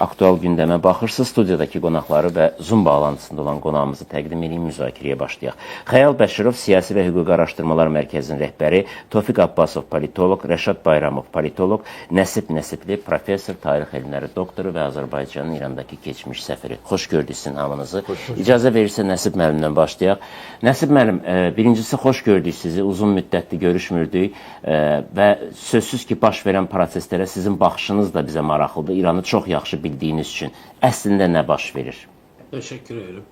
aktual gündəmə baxırsınız. Studiyadakı qonaqları və Zoom bağlantısında olan qonağımızı təqdim edeyim, müzakirəyə başlayaq. Xəyal Bəşirov, Siyasi və Hüquqi Araşdırmalar Mərkəzinin rəhbəri, Tofiq Abbasov, politoloq, Rəşad Bayramov, politoloq, Nəsib Nəsibli, professor, tarix elmləri doktoru və Azərbaycanın İrandakı keçmiş səfiri. Xoş gördük sizin hamınızı. İcazə verirsə Nəsib müəllimdən başlayaq. Nəsib müəllim, birincisi xoş gördük sizi, uzun müddətli görüşmürdük və sözsüz ki, baş verən proseslərə sizin baxışınız da bizə maraqlıdır. İranı çox yaxşı bildiyiniz üçün əslində nə baş verir? Teşekkür ederim.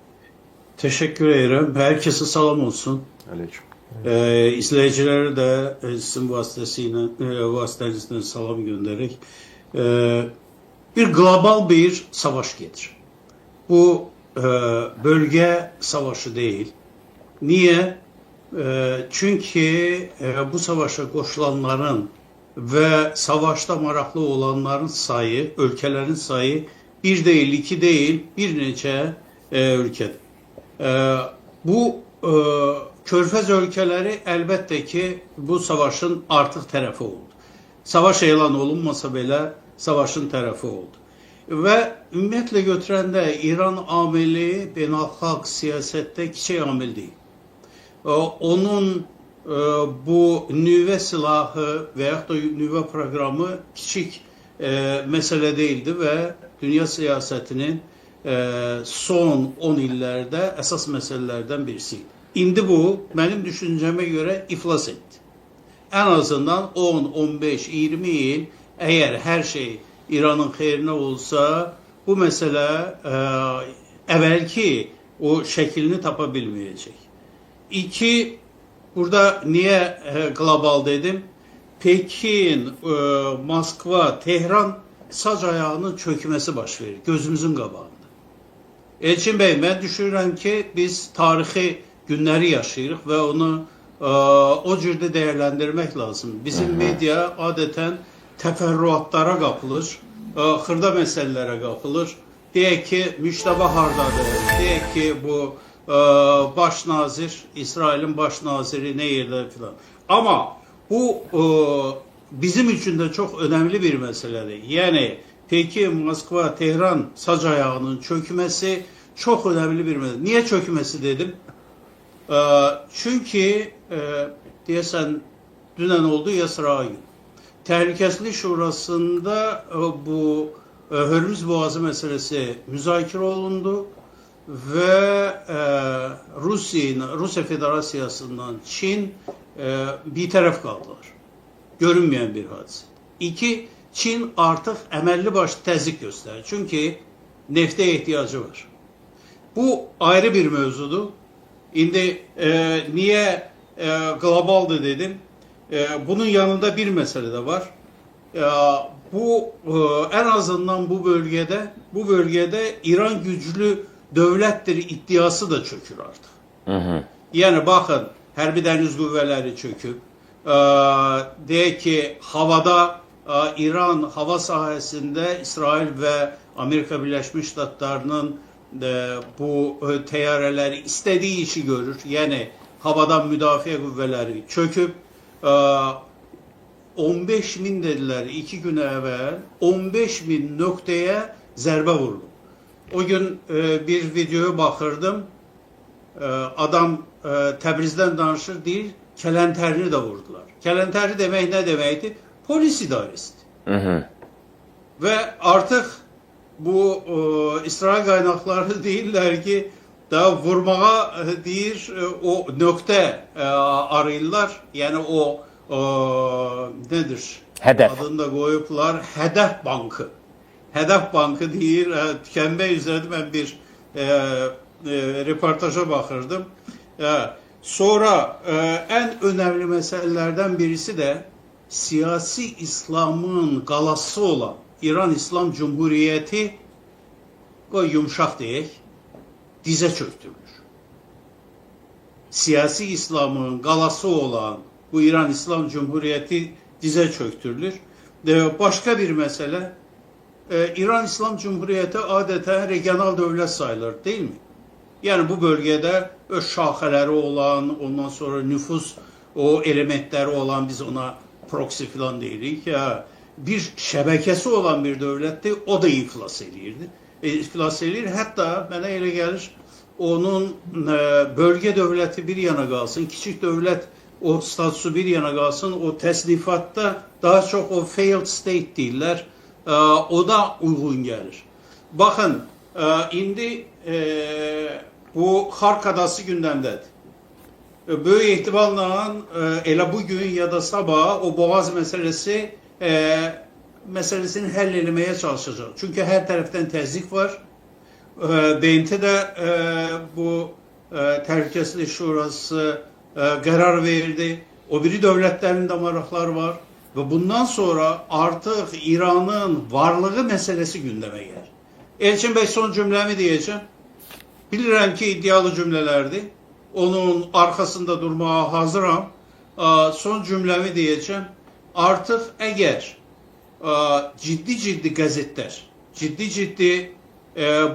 Teşekkür ederim. Herkese selam olsun. Aleyküm. İzleyicilere de sizin vasıtanızdan salam göndererek bir global bir savaş gelir. Bu bölge savaşı değil. Niye? Çünkü bu savaşa koşulanların ve savaşta maraklı olanların sayı, ülkelerin sayı bir değil, iki değil, bir neçə ülkede. Bu Körfez ülkeleri elbette ki bu savaşın artık tarafı oldu. Savaş elan olunmasa bile savaşın tarafı oldu. Ve ümumiyyətlə götürəndə İran amili beynəlxalq siyasette kiçik amil değil. Onun bu nüvə silahı veya da nüvə programı kiçik mesele değildi ve dünya siyasetinin son 10 illərdə əsas meselelerden birisiydi. İndi bu benim düşünceme göre iflas etti. En azından 10, 15, 20 yıl eğer her şey İran'ın xeyrinə olsa bu mesele evvelki o şeklini tapabilmeyecek. İki, burada niye global dedim? Pekin, Moskva, Tehran sac ayağının çökmesi baş verir gözümüzün qabağında. Elçin Bey, ben düşünürüm ki biz tarihi günleri yaşayırıq ve onu o cürdə değerlendirmek lazım. Bizim medya adeten təfərrüatlara qapılır, xırda meselelere qapılır. Deyək ki, Müştəbə hardadır, deyək ki, bu baş nazir, İsrail'in baş naziri ne yerde filan. Ama bu bizim için de çok önemli bir meseledir. Yani Pekin, Moskva, Tehran sac ayağının çökmesi çok önemli bir mesele. Niye çökmesi dedim? Çünkü diyesen dünen oldu ya sıra gün. Təhlükəsizlik Şurası'nda bu Hörmüz Boğazı meselesi müzakere olundu ve Rusya Federasyası'ndan Çin bir taraf kaldılar. Görünmeyen bir hadise. İki, Çin artık emelli başlı təzyiq gösterir. Çünkü nefte ihtiyacı var. Bu ayrı bir mevzudur. Şimdi niye globaldı dedim. Bunun yanında bir mesele de var. Bu en azından bu bölgede İran güçlü devlettir iddiası da çökür artık. Yani bakın Hərbi Dəniz Qüvvələri çöküb. Deyək ki havada İran hava sahasında İsrail ve Amerika Birleşmiş Ştatlarının bu teyyareleri istediği işi görür. Yani havadan müdafiə qüvvələri çöküb. 15.000 dediler 2 gün evvel 15.000 noktaya zərbe vurdu. O gün bir videoya bakırdım. Adam Təbrizdən danışır deyir, Kələntərini de vurdular. Kələntəri demek ne demekti? Polis idaresidir. Ve artık bu İsrail kaynakları değiller ki daha vurmağa deyir o nokta arayırlar. Yani o nedir? Hedef. Adını da koyuplar. Hedef bankı. Hedef bankı deyir. Tükenme üzerinde ben bir reportaja bakırdım. Sonra en önemli meselelerden birisi de siyasi İslam'ın galası olan İran İslam Cumhuriyeti yumuşak deyək, dize çöktürülür. Siyasi İslam'ın galası olan bu İran İslam Cumhuriyeti dize çöktürülür. Başka bir mesele, İran İslam Cumhuriyeti adeta regional devlet sayılır değil mi? Yani bu bölgede öz şaxələri olan, ondan sonra nüfus o elementleri olan biz ona proxy falan deyirik. bir şəbəkəsi olan bir dövlətdir, o da iflas eləyirdi. İflas eləyir. Hətta mənə elə gəlir, onun bölgə dövləti bir yana qalsın, kiçik dövlət o statusu bir yana qalsın, o təsnifatda daha çox o failed state deyirlər, o da uyğun gəlir. Baxın, indi bu Xark adası gündəmdədir. Böyük ehtimalla elə bugün ya da sabah o boğaz meselesini həll etməyə çalışacaq. Çünki hər tərəfdən təzyiq var. BMT də bu Təhlükəsizlik Şurası qərar verdi. O biri dövlətlərin də maraqları var. Və bundan sonra artıq İranın varlığı məsələsi gündəmə gəlir. Elçin bəy, son cümləmi deyəcəm. Bilirəm ki, iddialı cümlələrdir. Onun arkasında durmağa hazıram. Son cümləmi deyəcəm. Artıq əgər ciddi qəzetlər, ciddi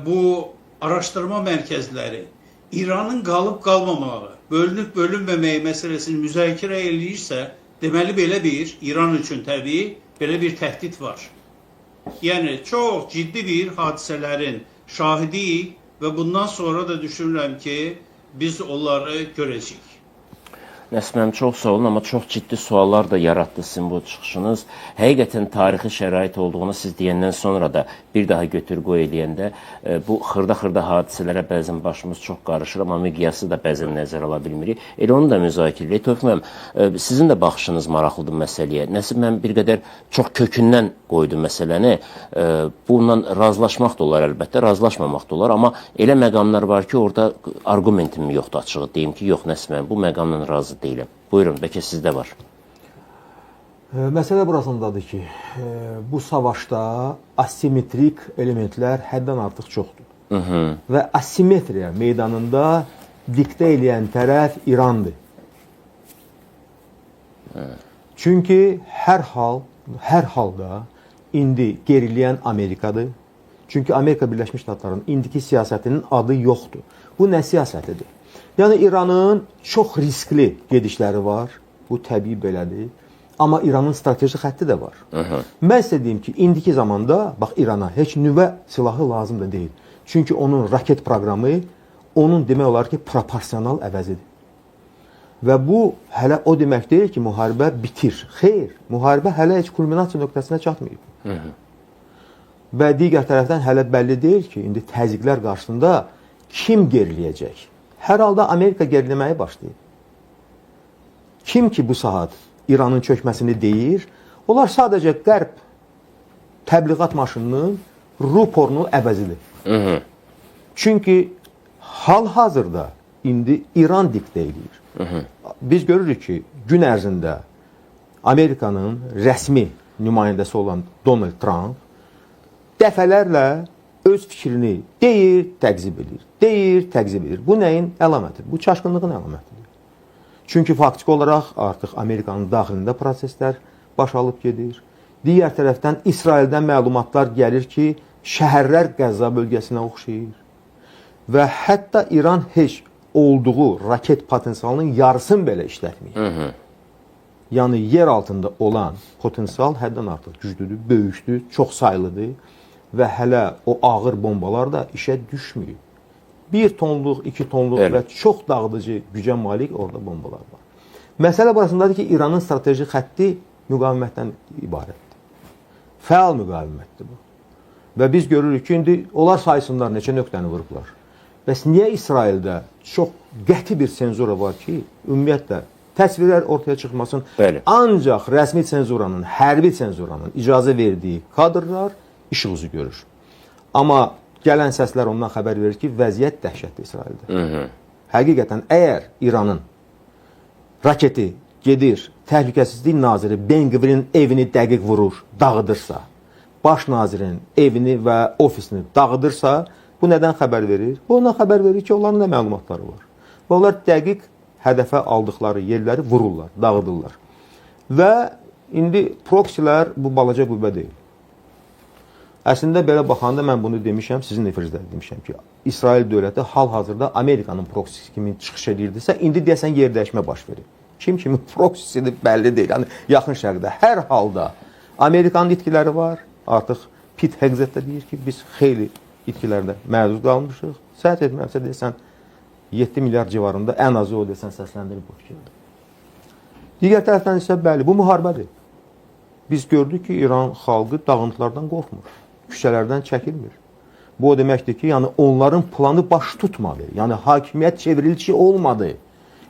bu araştırma mərkəzləri İranın qalıb qalmamağı, bölünüb bölünməməyi məsələsini müzakirə eləyirsə, deməli belə bir, İran üçün təbii, belə bir təhdid var. Yəni, çox ciddi bir hadisələrin şahidiyik və bundan sonra da düşünürəm ki, biz onları görəcəyik. Nəsmən, çox sağ olun, amma çox ciddi suallar da yaratdı sizin bu çıxışınız. Həqiqətən tarixi şərait olduğunu siz deyəndən sonra da bir daha götür-qoy eləyəndə bu xırda hadisələrə bəzən başımız çox qarışır, amma miqyası da bəzən nəzərə ala bilmirik. Elə onu da müzakirə edək. Tofiq müəllim, sizin də baxışınız maraqlıdır məsələyə. Nəsib mən bir qədər çox kökündən qoydum məsələni. Bundan razılaşmaq da olar əlbəttə, razılaşmamaq da olar, amma elə məqamlar var ki, orada argumentim yoxdur açığı. Deyim ki, yox Nəsib mən bu məqamla razı deyiləm. Buyurun, bəlkə sizdə var. Məsələ burasındadır ki, bu savaşda asimetrik elementlər həddən artıq çoxdur. Və asimetriya meydanında diktə eləyən tərəf İrandır. Çünki hər halda indi geriləyən Amerikadır. Çünki Amerika Birləşmiş Ştatlarının indiki siyasətinin adı yoxdur. Bu nə siyasətidir? Yəni, İranın çox riskli gedişləri var. Bu təbii belədir. Amma İranın strateji xətti də var. Mən sizə deyim ki, indiki zamanda, bax, İrana heç nüvə silahı lazım da deyil. Çünki onun raket proqramı, onun demək olar ki, proporsional əvəzidir. Və bu, hələ o demək deyil ki, müharibə bitir. Xeyr, müharibə hələ heç kulminasiya nöqtəsinə çatmayıb. Və digər tərəfdən hələ bəlli deyil ki, indi təzyiqlər qarşısında kim geriləyəcək? Hər halda Amerika geriləməyə başlayıb. Kim ki bu saat İranın çökməsini deyir, onlar sadəcə qərb təbliğat maşınının ruporunu əvəzidir. Çünki hal-hazırda indi İran diktə edir. Biz görürük ki, gün ərzində Amerikanın rəsmi nümayəndəsi olan Donald Trump dəfələrlə öz fikrini deyir, təqzib edir. Deyir, təqzib edir. Bu nəyin əlamətidir? Bu çaşqınlığın əlamətidir. Çünki faktiki olaraq artıq Amerikanın daxilində proseslər baş alıb gedir. Digər tərəfdən İsraildən məlumatlar gəlir ki, şəhərlər Qəzza bölgəsinə oxşayır. Və hətta İran heç olduğu raket potensialının yarısını belə işlətməyir. Yəni, yer altında olan potensial həddən artıq güclüdür, böyükdür, çox sayılıdır. Və hələ o ağır bombalar da işə düşmüyor. 1 tonluq, 2 tonluq və çox dağıdıcı gücə malik orada bombalar var. Məsələ burasındadır ki, İranın strateji xətti müqavimətdən ibarətdir. Fəal müqavimətdir bu. Və biz görürük ki, indi onlar sayısınlar neçə nöqtəni vurublar. Bəs niyə İsraildə çox qəti bir senzura var ki, ümumiyyətlə təsvirlər ortaya çıxmasın, ancaq rəsmi senzuranın, hərbi senzuranın icazə verdiyi kadrlar işıq üzü görür. Amma gələn səslər ondan xəbər verir ki, vəziyyət dəhşətli İsraildə. Həqiqətən, əgər İranın raketi gedir, Təhlükəsizlik naziri Ben-Gvir'in evini dəqiq vurur, dağıdırsa, baş nazirin evini və ofisini dağıdırsa, bu nədən xəbər verir? Bu ondan xəbər verir ki, onların da məlumatları var. Və onlar dəqiq hədəfə aldıqları yerləri vururlar, dağıdırlar. Və indi proksilər bu balaca qüvvə deyil. Əslində, belə baxanda mən bunu demişəm, sizin efirinizdə demişəm ki, İsrail dövləti hal-hazırda Amerikanın proksisi kimi çıxış edirdisə, indi deyəsən yer dəyişmə baş verir. Kim kimin proksisidir bəlli deyil. Yəni, yaxın şərqdə hər halda Amerikanın itkiləri var. Artıq Pete Hegseth də deyir ki, biz xeyli itkilərdə məruz qalmışıq. Səhv etmirəmsə desən 7 milyar civarında ən azı o desən səsləndirib bu fikirdə. Digər tərəfdən isə bəli, bu müharibədir. Biz gördük ki, İran xalqı dağıntılardan qorxmur, küçələrdən çəkilmir. Bu o deməkdir ki, yəni onların planı baş tutmadı. Yəni hakimiyyət çevrilişi olmadı.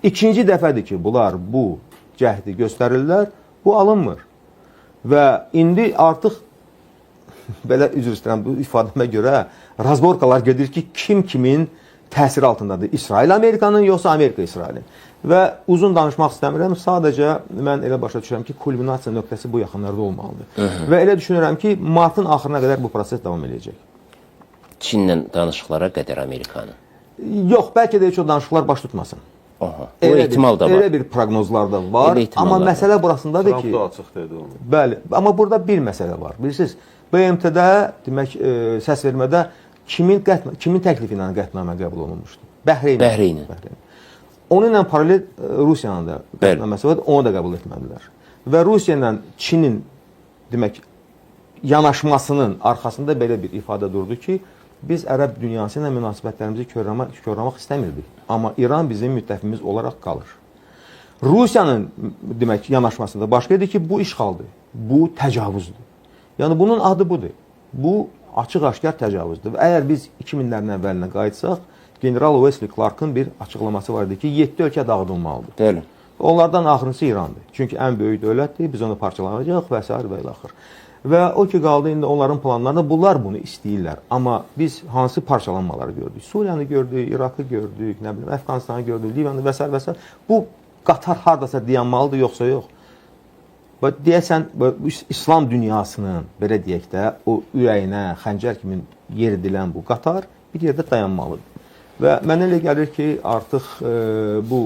İkinci dəfədir ki, bunlar bu cəhdi göstərirlər, bu alınmır. Və indi artıq belə üzr istəyirəm bu ifadəmə görə razborkalar gedir ki, kim kimin təsiri altındadır. İsrail Amerikanın, yoxsa Amerika İsrailin. Və uzun danışmaq istəmirəm. Sadəcə mən elə başa düşürəm ki, kulminasiya nöqtəsi bu yaxınlarda olmalıdır. Və elə düşünürəm ki, martın axırına qədər bu proses davam edəcək. Çinlə danışıqlara qədər Amerikanın. Yox, bəlkə də heç o danışıqlar baş tutmasın. Aha, o ehtimal da var. Elə bir proqnozlar da var. Amma məsələ burasındadır ki... Trump da açıq dedi onu. Bəli, amma burada bir məsələ var. Bilirsiniz, BMT-də, demək, səs vermədə kimin təklifi ilə qətnamə qəbul olunmuşdu? Bəhreynin. Onunla paralel Rusiyanın da qətnaməsi var, onu da qəbul etmədilər. Və Rusiya ilə Çinin, demək, yanaşmasının arxasında belə bir ifadə durdu ki, biz ərəb dünyası ilə münasibətlərimizi korlamaq istəmirdik. Amma İran bizim müttəfimiz olaraq qalır. Rusiyanın, demək, yanaşması da başqa idi ki, bu işğaldır, bu təcavüzdür. Yəni, bunun adı budur. Bu, açıq-aşkar təcavüzdür. Və əgər biz 2000-lərin əvvəlinə qayıtsaq, General Wesley Clark'ın bir açıqlaması var idi ki, 7 ölkə dağıdılmalıdır. Bəli. Onlardan axırıncısı İrandır. Çünki ən böyük dövlətdir, biz onu parçalanacaq və s. və ilaxır. Və o ki, qaldı indi onların planlarında bunlar bunu istəyirlər. Amma biz hansı parçalanmaları gördük? Suriyanı gördük, İraqı gördük, nə bilim, Əfqanistanı gördük, Livanı və s. və s. Bu qatar hardasa dayanmalıdır, yoxsa yox? Və deyəsən, İslam dünyasının, belə deyək də, o ürəyinə, xəncər kimi yeridilən bu qatar bir yerdə dayanmalıdır. Və mənə elə gəlir ki, artıq bu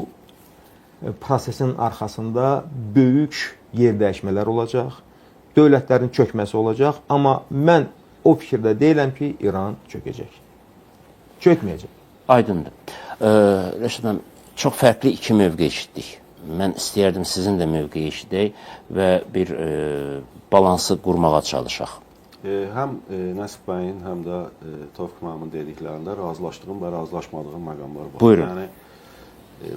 prosesin arxasında böyük yerdəyişmələr olacaq, dövlətlərin çökməsi olacaq, amma mən o fikirdə deyiləm ki, İran çökəcək. Çökməyəcək. Aydındır. Rəşad xanım, çox fərqli iki mövqe eşitdik. Mən istəyərdim sizin də mövqeyi eşidək və bir balansı qurmağa çalışaq. Həm Nəsib bəyin, həm də Tofiq müəllimin dediklərində razılaşdığım və razılaşmadığım məqamlar var. Buyurun. Yəni,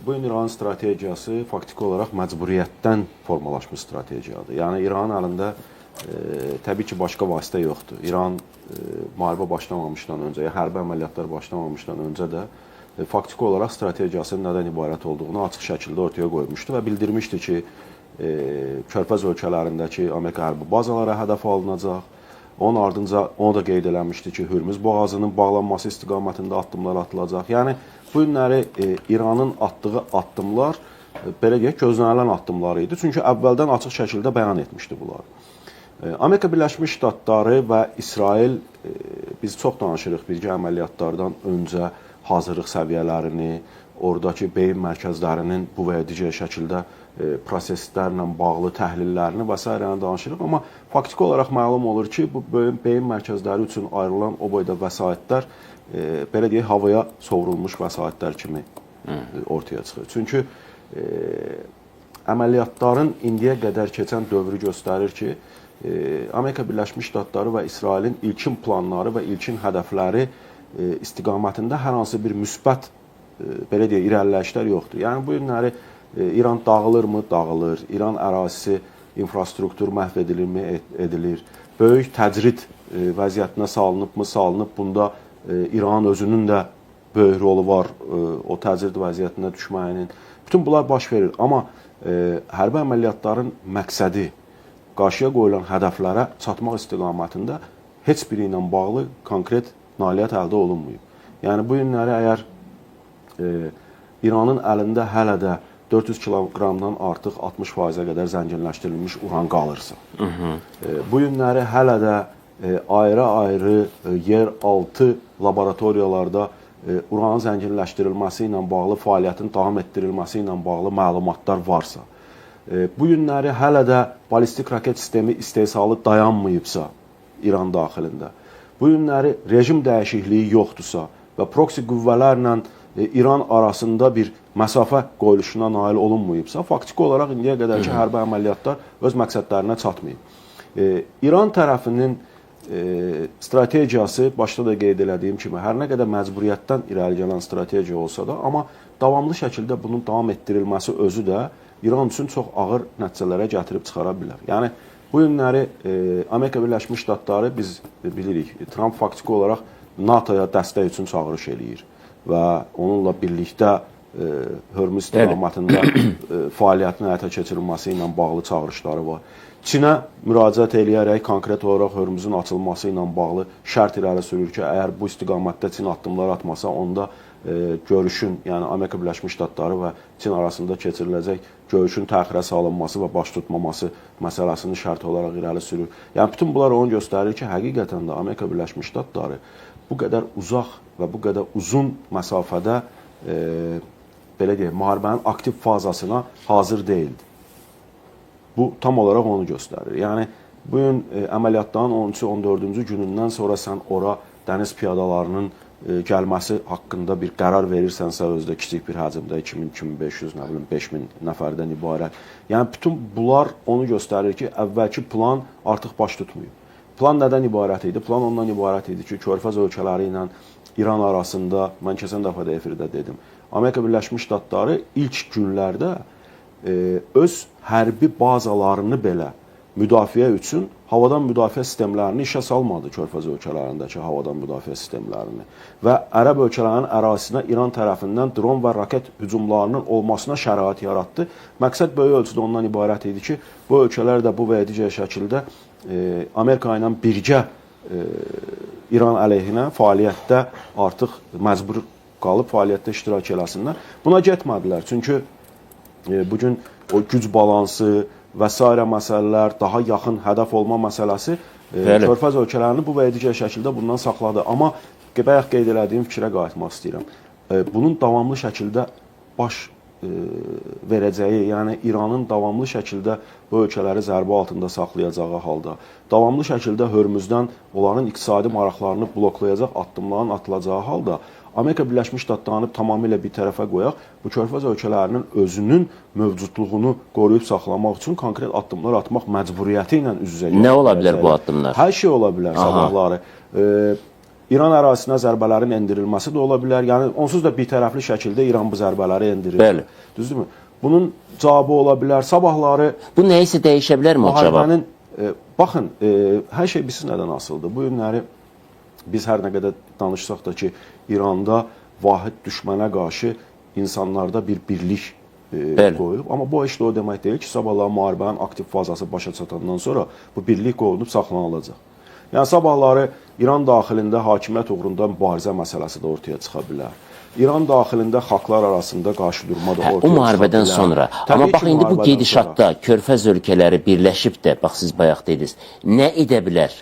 bu gün İranın strategiyası faktiki olaraq məcburiyyətdən formalaşmış strategiyadır. Yəni, İranın əlində təbii ki, başqa vasitə yoxdur. İran müharibə başlamamışdan öncə, ya hərbi əməliyyatlar başlamamışdan öncə də faktiki olaraq strategiyasının nədən ibarət olduğunu açıq şəkildə ortaya qoymuşdu və bildirmişdi ki, Körfəz ölkələrindəki Amerika hərbi bazalara hədəf alınacaq. Onun ardınca onu da qeyd eləmişdi ki, Hürmüz boğazının bağlanması istiqamətində addımlar atılacaq. Yəni, bu günləri İranın atdığı addımlar, belə deyək, gözlənilən addımlar idi. Çünki əvvəldən açıq şəkildə bəyan etmişdi bunlar. Amerika Birləşmiş Ştatları və İsrail, biz çox danışırıq birgə əməliyyatlardan öncə hazırlıq səviyyələrini, oradakı beyin mərkəzlərinin bu və ya digər şəkildə proseslərlə bağlı təhlillərini və s. danışırıq. Amma faktiki olaraq məlum olur ki, bu beyin mərkəzləri üçün ayrılan o boyda vəsaitlər, belə deyək, havaya sovrulmuş vəsaitlər kimi ortaya çıxır. Çünki əməliyyatların indiyə qədər keçən dövrü göstərir ki, Amerika Birləşmiş Ştatları və İsrailin ilkin planları və ilkin hədəfləri istiqamətində hər hansı bir müsbət, belə deyək, irəliləyişlər yoxdur. Yəni, bu günləri İran dağılırmı? Dağılır. İran ərazisi, infrastruktur məhv edilirmi? Edilir. Böyük təcrid vəziyyətinə salınıbmı? Salınıb. Bunda İranın özünün də böyük rolu var o təcrid vəziyyətinə düşməyinin. Bütün bunlar baş verir. Amma hərbi əməliyyatların məqsədi, qarşıya qoyulan hədəflərə çatmaq istiqamətində heç biri ilə bağlı konkret nailiyyət əldə olunmayıb. Yəni, bu günləri əgər İranın əlində hələ də 400 kiloqramdan artıq 60%-ə qədər zənginləşdirilmiş uran qalırsa, bu günləri hələ də ayrı-ayrı yer-altı laboratoriyalarda uranın zənginləşdirilməsi ilə bağlı fəaliyyətin davam etdirilməsi ilə bağlı məlumatlar varsa, bu günləri hələ də balistik raket sistemi istehsalı dayanmayıbsa İran daxilində, bu günləri rejim dəyişikliyi yoxdursa və proksi qüvvələrlə İran arasında bir məsafə qoyuluşuna nail olunmayıbsa, faktiki olaraq indiyə qədərki hərbi əməliyyatlar öz məqsədlərinə çatmayıb. İran tərəfinin strategiyası başda da qeyd elədiyim kimi hər nə qədər məcburiyyətdən irəli gələn strategiya olsa da, amma davamlı şəkildə bunun davam etdirilməsi özü də İran üçün çox ağır nəticələrə gətirib çıxara bilər. Yəni bu günləri Amerika Birləşmiş Ştatları biz bilirik, Trump faktiki olaraq NATO-ya dəstək üçün çağırış eləyir və onunla birlikdə Hörmüz istiqamətində fəaliyyətin həyata keçirilməsi ilə bağlı çağırışları var. Çinə müraciət eləyərək konkret olaraq Hörmüzün açılması ilə bağlı şərt irəli sürür ki, əgər bu istiqamətdə Çin addımlar atmasa, onda görüşün, yəni Amerika Birləşmiş Ştatları və Çin arasında keçiriləcək görüşün təxirə salınması və baş tutmaması məsələsini şərt olaraq irəli sürür. Yəni bütün bunlar onu göstərir ki, həqiqətən də Amerika Birləşmiş Ştatları bu qədər uzaq və bu qədər uzun məsafədə belə deyək, müharibənin aktiv fazasına hazır deyildi. Bu tam olaraq onu göstərir. Yəni bu gün əməliyyatların 13-14-cü günündən sonra sən ora dəniz piyadalarının gəlməsi haqqında bir qərar verirsənsə, özdə kiçik bir həcmdə 2000-2500, nə bilim 5000 nəfərdən ibarət. Yəni bütün bunlar onu göstərir ki, əvvəlki plan artıq baş tutmuyor. Plan nədən ibarət idi? Plan ondan ibarət idi ki, Körfəz ölkələri ilə İran arasında, mən keçən dəfə də efirdə dedim, Amerika Birləşmiş Ştatları ilk günlərdə öz hərbi bazalarını belə müdafiə üçün havadan müdafiə sistemlərini işə salmadı, Körfəz ölkələrindəki havadan müdafiə sistemlərini və ərəb ölkələrinin ərazisinə İran tərəfindən dron və raket hücumlarının olmasına şərait yaratdı. Məqsəd böyük ölçüdə ondan ibarət idi ki, bu ölkələr də bu və ya digər şəkildə Amerika ilə birgə İran əleyhinə fəaliyyətdə artıq məcbur qalıb fəaliyyətdə iştirak eləsinlər. Buna getmədilər, çünki bugün o güc balansı və s. məsələlər, daha yaxın hədəf olma məsələsi Körfəz ölkələrini bu və ya digər şəkildə bundan saxladı. Amma bayaq qeyd elədiyim fikrə qayıtmaq istəyirəm. Bunun davamlı şəkildə baş verəcəyi, yəni İranın davamlı şəkildə bu ölkələri zərbə altında saxlayacağı halda, davamlı şəkildə Hörmüzdən onların iqtisadi maraqlarını bloklayacaq addımların atılacağı halda Amerika Birləşmiş Ştatlarını tamamilə bir tərəfə qoyaq, bu Körfəz ölkələrinin özünün mövcudluğunu qoruyub saxlamaq üçün konkret addımlar atmaq məcburiyyəti ilə üz-üzə gəlir. Nə ola bilər bu addımlar? Hər şey ola bilər sabahları. İran ərazisinə zərbələrin endirilməsi də ola bilər. Yəni onsuz da bir tərəfli şəkildə İran bu zərbələri endirir. Bəli. Düzdürmü? Bunun cavabı ola bilər. Sabahları bu nəyisə dəyişə bilərmi o cavab? Baxın, hər şey bilsin nədən asılıdır. Bu günləri biz hər nə qədər danışsaq da ki, İranda vahid düşmənə qarşı insanlarda bir birlik qoyub. Amma bu heç də o demək deyil ki, sabahları müharibənin aktiv fazası başa çatandan sonra bu birlik qoyulub saxlanılacaq. Yəni sabahları İran daxilində hakimiyyət uğrunda mübarizə məsələsi də ortaya çıxa bilər. İran daxilində xalqlar arasında qarşıdurma da ortaya çıxa bilər. O müharibədən sonra. Amma bax, indi bu gedişatda Körfəz ölkələri birləşib də, bax siz bayaq dediniz, nə edə bilər?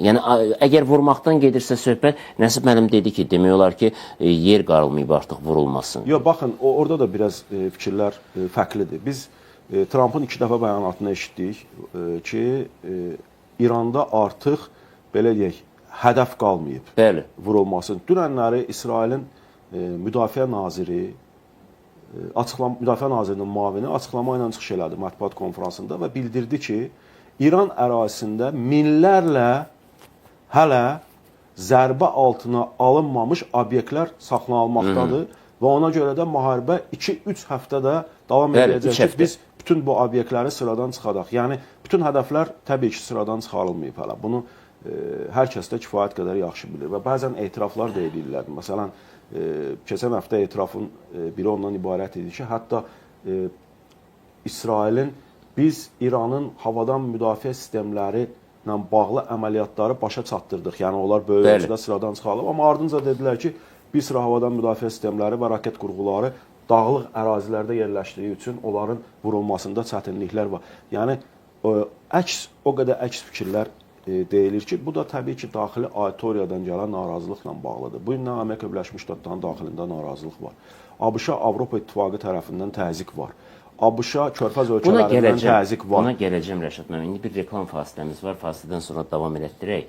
Yəni, əgər vurmaqdan gedirsə söhbət, Nəsib müəllim dedi ki, demək olar ki, yer qarılmayıb artıq vurulmasın. Yox, baxın, orada da biraz fikirlər fərqlidir. Biz Trump'ın 2 dəfə bəyanatını eşitdik ki, İranda artıq, belə deyək, hədəf qalmayıb vurulması. Dünənləri İsrailin müdafiə naziri, müdafiə nazirinin müavini açıqlama ilə çıxış elədi mətbuat konferansında və bildirdi ki, İran ərazisində minlərlə hələ zərbə altına alınmamış obyektlər saxlanılmaqdadır və ona görə də müharibə 2-3 həftədə davam edəcək ki, biz bütün bu obyektləri sıradan çıxadaq. Yəni, bütün hədəflər təbii ki, sıradan çıxarılmayıb hələ. Bunu hər kəs də kifayət qədər yaxşı bilir və bəzən etiraflar da edirlər. Məsələn, keçən həftə etirafın biri ondan ibarət idi ki, hətta İsrailin biz İranın havadan müdafiə sistemləri ilə bağlı əməliyyatları başa çatdırdıq. Yəni, onlar böyük ölçüdə sıradan çıxarılıb. Amma ardınca dedilər ki, bir sıra havadan müdafiə sistemləri və raket qurğuları dağlıq ərazilərdə yerləşdiyi üçün onların vurulmasında çətinliklər var. Yəni, o qədər əks fikirlər deyilir ki, bu da təbii ki, daxili auditoriyadan gələn narazılıqla bağlıdır. Bu gündən Amerika Birləşmiş Ştatlarının daxilində narazılıq var. ABŞ-a Avropa İttifaqı tərəfindən təzyiq var. ABŞ-a Körfəz ölkələrindən təzyiq var. Buna gələcəm Rəşad müəllim. İndi bir reklam fasiləmiz var. Fasilədən sonra davam elətdirək.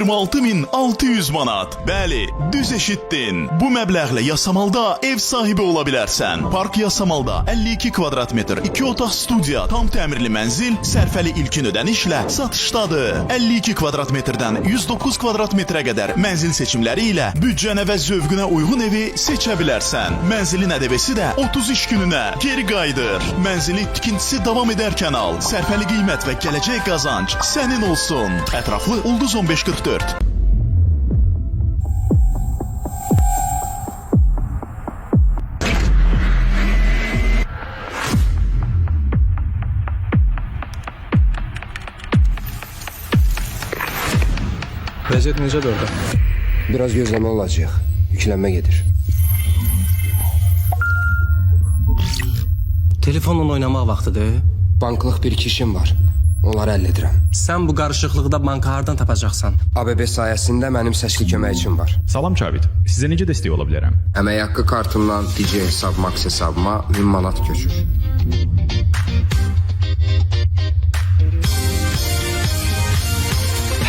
26.600 manat. Bəli, düz eşitdin. Bu məbləğlə Yasamalda ev sahibi ola bilərsən. Park Yasamalda 52 kvadrat metr, 2 otaq studiya, tam təmirli mənzil sərfəli ilkin ödənişlə satışdadır. 52 kvadrat metrdən 109 kvadrat metrə qədər mənzil seçimləri ilə büdcənə və zövqünə uyğun evi seçə bilərsən. Mənzilin ədəbəsi də 30 iş gününə geri qayıdır. Mənzili tikintisi davam edərkən al. Sərfəli qiymət və gələcək qazanc sənin olsun. Ətraflı Ulduz 1544. Vəziyyət necədir orada? Biraz gözləmə olacaq. Yüklənmə gedir. Telefonla oynamaq vaxtıdır. Banklıq bir-iki işim var. Onları həll edirəm. Sən bu qarışıqlıqda banka hardan tapacaqsan? ABB sayəsində mənim səsli köməkçim var. Salam Çavit, sizə necə dəstək ola bilərəm? Əmək haqqı kartımdan DJ hesab, max hesabıma 1000 manat köçür.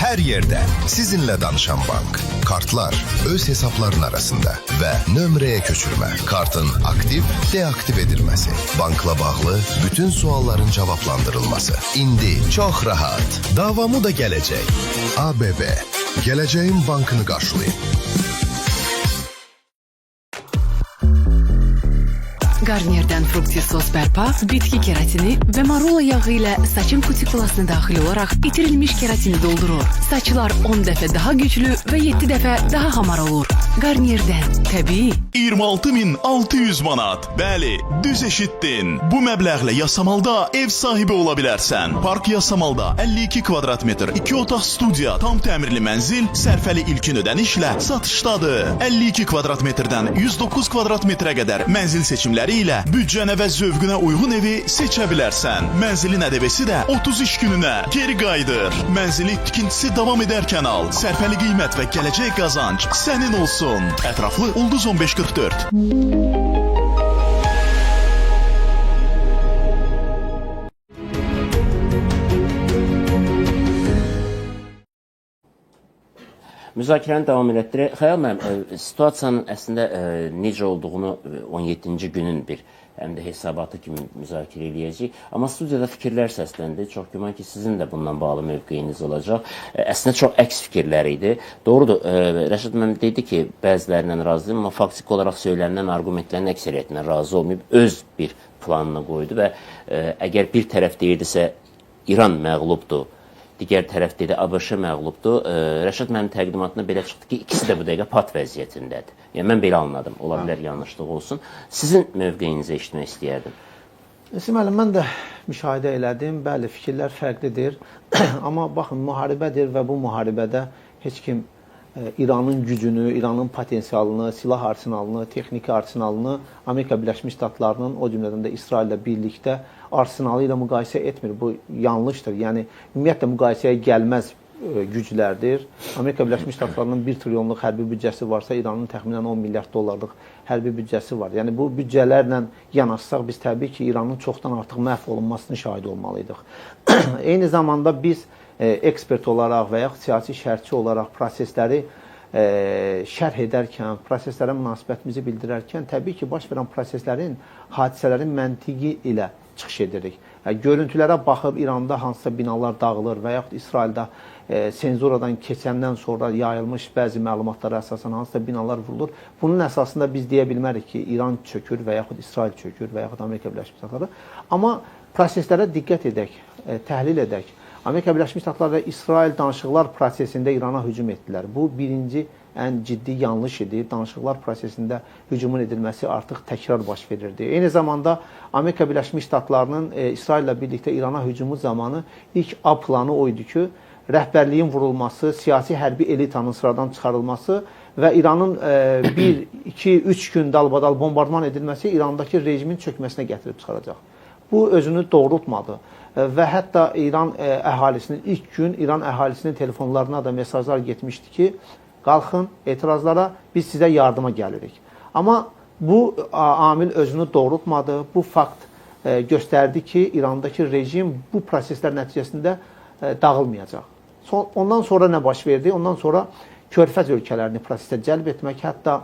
Her yerde sizinle danışan bank. Kartlar öz hesapların arasında ve nömrəyə köçürmə. Kartın aktif, deaktiv edilmesi. Bankla bağlı bütün sualların cevaplandırılması. İndi çok rahat. Davamı da gelecek. ABB. Geleceğin bankını qarşılayın. Garnierdən frukti sos bərpa, bitki keratini və marula yağı ilə saçın kutikulasına daxil olaraq itirilmiş keratini doldurur. Saçlar 10 dəfə daha güclü və 7 dəfə daha hamar olur. Garnierdən təbii. 26.600 manat. Bəli, düz eşitdin. Bu məbləğlə Yasamalda ev sahibi ola bilərsən. Park Yasamalda 52 kvadrat metr, 2 otaq studiya, tam təmirli mənzil sərfəli ilkin ödənişlə satışdadır. 52 kvadrat metrdən 109 kvadrat metrə qədər mənzil seçimləri ilə büdcənə və zövqünə uyğun evi seçə bilərsən. Mənzilin ədəbəsi də 30 iş gününə geri qayıdır. Mənzili tikintisi davam edərkən al. Sərfəli qiymət və gələcək qazanc sənin olsun. Ətraflı Ulduz 1544. Müzakirəni davam elətdirək. Xəyal mənim, situasiyanın əslində necə olduğunu 17-ci günün bir həm də hesabatı kimi müzakirə eləyəcəyik. Amma studiyada fikirlər səsləndi. Çox güman ki, sizin də bundan bağlı mövqeyiniz olacaq. Əslində çox əks fikirlər idi. Doğrudur, Rəşad müəllim dedi ki, bəzilərindən razıyım, amma faktiki olaraq söylənilən argumentlərin əksəriyyətindən razı olmayıb, öz bir planını qoydu və əgər bir tərəf deyirdisə, İran məğlubdur, digər tərəf dedi, ABŞ məğlubdur. Rəşad mənim təqdimatına belə çıxdı ki, ikisi də bu dəqiqə pat vəziyyətindədir. Yəni, mən belə anladım. Ola bilər yanlışlıq olsun. Sizin mövqeyinizi eşitmək istəyərdim. Müəllim, mən də müşahidə elədim. Bəli, fikirlər fərqlidir. Amma baxın, müharibədir və bu müharibədə heç kim İranın gücünü, İranın potensialını, silah arsenalını, texniki arsenalını Amerika Birləşmiş Ştatlarının, o cümlədən də İsrail ilə birlikdə arsenalı ilə müqayisə etmir. Bu yanlışdır. Yəni, ümumiyyətlə müqayisəyə gəlməz güclərdir. Amerika Birləşmiş Ştatlarının 1 trilyonluq hərbi büdcəsi varsa, İranın təxminən 10 milyard dollarlıq hərbi büdcəsi var. Yəni, bu büdcələrlə yanaşsaq, biz təbii ki, İranın çoxdan artıq məhv olunmasını şahid olmalıydıq. Eyni zamanda biz ekspert olaraq və yaxud siyasi şərhçi olaraq prosesləri şərh edərkən, proseslərə münasibətimizi bildirərkən, təbii ki, baş verən proseslərin, hadisələrin məntiqi ilə çıxış edirik. Görüntülərə baxıb İranda hansısa binalar dağılır və yaxud İsraildə senzuradan keçəndən sonra yayılmış bəzi məlumatlara əsasən hansısa binalar vurulur. Bunun əsasında biz deyə bilmərik ki, İran çökür və yaxud İsrail çökür və yaxud Amerika Birləşmiş Ştatları. Amma proseslərə diqqət edək, təhlil edək. Amerika Birləşmiş Ştatları və İsrail danışıqlar prosesində İrana hücum etdilər. Bu birinci ən ciddi yanlış idi. Danışıqlar prosesində hücumun edilməsi artıq təkrar baş verirdi. Eyni zamanda Amerika Birləşmiş Ştatlarının İsrail ilə birlikdə İrana hücumu zamanı ilk A planı o idi ki, rəhbərliyin vurulması, siyasi hərbi elitanın sıradan çıxarılması və İranın 1, 2, 3 gün dalbadal bombardman edilməsi İrandakı rejimin çökməsinə gətirib çıxaracaq. Bu özünü doğrultmadı. Və hətta İran əhalisinin ilk gün İran əhalisinin telefonlarına da mesajlar getmişdi ki, qalxın etirazlara, biz sizə yardıma gəlirik. Amma bu amil özünü doğrultmadı. Bu fakt göstərdi ki, İrandakı rejim bu proseslər nəticəsində dağılmayacaq. Ondan sonra nə baş verdi? Ondan sonra Körfəz ölkələrini prosesə cəlb etmək, hətta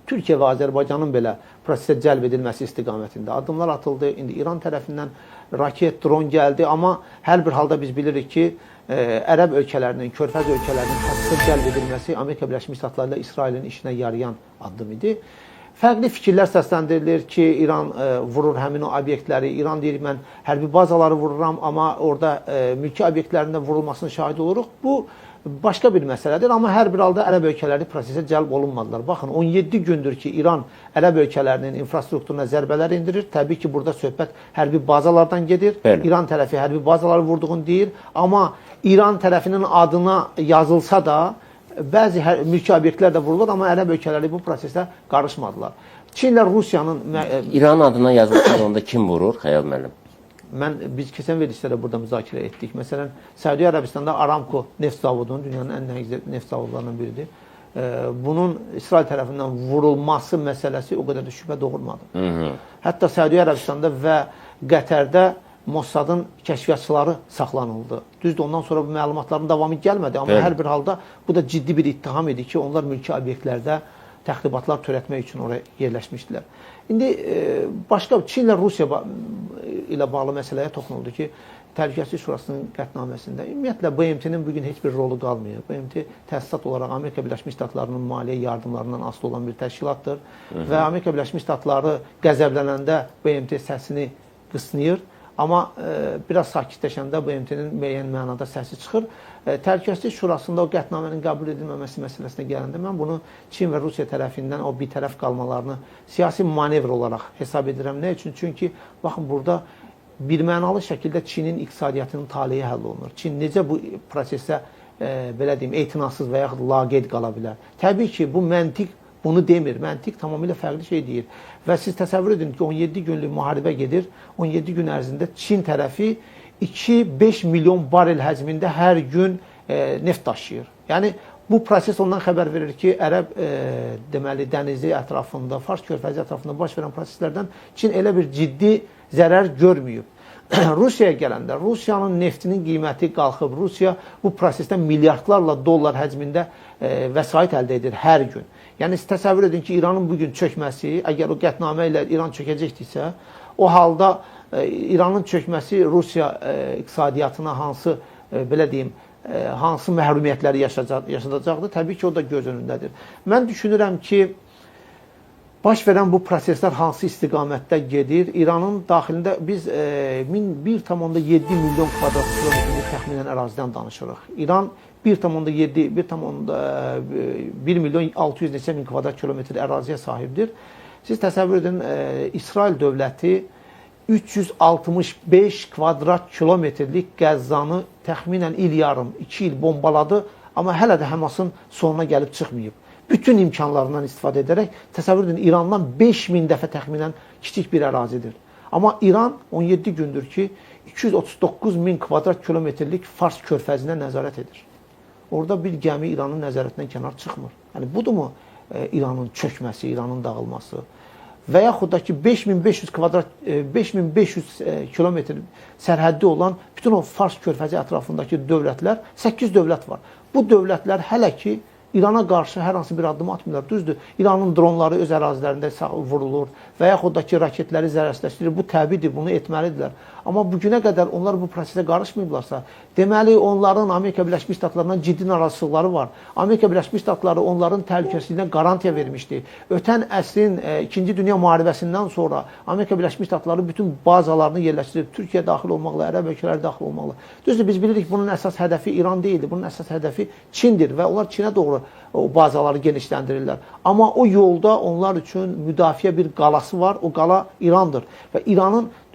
Türkiyə və Azərbaycanın belə prosesə cəlb edilməsi istiqamətində addımlar atıldı. İndi İran tərəfindən raket, dron gəldi, amma hər bir halda biz bilirik ki, Ərəb ölkələrinin, Körfəz ölkələrinin prosesə cəlb edilməsi Amerika Birləşmiş Ştatları ilə İsrailin işinə yarayan addım idi. Fərqli fikirlər səsləndirilir ki, İran vurur həmin o obyektləri. İran deyir, mən hərbi bazaları vururam, amma orada mülki obyektlərində vurulmasının şahid oluruq. Bu başqa bir məsələdir, amma hər bir halda Ərəb ölkələri prosesə cəlb olunmadılar. Baxın, 17 gündür ki, İran Ərəb ölkələrinin infrastrukturuna zərbələr indirir. Təbii ki, burada söhbət hərbi bazalardan gedir. Bəli. İran tərəfi hərbi bazaları vurduğunu deyir, amma İran tərəfinin adına yazılsa da, bəzi mülki obyektlər də vurulur, amma Ərəb ölkələri bu prosesə qarışmadılar. Çinlə Rusiyanın... İran adına yazılsa onda kim vurur, Xəyal müəllim? Biz keçən verilişlərdə burada müzakirə etdik. Məsələn, Səudiyyə Ərəbistanda Aramco neft zavodunun dünyanın ən nəhəng neft zavodlarından biridir. Bunun İsrail tərəfindən vurulması məsələsi o qədər də şübhə doğurmadı. Hətta Səudiyyə Ərəbistanda və Qətərdə Mossadın kəşfiyyatçıları saxlanıldı. Düzdür, ondan sonra bu məlumatların davamı gəlmədi, amma hər bir halda bu da ciddi bir ittiham idi ki, onlar mülki obyektlərdə təxribatlar törətmək üçün oraya yerləşmişdilər. İndi başqa Çinlə Rusiya ilə bağlı məsələyə toxunuldu ki, Təhlükəsizlik Şurasının qətnaməsində ümumiyyətlə BMT-nin bugün heç bir rolu qalmıyor. BMT təsisat olaraq Amerika Birləşmiş Ştatlarının maliyyə yardımlarından asılı olan bir təşkilatdır və Amerika Birləşmiş Ştatları qəzəblənəndə BMT səsini qısnayır. Amma biraz sakitləşəndə BMT-nin müəyyən mənada səsi çıxır. Təhlükəsizlik Şurasında o qətnamənin qəbul edilməməsi məsələsinə gələndə mən bunu Çin və Rusiya tərəfindən o bir tərəf qalmalarını siyasi manevr olaraq hesab edirəm. Nə üçün? Çünki baxın, burada birmənalı şəkildə Çinin iqtisadiyyatının taleyi həll olunur. Çin necə bu prosesə belə deyim, etinasız və yaxud laqeyd qala bilər? Təbii ki, bu məntiq bunu demir. Məntiq tamamilə fərqli şey deyir. Və siz təsəvvür edin ki, 17 günlük müharibə gedir. 17 gün ərzində Çin tərəfi 2-5 milyon barel həcmində hər gün neft daşıyır. Yəni, bu proses ondan xəbər verir ki, Ərəb deməli, dənizi ətrafında, Fars körfəzi ətrafında baş verən proseslərdən Çin elə bir ciddi zərər görməyib. Rusiyaya gələndə, Rusiyanın neftinin qiyməti qalxıb. Rusiya bu prosesdən milyardlarla dollar həcmində vəsait əldə edir hər gün. Yəni, siz təsəvvür edin ki, İranın bugün çökməsi, əgər o qətnamə ilə İran çökəcəkdirsə, o halda İranın çökməsi Rusiya iqtisadiyyatına hansı, belə deyim, hansı məhrumiyyətləri yaşadacaqdır? Təbii ki, o da göz önündədir. Mən düşünürəm ki, baş verən bu proseslər hansı istiqamətdə gedir? İranın daxilində biz 1,7 milyon kvadrat kilometrlik təxminən ərazidən danışırıq. İran 1,7, 1 milyon 600 neçə min kvadrat kilometr əraziyə sahibdir. Siz təsəvvür edin, İsrail dövləti 365 kvadrat kilometrlik Qəzzanı təxminən il yarım, 2 il bombaladı, amma hələ də Həmasın sonuna gəlib çıxmayıb. Bütün imkanlarından istifadə edərək, təsəvvür edin, İrandan 5000 dəfə təxminən kiçik bir ərazidir. Amma İran 17 gündür ki, 239 min kvadrat kilometrlik Fars körfəzinə nəzarət edir. Orada bir gəmi İranın nəzarətindən kənar çıxmır. Yəni, budurmu İranın çökməsi, İranın dağılması? Və yaxud da ki, 5500 kilometr sərhəddi olan bütün o Fars körfəzi ətrafındakı dövlətlər, 8 dövlət var. Bu dövlətlər hələ ki, İrana qarşı hər hansı bir addım atmırlar. Düzdür, İranın dronları öz ərazilərində vurulur və yaxud da ki, raketləri zərərsizləşdirir. Bu təbiidir, bunu etməlidirlər. Amma bugünə qədər onlar bu prosesə qarışmayıblarsa, deməli, onların Amerika Birləşmiş Ştatlarından ciddi narazılıqları var. Amerika Birləşmiş Ştatları onların təhlükəsizliyinə qarantiya vermişdi. Ötən əsrin 2-ci Dünya müharibəsindən sonra Amerika Birləşmiş Ştatları bütün bazalarını yerləşdirib, Türkiyə daxil olmaqla, Ərəb ölkələri daxil olmaqla. Düzdür, biz bilirik, bunun əsas hədəfi İran deyildi, bunun əsas hədəfi Çindir və onlar Çinə doğru o bazaları genişləndirirlər. Amma o yolda onlar üçün müdafiə bir qalası var, o qala İrandır. Və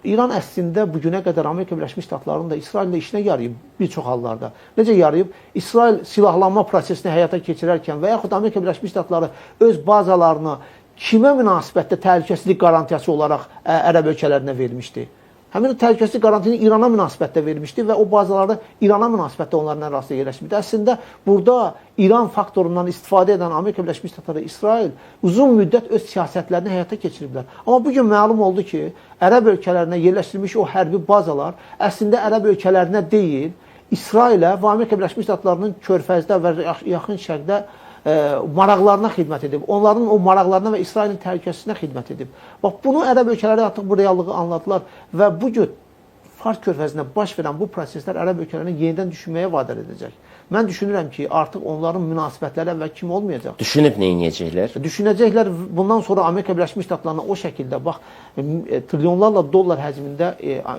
İran əslində bugünə qədər Amerika Birləşmiş Ştatlarının da İsraillə işinə yarayıb bir çox hallarda. Necə yarayıb? İsrail silahlanma prosesini həyata keçirərkən və yaxud Amerika Birləşmiş Ştatları öz bazalarını kimə münasibətdə təhlükəsizlik qarantiyası olaraq Ərəb ölkələrinə vermişdi? Həmin təhlükəsizlik qarantiyini İrana münasibətdə vermişdi və o bazaları İrana münasibətdə onların ərazisində yerləşmişdi. Əslində, burada İran faktorundan istifadə edən Amerika Birləşmiş Ştatları, İsrail uzun müddət öz siyasətlərini həyata keçiriblər. Amma bugün məlum oldu ki, Ərəb ölkələrinə yerləşdirilmiş o hərbi bazalar əslində Ərəb ölkələrinə deyil, İsrailə və Amerika Birləşmiş Ştatlarının Körfəzdə və yaxın şərqdə maraqlarına xidmət edib. Onların o maraqlarına və İsrailin təhlükəsizliyinə xidmət edib. Bax, bunu ərəb ölkələri artıq bu reallığı anladılar və bu gün Fars körfəzində baş verən bu proseslər ərəb ölkələrini yenidən düşünməyə vadar edəcək. Mən düşünürəm ki, artıq onların münasibətləri əvvəl kimi olmayacaq. Düşünüb neyniyəcəklər? Düşünəcəklər. Bundan sonra Amerika Birləşmiş Ştatlarına o şəkildə, bax, trilyonlarla dollar həcmində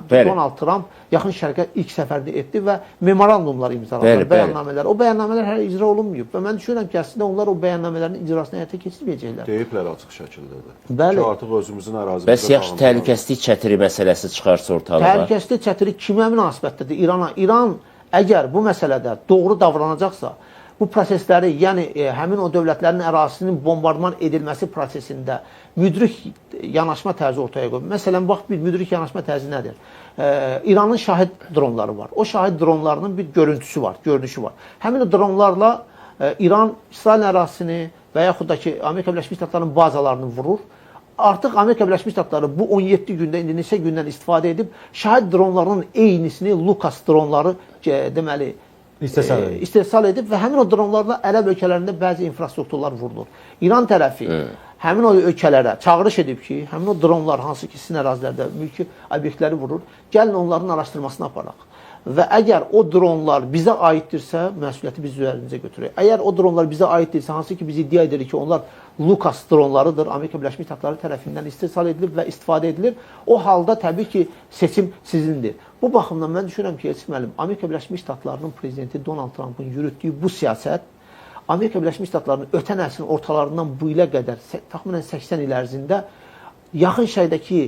Donald Trump yaxın şərqə ilk səfərini etdi və memorandumlar imzaladılar, bəyannamələr. O bəyannamələr hələ icra olunmayıb və mən düşünürəm ki, əslində onlar o bəyannamələrin icrasını həyata keçirməyəcəklər. Deyiblər açıq şəkildə də. Bəli. Ki, artıq özümüzün ərazimizdə... Bəs yaxşı təhlükəsizlik çətiri məsələsi çıxarsa ortalığa? Təhlükəsizlik çətiri kimə münasibətdədir? İrana. İran əgər bu məsələdə doğru davranacaqsa, bu prosesləri, yəni həmin o dövlətlərin ərazisinin bombardman edilməsi prosesində müdrik yanaşma tərzi ortaya qoyur. Məsələn, bax, bir müdrik yanaşma tərzi nədir? İranın şahid dronları var. O şahid dronlarının bir görüntüsü var, görünüşü var. Həmin o dronlarla İran İsrail ərazisini və yaxud da ki, Amerika Birləşmiş Ştatlarının bazalarını vurur. Artıq Amerika Birləşmiş Ştatları bu 17 gündə, indi neçə gündən istifadə edib, şahid dronlarının eynisini, Lucas dronları deməli, istehsal edib və həmin o dronlarla ərəb ölkələrində bəzi infrastrukturlar vurulur. İran tərəfi həmin o ölkələrə çağırış edib ki, həmin o dronlar, hansı ki, sizin ərazilərdə mülki obyektləri vurur, gəlin onların araşdırmasını aparaq. Və əgər o dronlar bizə aiddirsə, məsuliyyəti biz üzərimizə götürək. Əgər o dronlar bizə aiddirsə, hansı ki, biz iddia edirik ki, onlar Lucas dronlarıdır, Amerika Birləşmiş Ştatları tərəfindən istehsal edilib və istifadə edilir, o halda təbii ki, seçim sizindir. Bu baxımdan mən düşünürəm ki, Elçin müəllim, Amerika Birləşmiş Ştatlarının prezidenti Donald Trump'ın yürütdüyü bu siyasət Amerika Birləşmiş Ştatlarının ötən əsrin ortalarından bu ilə qədər, təxminən 80 il ərzində yaxın şərdəki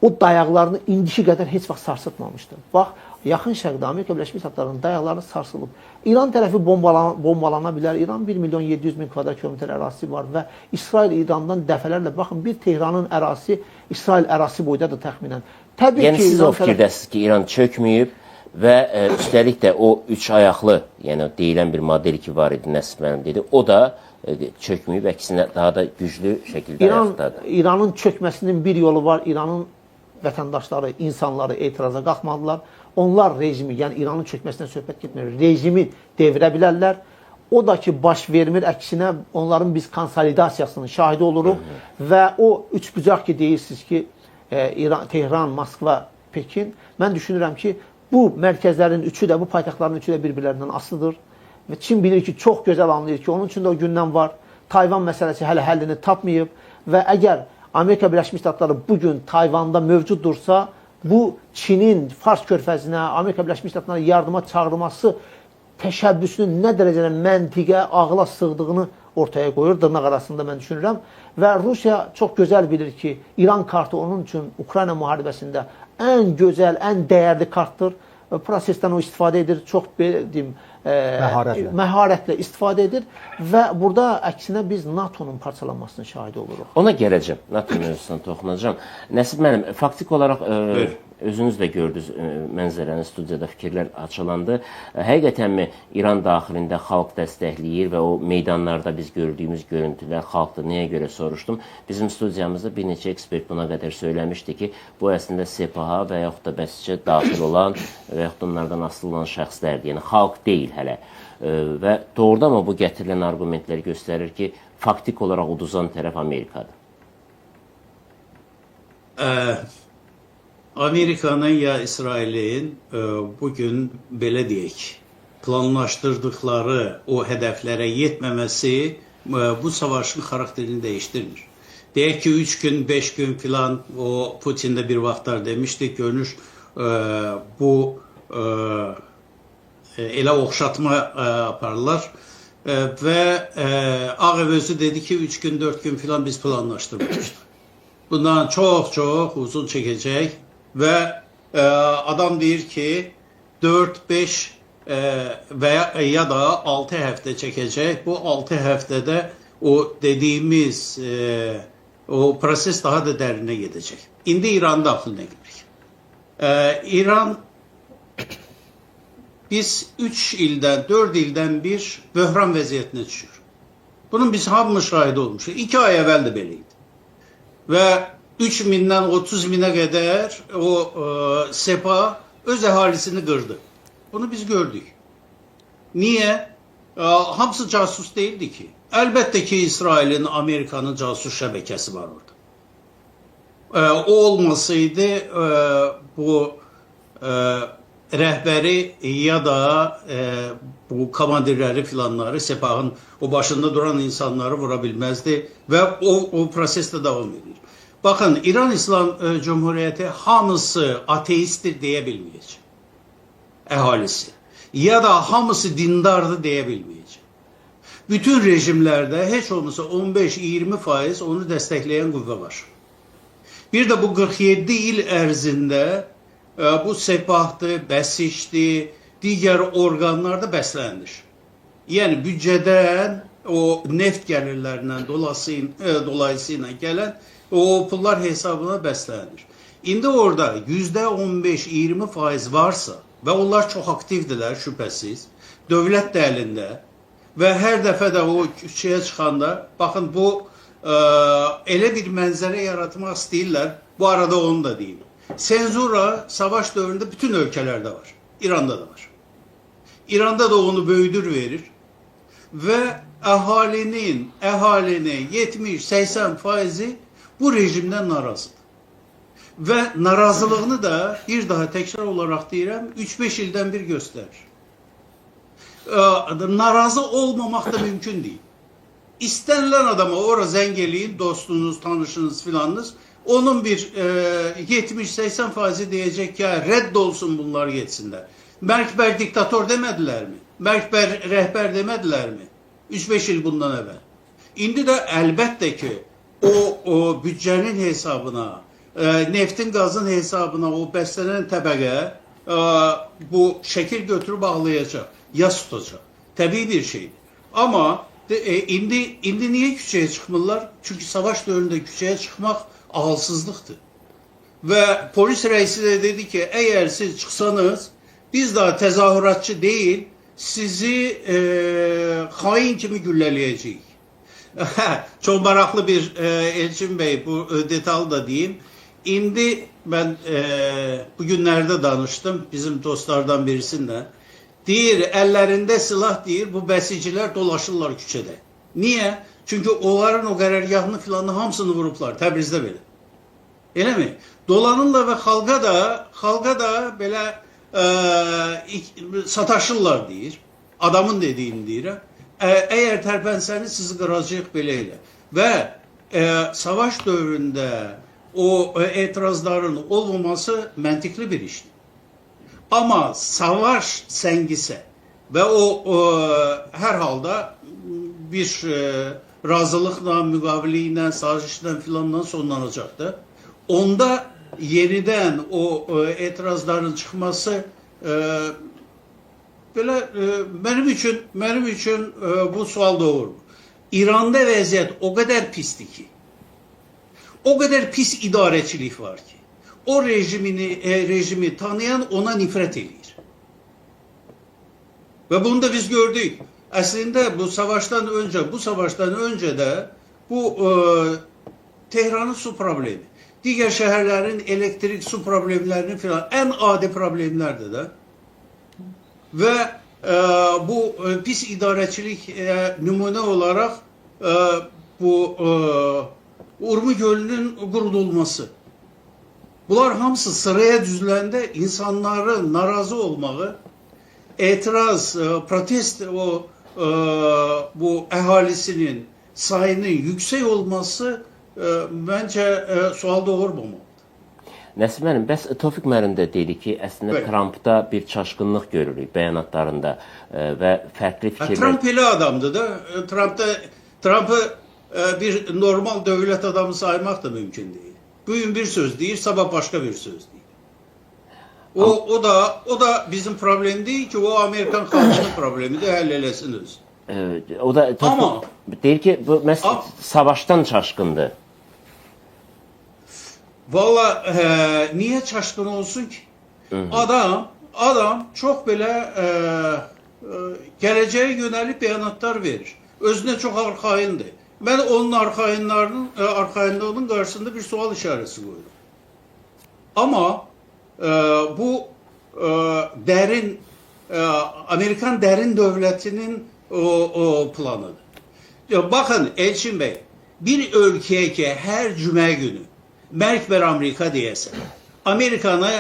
o dayaqlarını indiki qədər heç vaxt sarsıtmamışdır. Bax, yaxın şərqdə Amerika Birləşmiş Ştatlarının dayaqları sarsılıb. İran tərəfi bombalana bilər. İran 1.700.000 kvadrat kilometr ərazisi var və İsrail İrandan dəfələrlə, baxın, bir Tehranın ərazisi İsrail ərazisi boydadır təxminən. Təbii yəni ki, siz o fikirdəsiniz ki, İran çökməyib və üstəlik də o üç ayaqlı, yəni deyilən bir model ki var idi, Nəsib müəllim dedi, o da çökməyib, əksinə daha da güclü şəkildə ayaqdadır. İranın çökməsinin bir yolu var. İranın vətəndaşları, insanları etiraza qalxmadılar. Onlar rejimi, yəni İranın çökməsindən söhbət getmir, rejimi devirə bilərlər. O da ki, baş vermir, əksinə onların biz konsolidasiyasının şahidi oluruq və o üç bucaq ki, deyirsiniz ki, Tehran, Moskva, Pekin, mən düşünürəm ki, bu mərkəzlərin üçü də, bu paytaxtların üçü də bir-birlərindən asılıdır və Çin bilir ki, çox gözəl anlayır ki, onun üçün də o gündən var. Tayvan məsələsi hələ həllini tapmayıb və əgər Amerika Birləşmiş Ştatları bugün Tayvanda mövcuddursa, bu Çinin Fars körfəzinə, Amerika Birləşmiş Ştatlarına yardıma çağırması təşəbbüsünün nə dərəcədə məntiqə, ağla sığdığını ortaya qoyur, dırnaq arasında mən düşünürəm. Və Rusiya çox gözəl bilir ki, İran kartı onun üçün Ukrayna müharibəsində ən gözəl, ən dəyərli kartdır. Prosesdən o istifadə edir, çox deyim, məharətlə istifadə edir və burada əksinə biz NATO-nun parçalanmasının şahidi oluruq. Ona gələcəm, NATO mövzusuna toxunacam. Nəsib müəllim, faktik olaraq özünüz də gördünüz mənzərəni, studiyada fikirlər açılandı. Həqiqətənmi İran daxilində xalq dəstəkləyir və o meydanlarda biz gördüyümüz görüntülər xalqdır? Nəyə görə soruşdum? Bizim studiyamızda bir neçə ekspert buna qədər söyləmişdi ki, bu əslində SPH və yaxud da bəsicə daxil olan və yaxud da onlardan asılı olan şəxslərdir. Yəni, xalq deyil hələ. Və doğrudan mı bu gətirilən argumentlər göstərir ki, faktik olaraq uduzan tərəf Amerikadır? Amerikanın ya İsrailin bugün belə deyək, planlaşdırdıqları o hədəflərə yetməməsi bu savaşın xarakterini dəyişdirmir. Deyək ki, 3 gün, 5 gün filan o Putin də bir vaxtlar demişdi, görünür bu elə oxşatma aparırlar və Ağ Ev özü dedi ki, 3 gün, 4 gün filan biz planlaşdırmışdık. Bundan çox uzun çəkəcək və adam deyir ki, 4-5 və ya da 6 həftə çəkəcək. Bu 6 həftədə o dediyimiz o proses daha da dərinə gedəcək. İndi İran daxilinə gidirik. İran biz 3 ildən, 4 ildən bir böhran vəziyyətinə düşür. Bunun biz hamımız şahid olmuşuq. 2 ay əvvəl də belə idi. Və 3.000-dən 30.000-ə qədər o SEPA öz əhalisini qırdı. Bunu biz gördük. Niye? Hamısı casus değildi ki. Elbette ki İsrail'in, Amerika'nın casus şəbəkəsi var orada. O olmasaydı bu rəhbəri ya da bu komandirləri filanları, Sepahın o başında duran insanları vura bilməzdi və o proses də davam edir. Baxın, İran İslam Cumhuriyyəti hamısı ateistdir deyə bilməyəcək. Əhalisi. Ya da hamısı dindardır deyə bilməyəcək. Bütün rejimlərdə heç olmasa 15-20% onu dəstəkləyən qüvvə var. Bir də bu 47 il ərzində bu Sepahdır, Bəsişdir, digər orqanlarda bəslənir. Yəni büdcədən, o neft gəlirlərindən dolayısıyla gələn o pullar hesabına bəslənir. İndi orada %15-20% varsa və onlar çox aktivdirlər şübhəsiz, dövlət də əlində və hər dəfə də o küçəyə çıxanda, baxın bu elə bir mənzərə yaratmaq istəyirlər, bu arada onu da deyim. Senzura savaş dövründə bütün ölkələrdə var. İranda da var. İranda da onu böyüdür verir və əhalinin 70-80% bu rejimdən narazıdır. Və narazılığını da bir daha təkrar olaraq deyirəm, 3-5 ildən bir göstərir. Narazı olmamaq da mümkün deyil. İstənilən adama ora zəng eləyin, dostunuz, tanışınız filanınız, onun bir 70-80% deyəcək ki, rədd olsun bunlar getsinlər. Mərkbər diktator demədilər mi? Mərkbər rəhbər demədilər mi? 3-5 il bundan əvvəl. İndi də əlbəttə ki, o büdcənin hesabına, neftin, qazın hesabına o bəslənən təbəqə bu şəkil götürüb ağlayacaq, yas tutacaq. Təbii bir şeydir. Amma indi niyə küçəyə çıxmırlar? Çünki savaş dövründə küçəyə çıxmaq ağılsızlıqdır. Və polis rəisi də dedi ki, əgər siz çıxsanız, biz daha təzahüratçı deyil, sizi xain kimi güllələyəcəyik. Çox maraqlı bir Elçin Bey, bu detalı da deyim. İndi mən bu günlərdə danışdım bizim dostlardan birisinlə. Deyir, əllərində silah deyir, bu bəsicilər dolaşırlar küçədə. Niyə? Çünki onların o qərargahını filanını hamısını vurublar, Təbrizdə belə. Elə mi? Dolanırlar və xalqa da belə sataşırlar deyir. Adamın dediyini deyirəm. Əgər tərpənsəniz sizi qıracaq belə elə. Və savaş dövründə o etirazların olmaması məntiqli bir işdir. Amma savaş səngisə və o hər halda bir razılıqla, müqabiliylə, sazişlə filanla sonlanacaqdır. Onda yenidən o etirazların çıxması belə mənim üçün bu sual doğurur. İranda vəziyyət o qədər pisdir ki, o qədər pis idarəçilik var ki, o rejimi tanıyan ona nifrət edir. Və bunu da biz gördük. Əslində bu savaşdan öncə də bu Tehranın su problemi, digər şəhərlərin elektrik, su problemlərini filan ən adi problemlərdir də. Və bu pis idarəçilik nümunə olaraq bu Urmu gölünün qurudulması. Bunlar hamısı sıraya düzüləndə insanların narazı olmağı, etiraz, protest bu əhalisinin sayının yüksək olması məncə sual doğurmamalıdır. Nəsib müəllim, bəs Tofiq müəllim də dedi ki, əslində Trumpda bir çaşqınlıq görürük bəyanatlarında və fərqli fikirlər... Trump elə adamdır da, Trump'ı bir normal dövlət adamı saymaq da mümkün deyil. Bugün bir söz deyir, sabah başqa bir söz deyir. O da bizim problem değil ki, o Amerikan xalqının problemidir, həll eləsin öz. O da deyir ki, bu savaşdan çaşqındır. Valla niye çaşkın olsun ki? Adam çok böyle geleceğe yönelik beyanatlar verir. Özüne çok arkaindir. Ben onun arkainliğinin karşısında bir sual işareti koydum. Ama bu derin Amerikan derin devletinin o planıdır. Ya bakın Elçin Bey, bir ülkeye ki her cuma günü Merk ver Amerika diyese, Amerikanı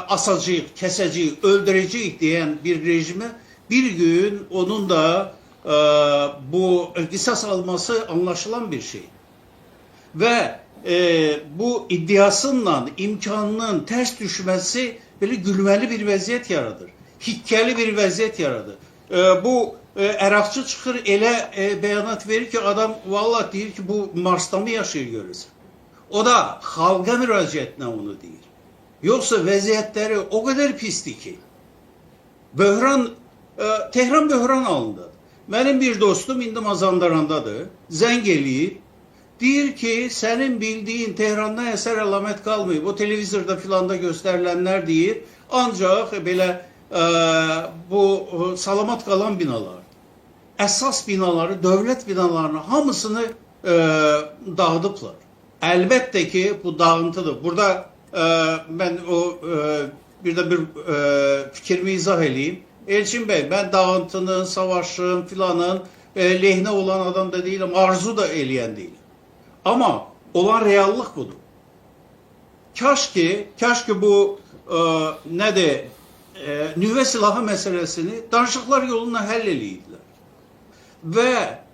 asacağız, keseceğiz, öldüreceğiz diyen bir rejimi bir gün onun da bu kısas alması anlaşılan bir şey. Ve bu iddiasıyla imkanının ters düşmesi böyle gülmeli bir vəziyyət yaradır. Hikkeli bir vəziyyət yaradır. Bu Əraqçı çıxır elə bəyanat verir ki, adam vallahi deyir ki, bu Mars'ta mı yaşayır görürsən? O da xalqa müraciətinə onu deyir. Yoxsa vəziyyətləri o kadar pisdir ki, böhran, Tehran böhran alındı. Benim bir dostum indi Mazandarandadır, zəng eləyir, deyir ki, senin bildiğin Tehran'da eser alamet kalmıyor. Bu televizyonda filanda gösterilenler deyir. Ancak belə bu salamat kalan binalar, esas binaları, devlet binalarını hamısını dağıdıblar. Elbette ki bu dağıntıdır. Burada ben bir de bir fikrimi izah edeyim. Elçin Bey, ben dağıntının, savaşın filanın lehine olan adam da değilim. Arzu da eleyen değilim. Ama olan reallik budur. Kaş ki bu nüve silahı meselesini danışıklar yoluna həll eləyirlər. Və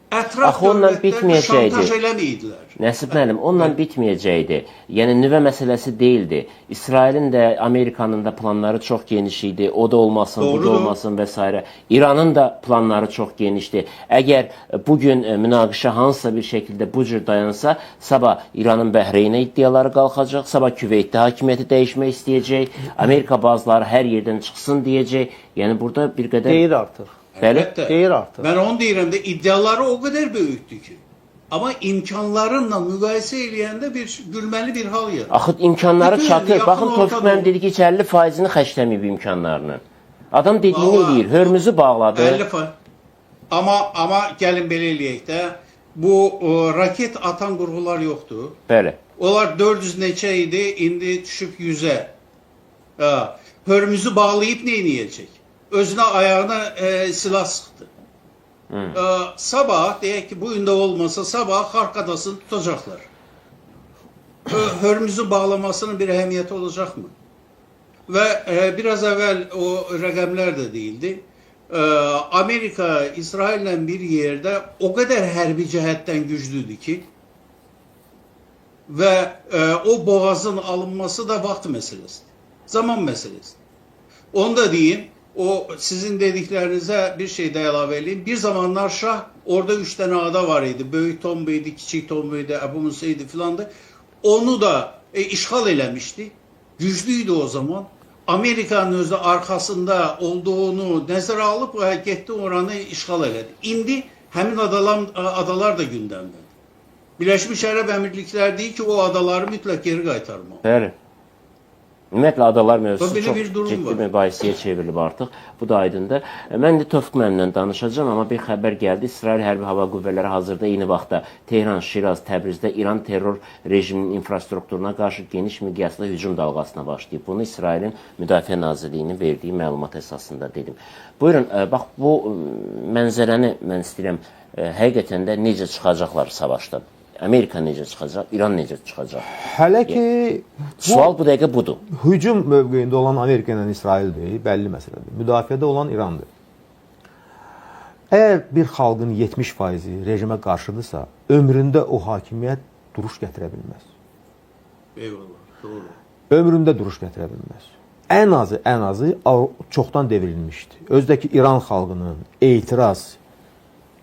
ətraf dövlətlər şantaj eləməyirlər. Nəsib müəllim, onunla bitməyəcəkdi. Yəni nüvə məsələsi değildi. İsrailin de Amerikanın da planları çok geniş idi. O da olmasın, bu da olmasın vesaire. İranın da planları çok genişti. Eğer bugün münaqişə hansısa bir şekilde bu cür dayansa, sabah İranın Bəhreynə iddiaları qalxacaq, sabah Küveytdə hakimiyyəti dəyişmək istəyəcək, Amerika bazıları her yerden çıksın diyecek. Yani burada bir qədər... Deyir artıq. Bəli. Deyir artıq. Ben onu deyirəm de iddiaları o kadar büyüktü ki. Ama imkanlarınla müqayisə eləyəndə bir gülməli bir hal yaratır. Axı imkanları çatır. Baxın Tofiq müəllim dedi ki, 50%-ni xərcləməyib imkanlarının. Adam dediyini eləyir, hörmüzü bağladı. 50%. Ama gəlin belə eləyək də, bu raket atan qurğular yoxdur. Bəli. Onlar 400 neçə idi, indi düşüb 100'ə. Hörmüzü bağlayıb nə edəcək? Özünə ayağına silah sıxdı. Sabah, deyək ki bu günde olmasa sabah Harkadasını tutacaklar. Hörmüzü bağlamasının bir ehemmiyeti olacak mı? Ve biraz evvel o rəqəmlər de değildi. Amerika İsrail'le bir yerde o kadar hərbi cəhətdən güclüdür ki ve o boğazın alınması da vaxt meselesidir. Zaman meselesidir. Onu da diyeyim. O sizin dediklerinize bir şey de ilave edeyim. Bir zamanlar Şah orada 3 tane ada var idi. Böyük Tombeydi, Kiçik Tombeydi, Ebu Musa'ydı filan da. Onu da işgal eləmişti. Güçlüydü o zaman. Amerika'nın özü arkasında olduğunu nəzərə alıb getdi oranı işgal elədi. İndi həmin adalar da gündəmdə. Birleşmiş Arap Emirlikler deyir ki o adaları mütləq geri qaytarmalı. Bəli. Ümumiyyətlə adalar mövzusu Böyle çox bir durum ciddi var. mübahisəyə çevrilib artıq. Bu da aydındır. Mən də Tofiq müəllimlə danışacağım, amma bir xəbər gəldi. İsrail Hərbi Hava Qüvvələri hazırda eyni vaxtda Tehran, Şiraz, Təbrizdə İran terror rejiminin infrastrukturuna qarşı geniş miqyaslı hücum dalğasına başlayıb. Bunu İsrailin Müdafiə Nazirliyinin verdiyi məlumat əsasında dedim. Buyurun, bax bu mənzərəni mən istəyirəm həqiqətən də necə çıxacaqlar savaşdan. Amerika necə çıxacaq, İran necə çıxacaq? Hələ ki sual bu dəqiqə budur. Hücum mövqeyində olan Amerika ilə İsrail deyil, bəlli məsələdir. Müdafiədə olan İrandır. Əgər bir xalqın 70%-i rejimə qarşıdırsa, ömründə o hakimiyyət duruş gətirə bilməz. Eyvallah, doğru. Ömründə duruş gətirə bilməz. Ən azı çoxdan devrilmişdi. Özdəki İran xalqının etiraz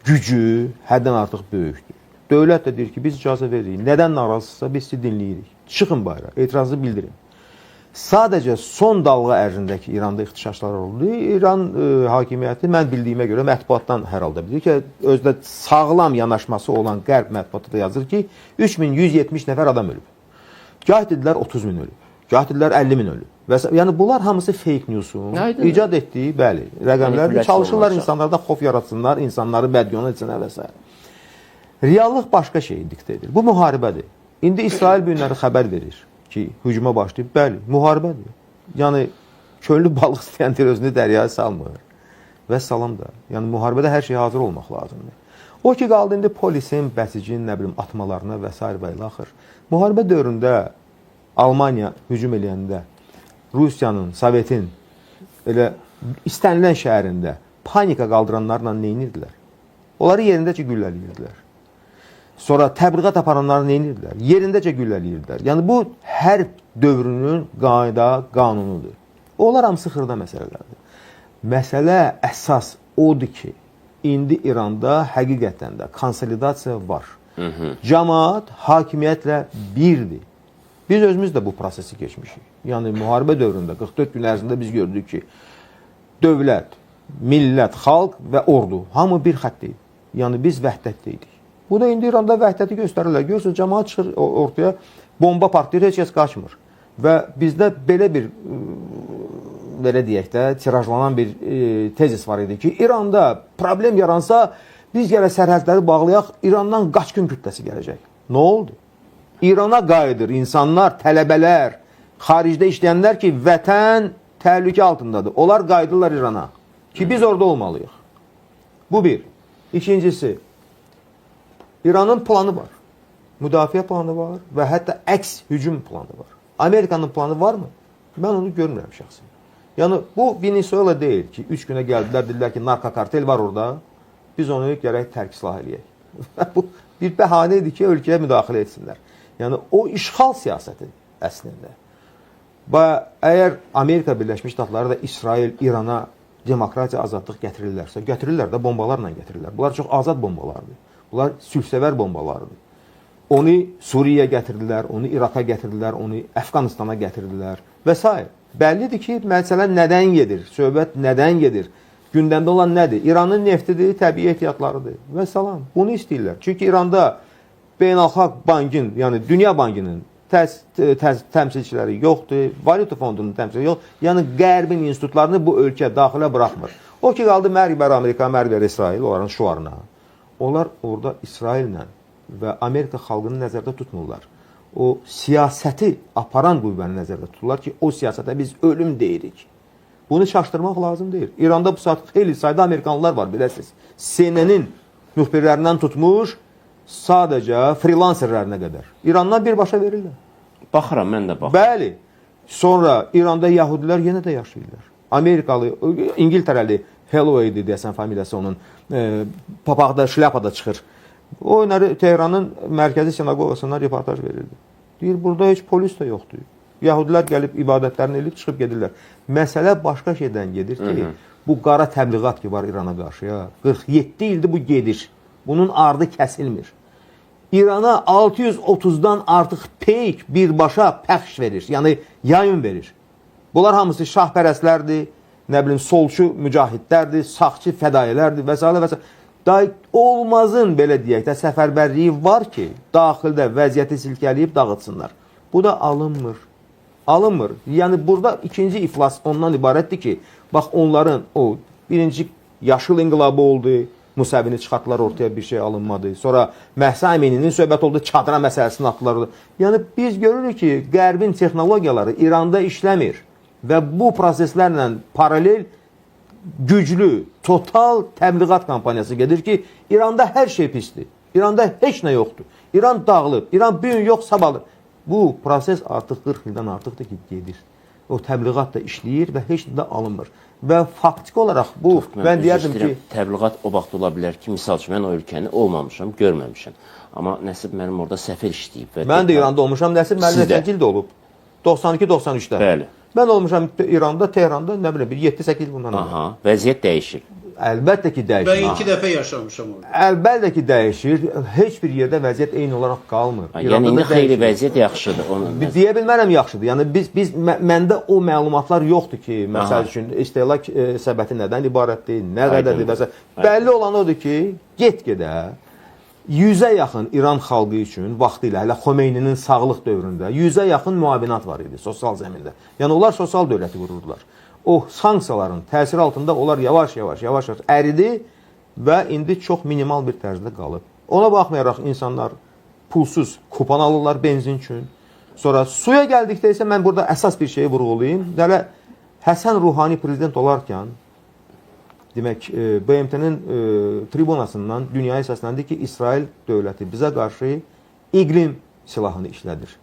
gücü həddən artıq böyükdür. Dövlət də deyir ki, biz icazə veririk. Nədən narazısınızsa biz sizi dinləyirik. Çıxın bayrağa, etirazı bildirin. Sadəcə son dalğa ərzindəki İranda ixtişaşlar oldu. İran hakimiyyəti mən bildiyimə görə mətbuatdan hər halda bilir ki, özdə sağlam yanaşması olan qərb mətbuatı da yazır ki, 3170 nəfər adam ölüb. Gah dedilər 30 min ölüb, gah dedilər 50 min ölüb. Yəni bunlar hamısı fake news'un icad etdiyi, bəli, rəqəmlər çalışırlar insanlarda xof yaratsınlar, insanları bədyona etsinlər və s. Reallıq başqa şeyi diktə edir. Bu müharibədir. İndi İsrail bu günləri xəbər verir ki, hücuma başlayıb. Bəli, müharibədir. Yəni Köllü balıq istəyəndir özünü dəryaya salmır. Və salam da. Yəni müharibədə hər şey hazır olmaq lazımdır. O ki qaldı indi polisin, bəsicin, nə bilim atmalarına və s. və ilə axır. Müharibə dövründə Almaniya hücum eləyəndə Rusiyanın, Sovetin elə istənilən şəhərində panika qaldıranlarla nə edirdilər? Onları yerindəcə güllələyirdilər. Sonra təbliğat aparanları nə edirdilər? Yerindəcə güllələyirdilər. Yəni bu hər dövrünün qayda, qanunudur. Onlar hamısı xırda məsələlərdir. Məsələ əsas odur ki, indi İranda həqiqətən də konsolidasiya var. Cəmaət hakimiyyətlə birdir. Biz özümüz də bu prosesi keçmişik. Yəni müharibə dövründə 44 gün ərzində biz gördük ki, dövlət, millət, xalq və ordu hamı bir xəttdir. Yəni biz vəhdətdəydik. Bu da indi İranda vəhdəti göstərirlər. Görürsünüz, cəmaət çıxır ortaya, bomba partlayır, heç kəs qaçmır. Və bizdə belə bir belə deyək də, tirajlanan bir tezis var idi ki, İranda problem yaransa, biz gələ sərhədləri bağlayaq, İrandan qaçqın kütləsi gələcək. Nə oldu? İrana qayıdır insanlar, tələbələr, xaricdə işləyənlər ki, vətən təhlükə altındadır. Onlar qayıdırlar İrana ki, biz orada olmalıyıq. Bu bir. İkincisi, İranın planı var. Müdafiə planı var və hətta əks hücum planı var. Amerikanın planı varmı? Mən onu görmürəm şəxsən. Yəni, bu Venezuela deyil ki, 3 günə gəldilər, dedilər ki, narkokartel var orada, biz onu gərək tərk silah eləyək. Bu bir bəhanə idi ki, ölkəyə müdaxilə etsinlər. Yəni, o işğal siyasəti əslində. Və əgər Amerika Birləşmiş Ştatları da İsrail, İrana demokratiya, azadlıq gətirirlərsə, gətirirlər də bombalarla gətirirlər. Bunlar çox azad bombalardır. Bunlar sülhsevər bombalardır. Onu Suriyaya gətirdilər, onu İraqa gətirdilər, onu Əfqanistana gətirdilər və s. Bəllidir ki, məsələ nədən gedir, söhbət nədən gedir, gündəmdə olan nədir? İranın neftidir, təbii ehtiyatlarıdır və salam. Bunu istəyirlər. Çünki İranda Beynəlxalq Bankın, yəni Dünya Bankının təmsilçiləri yoxdur, Valyuta Fondunun təmsilçiləri yoxdur. Yəni Qərbin institutlarını bu ölkə daxilə buraxmır. O ki qaldı məribər Amerika, məribər İsrail, onların şuarına. Onlar orada İsraillə və Amerika xalqını nəzərdə tutmurlar. O siyasəti aparan qüvvəni nəzərdə tuturlar ki, o siyasətə biz ölüm deyirik. Bunu çaşdırmaq lazım deyil. İranda bu saat xeyli sayda Amerikanlılar var, biləsiniz. CNN-in müxbirlərindən tutmuş, sadəcə freelancerlərinə qədər. İrandan birbaşa verirlər. Baxıram, mən də baxıram. Bəli. Sonra İranda yahudilər yenə də yaşayırlar. Amerikalı, İngiltərəli Holloway deyəsən familiyası onun, papaqda, şляpada çıxır. O önəri Tehranın mərkəzi sinagogasından reportaj verirdi. Deyir, burada heç polis də yoxdur. Yahudilər gəlib ibadətlərini eləyib çıxıb gedirlər. Məsələ başqa şeydən gedir ki, bu qara təbliğat ki var İrana qarşı, 47 ildir bu gedir. Bunun ardı kəsilmir. İrana 630-dan artıq peyk birbaşa pəxş verir, yəni yayın verir. Bunlar hamısı şahpərəslərdir, nə bilim, solçu mücahidlərdir, sağçı fədailərdir və s. və s. Olmazın, belə deyək də, səfərbərliyi var ki, daxildə vəziyyəti silkələyib dağıtsınlar. Bu da alınmır. Alınmır. Yəni, burada ikinci iflas ondan ibarətdir ki, bax, onların o birinci yaşıl inqilabı oldu, Musəvini çıxartdılar, ortaya bir şey alınmadı. Sonra Məhsa Əmininin söhbət oldu, çadıra məsələsini atdılar. Yəni, biz görürük ki, Qərbin texnologiyaları İranda işləmir və bu proseslərlə paralel güclü, total təbliğat kampaniyası gedir ki, İranda hər şey pisdir. İranda heç nə yoxdur. İran dağılıb, İran bir gün yox, sabahdır. Bu proses artıq 40 ildən artıqdır ki, gedir. O təbliğat da işləyir və heç nə də alınmır. Və faktiki olaraq bu, mən deyərdim ki... Təbliğat o vaxt ola bilər ki, misal ki, mən o ölkəni olmamışam, görməmişəm. Amma Nəsib mənim orada səfir işləyib. Mən də İranda olmuşam, Nəsib mənim neçənci ildə olub. 92-93-də. Bəli. Mən olmuşam İranda, Tehranda, nə bilim, 7-8 il bundan. Aha, vəziyyət dəyişir. Əlbəttə ki, dəyişir. Ben 2 dəfə yaşamışam orada. Əlbəttə ki, dəyişir. Heç bir yerdə vəziyyət eyni olaraq qalmır. Yəni, indi xeyli vəziyyət yaxşıdır. Deyə bilmərəm yaxşıdır. Yəni, məndə o məlumatlar yoxdur ki, məsəl üçün, istehlak səbəti nədən ibarətdir, nə qədərdir və s. Bəlli olan odur ki, get-gedə 100-ə yaxın İran xalqı üçün vaxtı ilə, hələ Xomeyninin sağlıq dövründə 100-ə yaxın müavinat var idi sosial zəmində. Yəni, onlar sosial dövləti qururdular. O sanksiyaların təsiri altında onlar yavaş-yavaş əridi və indi çox minimal bir tərzdə qalıb. Ona baxmayaraq insanlar pulsuz kupan alırlar benzin üçün. Sonra suya gəldikdə isə mən burada əsas bir şeyi vurğulayayım. Həsən Ruhani prezident olarkən demək BMT-nin tribunasından dünyaya səsləndi ki, İsrail dövləti bizə qarşı iqlim silahını işlədir.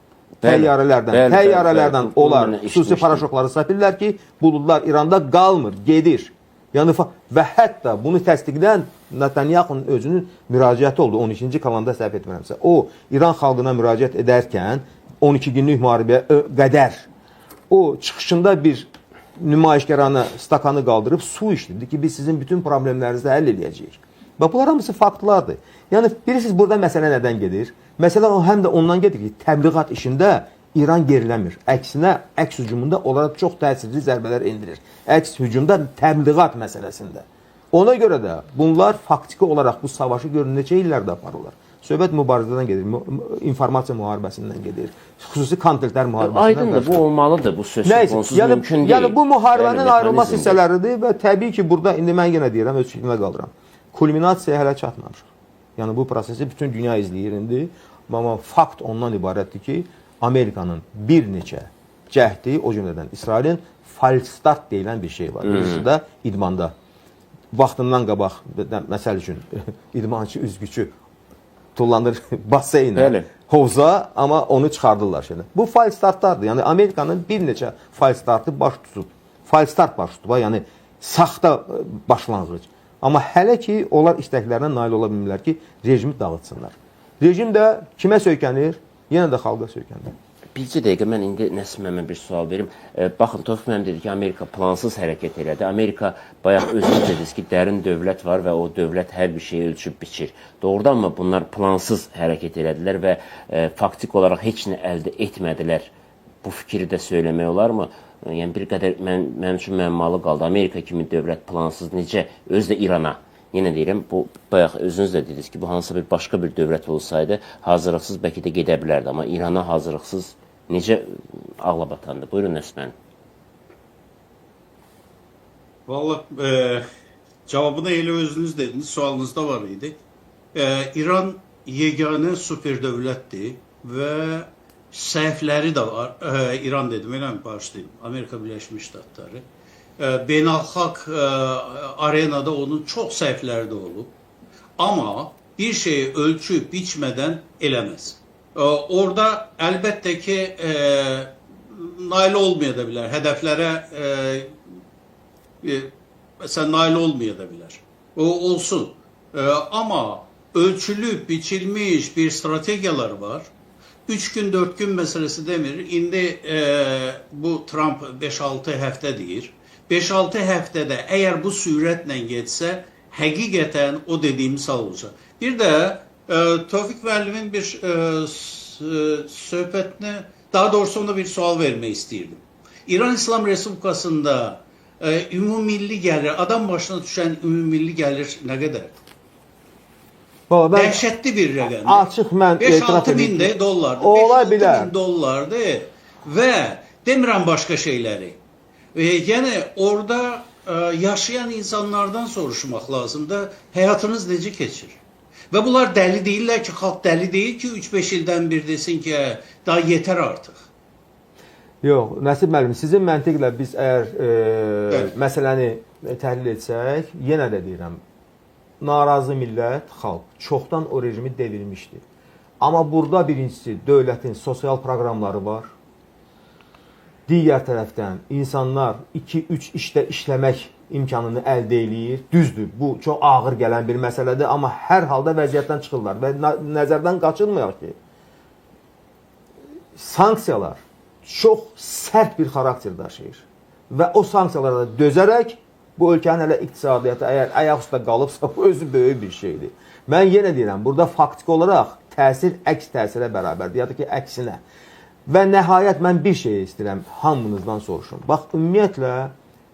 Təyyarələrdən onlar xüsusi paraşokları səpirlər ki, buludlar İranda qalmır, gedir. Yəni və hətta bunu təsdiqləyən Netanyahu'nun özünün müraciəti oldu 12-ci kanalda səhv etmirəmsə. O İran xalqına müraciət edərkən 12 günlük müharibəyə qədər o çıxışında bir nümayişkarana stakanı qaldırıb su içdi ki, biz sizin bütün problemlərinizi həll edəcəyik. Və bunlar hamısı faktlardır. Yəni bilirsiniz burada məsələ nədən gedir? Məsələ həm də ondan gedir ki, təbliğat işində İran geriləmir. Əksinə, əks hücumunda onlara çox təsirli zərbələr endirir. Əks hücumda təbliğat məsələsində. Ona görə də bunlar faktiki olaraq bu savaşı görün neçə illərdə aparırlar. Söhbət mübarizədən gedir, informasiya müharibəsindən gedir, xüsusi konfliktlər müharibəsindən. Aydındır, bu olmalıdır, bu sözsüz onsuz mümkün deyil. Yəni bu müharibənin ayrılmaz hissələridir və təbii ki, burada indi mən yenə deyirəm, öz fikrimə qalıram. Kulminasiyaya hələ çatmamışıq. Yəni bu prosesi bütün dünya izləyir indi. Amma fakt ondan ibarətdir ki, Amerikanın bir neçə cəhdi, o cümlədən İsrailin falstart deyilən bir şey var. Birisi də idmanda. Vaxtından qabaq, məsəl üçün, idmançı, üzgüçü tullanır baseynə, hovuza, amma onu çıxardırlar şeylə. Bu falstartlardır. Yəni Amerikanın bir neçə falstartı baş tutub. Falstart baş tutub, yəni saxta başlanğıc. Amma hələ ki, onlar istəklərinə nail ola bilmirlər ki, rejimi dağıtsınlar. Rejim də kimə söykənir? Yenə də xalqa söykənir. Bircə dəqiqə, mən indi Nəsim müəllimə bir sual verim. Baxın, Tofiq müəllim dedi ki, Amerika plansız hərəkət elədi. Amerika bayaq özünüz dediniz ki, dərin dövlət var və o dövlət hər bir şeyi ölçüb biçir. Doğrudanmı bunlar plansız hərəkət elədilər və faktik olaraq heç nə əldə etmədilər? Bu fikri də söyləmək olarmı? Yəni bir qədər mənim üçün müəmmalı qaldı. Amerika kimi dövlət plansız necə özü də İrana? Yenə deyirəm, bu bayaq özünüz də dediniz ki, bu hansısa bir başqa bir dövlət olsaydı hazırlıqsız bəlkə də gedə bilərdi, amma İrana hazırlıqsız necə ağla batandı? Buyurun Nəsim müəllim. Vallahi cavabını elə özünüz dediniz, sualınızda var idi. İran yeganə super dövlətdir və səhvləri də var. İran dedim, elə mi bağışlayayım? Amerika Birləşmiş Ştatları. Beynəlxalq arenada onun çox səhvləri də olub. Amma bir şeyi ölçüb biçmədən eləməz. Orada əlbəttə ki, nail olmaya da bilər. Hədəflərə məsələn, nail olmaya da bilər. O olsun. Amma ölçülüb, biçilmiş bir strategiyalar var. 3 gün, 4 gün məsələsi demir. İndi bu Trump 5-6 həftə deyir. 5-6 həftədə əgər bu sürətlə getsə, həqiqətən o dediyim sağ olacaq. Bir də Tofiq müəllimin bir söhbətini, daha doğrusu ona bir sual vermək istəyirdim. İran İslam Respublikasında ümumilli gəlir, adam başına düşən ümumilli gəlir nə qədərdir? Dəhşətli bir rəqəmdir. Açıq mən etiraf 5-6 min dollardır. Ola 5-6 bilər. min dollardır və demirəm başqa şeyləri. Yəni orada yaşayan insanlardan soruşmaq lazımdır. Həyatınız necə keçir? Və bunlar dəli deyirlər ki, xalq dəli deyil ki, 3-5 ildən bir desin ki, daha yetər artıq. Yox, Nəsib müəllim, sizin məntiqlə biz əgər məsələni təhlil etsək, yenə də deyirəm, narazı millət, xalq çoxdan o rejimi devirmişdir. Amma burada birincisi dövlətin sosial proqramları var. Digər tərəfdən insanlar 2-3 işdə işləmək imkanını əldə eləyir. Düzdür, bu çox ağır gələn bir məsələdir, amma hər halda vəziyyətdən çıxırlar və nəzərdən qaçılmıyor ki, sanksiyalar çox sərt bir xarakter daşıyır və o sanksiyalara dözərək bu ölkənin hələ iqtisadiyyatı əgər ayaq üstə qalıbsa, bu özü böyük bir şeydir. Mən yenə deyirəm, burada faktiki olaraq təsir əks təsirə bərabərdir, ya da ki, əksinə. Və nəhayət mən bir şey istəyirəm, hamınızdan soruşum. Bax, ümumiyyətlə,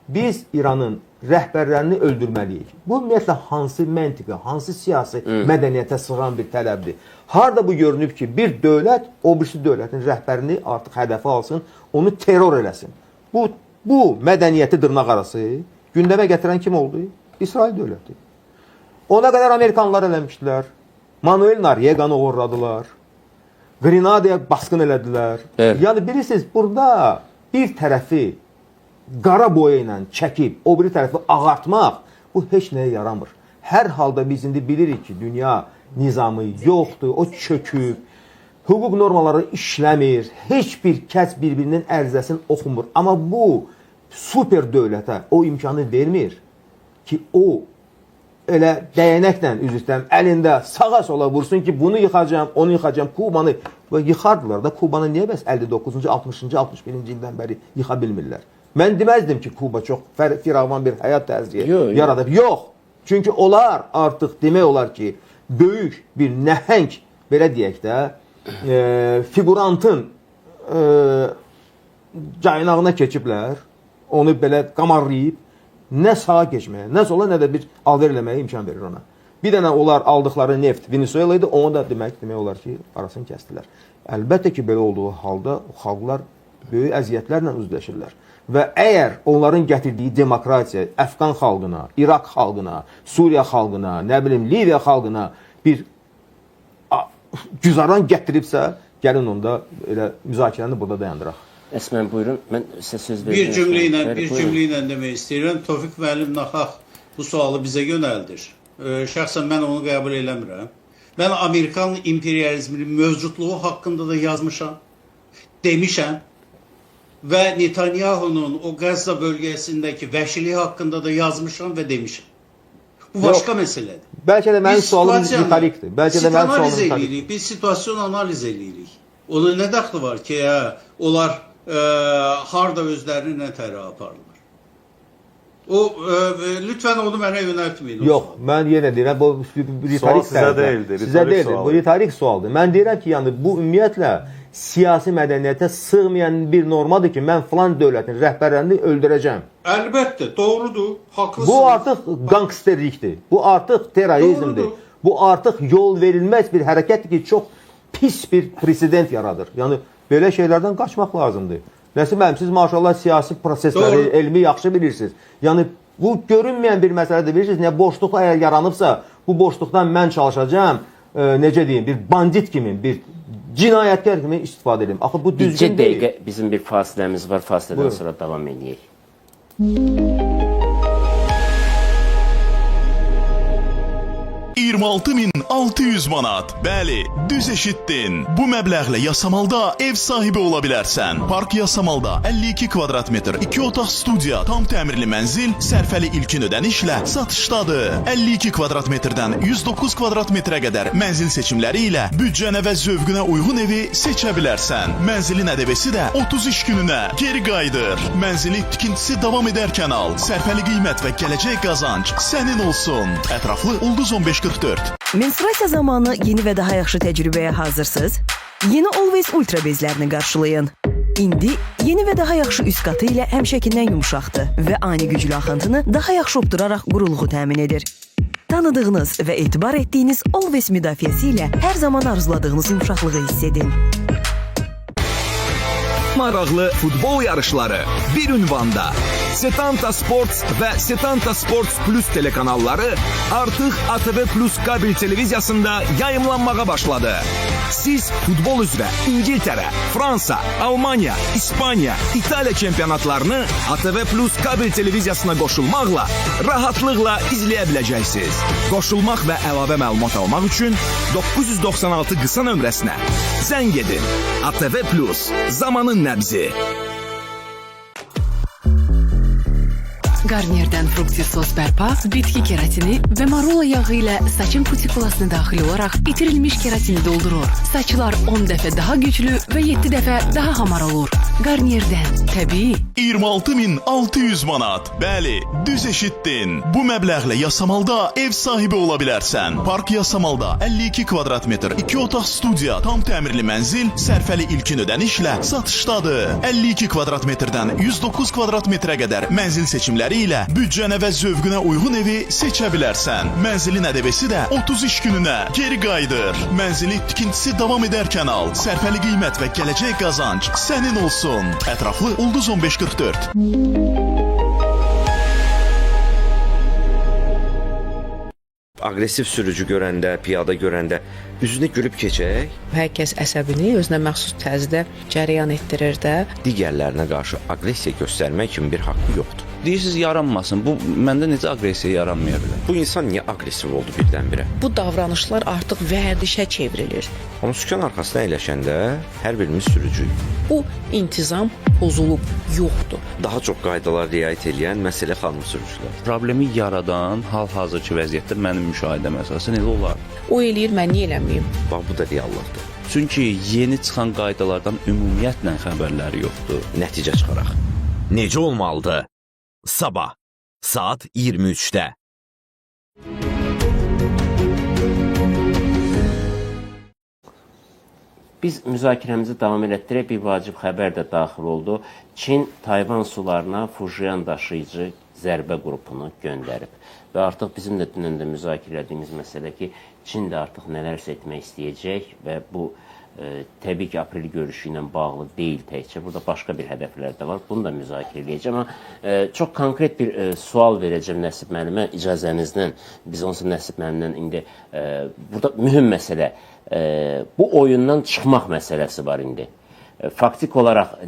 biz İranın rəhbərlərini öldürməliyik. Bu, ümumiyyətlə, hansı məntiqə, hansı siyasi mədəniyyətə sığan bir tələbdir. Harada bu görünüb ki, bir dövlət, o birisi dövlətin rəhbərini artıq hədəfə alsın, onu terror eləsin. Bu mədəniyyəti dırnaq arası gündəmə gətirən kim oldu? İsrail dövləti. Ona qədər Amerikanlar eləmişdilər. Manuel Norieganı uğurladılar. Grenadaya basqın elədilər. Yəni, bilirsiniz, burada bir tərəfi qara boya ilə çəkib o biri tərəfi ağartmaq bu heç nəyə yaramır. Hər halda biz indi bilirik ki, dünya nizamı yoxdur, o çöküb, hüquq normaları işləmir, heç bir kəs bir-birinin ərizəsini oxumur. Amma bu super dövlətə o imkanı vermir ki, o elə dəyənəklə üzr istəyirəm, əlində sağa sola vursun ki, bunu yıxacam, onu yıxacam, Kubanı yıxardılar da, Kubanı niyə bəs 59-cu, 60-cı, 61-ci ildən bəri yıxa bilmirlər? Mən deməzdim ki, Kuba çox firavan bir həyat tərzi yaradıb. Yox, çünki onlar artıq demək olar ki, böyük bir nəhəng, belə deyək də, figurantın caynağına keçiblər, onu belə qamarlayıb, nə sağa keçməyə, nə sola, nə də bir alver eləməyə imkan verir ona. Bir dənə onlar aldıqları neft Venezuela idi, onu da demək olar ki, arasını kəstilər. Əlbəttə ki, belə olduğu halda xalqlar böyük əziyyətlərlə üzləşirlər. Və əgər onların gətirdiyi demokratiya Əfqan xalqına, İraq xalqına, Suriya xalqına, nə bilim, Liviya xalqına bir güzaran gətiribsə, gəlin onda elə müzakirəni burada dayandıraq. Əsmən, buyurun. Mən sizə söz bir cümlə ilə demək istəyirəm. Tofiq müəllim naxaq bu sualı bizə yönəldir. Şəxsən mən onu qəbul eləmirəm. Mən Amerikan imperializminin mövcudluğu haqqında da yazmışam, demişəm. Və Netanyahu'nun o Qəzza bölgəsindəki vəhşiliyi haqqında da yazmışam və demişəm. Bu başqa məsələdir. Bəlkə də mənim sualım ritorikdir. Biz situasyon analiz edirik. Onun nə dəxli var ki, onlar harda özlərini nə tərə aparırlar? Lütfən onu mənə yönəltməyin. Yox, mən yenə deyirəm, bu ritorik sizə deyildir. Sizə deyildir, bu ritorik sualdır. Mən deyirəm ki, yəni bu ümumiyyətlə siyasi mədəniyyətə sığmayan bir normadır ki, mən filan dövlətin rəhbərlərini öldürəcəm. Əlbəttə, doğrudur, haqlısınız. Bu artıq gangsterlikdir, bu artıq terrorizmdir, bu artıq yol verilməz bir hərəkətdir ki, çox pis bir president yaradır. Yəni, belə şeylərdən qaçmaq lazımdır. Nəsim mənim, siz maşallah siyasi prosesləri, elmi yaxşı bilirsiniz. Yəni, bu görünməyən bir məsələdir, bilirsiniz, nə boşluq əgər yaranıbsa, bu boşluqdan mən çalışacağım, necə deyim, bir bandit kimi, bir cinayətkar kimi istifadə edeyim. Axı bu düzgün deyil. Dəqiqə bizim bir fasiləmiz var, fasilədən sonra davam edəyək. 26.600 manat. Bəli, düz eşitdin. Bu məbləğlə Yasamalda ev sahibi ola bilərsən. Park Yasamalda 52 kvadrat metr, 2 otaq studiya, tam təmirli mənzil, sərfəli ilkin ödənişlə satışdadır. 52 kvadrat metrdən 109 kvadrat metrə qədər mənzil seçimləri ilə büdcənə və zövqünə uyğun evi seçə bilərsən. Mənzilin ədəbəsi də 30 iş gününə geri qayıdır. Mənzili tikintisi davam edərkən al. Sərfəli qiymət və gələcək qazanc sənin olsun. Ətraflı Ulduz 1544. Menstruasiya zamanı yeni və daha yaxşı təcrübəyə hazırsınız? Yeni Always Ultra bezlərini qarşılayın. İndi yeni və daha yaxşı üst qatı ilə həmşəkindən yumuşaqdır və ani güclü axıntını daha yaxşı obduraraq quruluğu təmin edir. Tanıdığınız və etibar etdiyiniz Always müdafiəsi ilə hər zaman arzuladığınız yumuşaqlığı hiss edin. Maraqlı futbol yarışları bir ünvanda. Setanta Sports və Setanta Sports Plus telekanalları artıq ATV Plus kabel televiziyasında yayımlanmağa başladı. Siz futbol üzrə İngiltərə, Fransa, Almanya, İspaniya, İtaliya çempionatlarını ATV Plus kabel televiziyasına qoşulmaqla rahatlıqla izləyə biləcəksiniz. Qoşulmaq və əlavə məlumat almaq üçün 996 qısa nömrəsinə zəng edin. ATV Plus, zamanın nəbzi. Garnierdən frukti sos bərpa, bitki keratini və marula yağı ilə saçın kutikulasına daxil olaraq itirilmiş keratini doldurur. Saçlar 10 dəfə daha güclü və 7 dəfə daha hamar olur. Garnierdən, təbii. 26.600 manat. Bəli, düz eşitdin. Bu məbləğlə Yasamalda ev sahibi ola bilərsən. Park Yasamalda 52 kvadrat metr, 2 otaq studiya, tam təmirli mənzil, sərfəli ilkin ödənişlə satışdadır. 52 kvadrat metrdən 109 kvadrat metrə qədər mənzil seçimləri ilə büdcənə və zövqünə uyğun evi seçə bilərsən. Mənzilin ədəbəsi də 30 iş gününə geri qayıdır. Mənzili tikintisi davam edərkən al. Sərfəli qiymət və gələcək qazanc sənin olsun. Ətraflı Ulduz 1544. aqressiv sürücü görəndə, piyada görəndə üzünə gülüb keçək? Hər kəs əsəbini özünə məxsus tərzdə cərəyan etdirir də. Digərlərinə qarşı aqressiya göstərmək kimi bir haqqı yoxdur. Deyirsiniz yaranmasın. Bu məndə necə aqressiya yaranmaya bilər? Bu insan niyə aqressiv oldu birdən-birə? Bu davranışlar artıq vərdişə çevrilir. Amma sükan arxasına əyləşəndə hər birimiz sürücüyük. Bu intizam pozulub yoxdur. Daha çox qaydalar riayət edən məsələ xanım sürücülər. Problemi yaradan hal-hazırki vəziyyətdə mənim müşahidəm əsasən elə olar. O eləyir, mən niyə eləməyim? Bax, bu da reallıqdır. Çünki yeni çıxan qaydalardan ümumiyyətlə xəbərləri yoxdur. Nəticə çıxaraq. Necə olmalıdır? Sabah saat 23-də. Biz müzakirəmizi davam elətdirək. Bir vacib xəbər də daxil oldu. Çin Tayvan sularına Fujian daşıyıcı zərbə qrupunu göndərib. Və artıq bizim də dünən də müzakirə etdiyimiz məsələ ki, Çin də artıq nələrsə etmək istəyəcək və bu təbii ki, aprel görüşü ilə bağlı deyil təkcə. Burada başqa bir hədəflər də var. Bunu da müzakirə edəcəm. Amma çox konkret bir sual verəcəm Nəsib müəllimə icazənizlə. Biz onsuz Nəsib müəllimlə indi burada mühüm məsələ bu oyundan çıxmaq məsələsi var indi. Faktik olaraq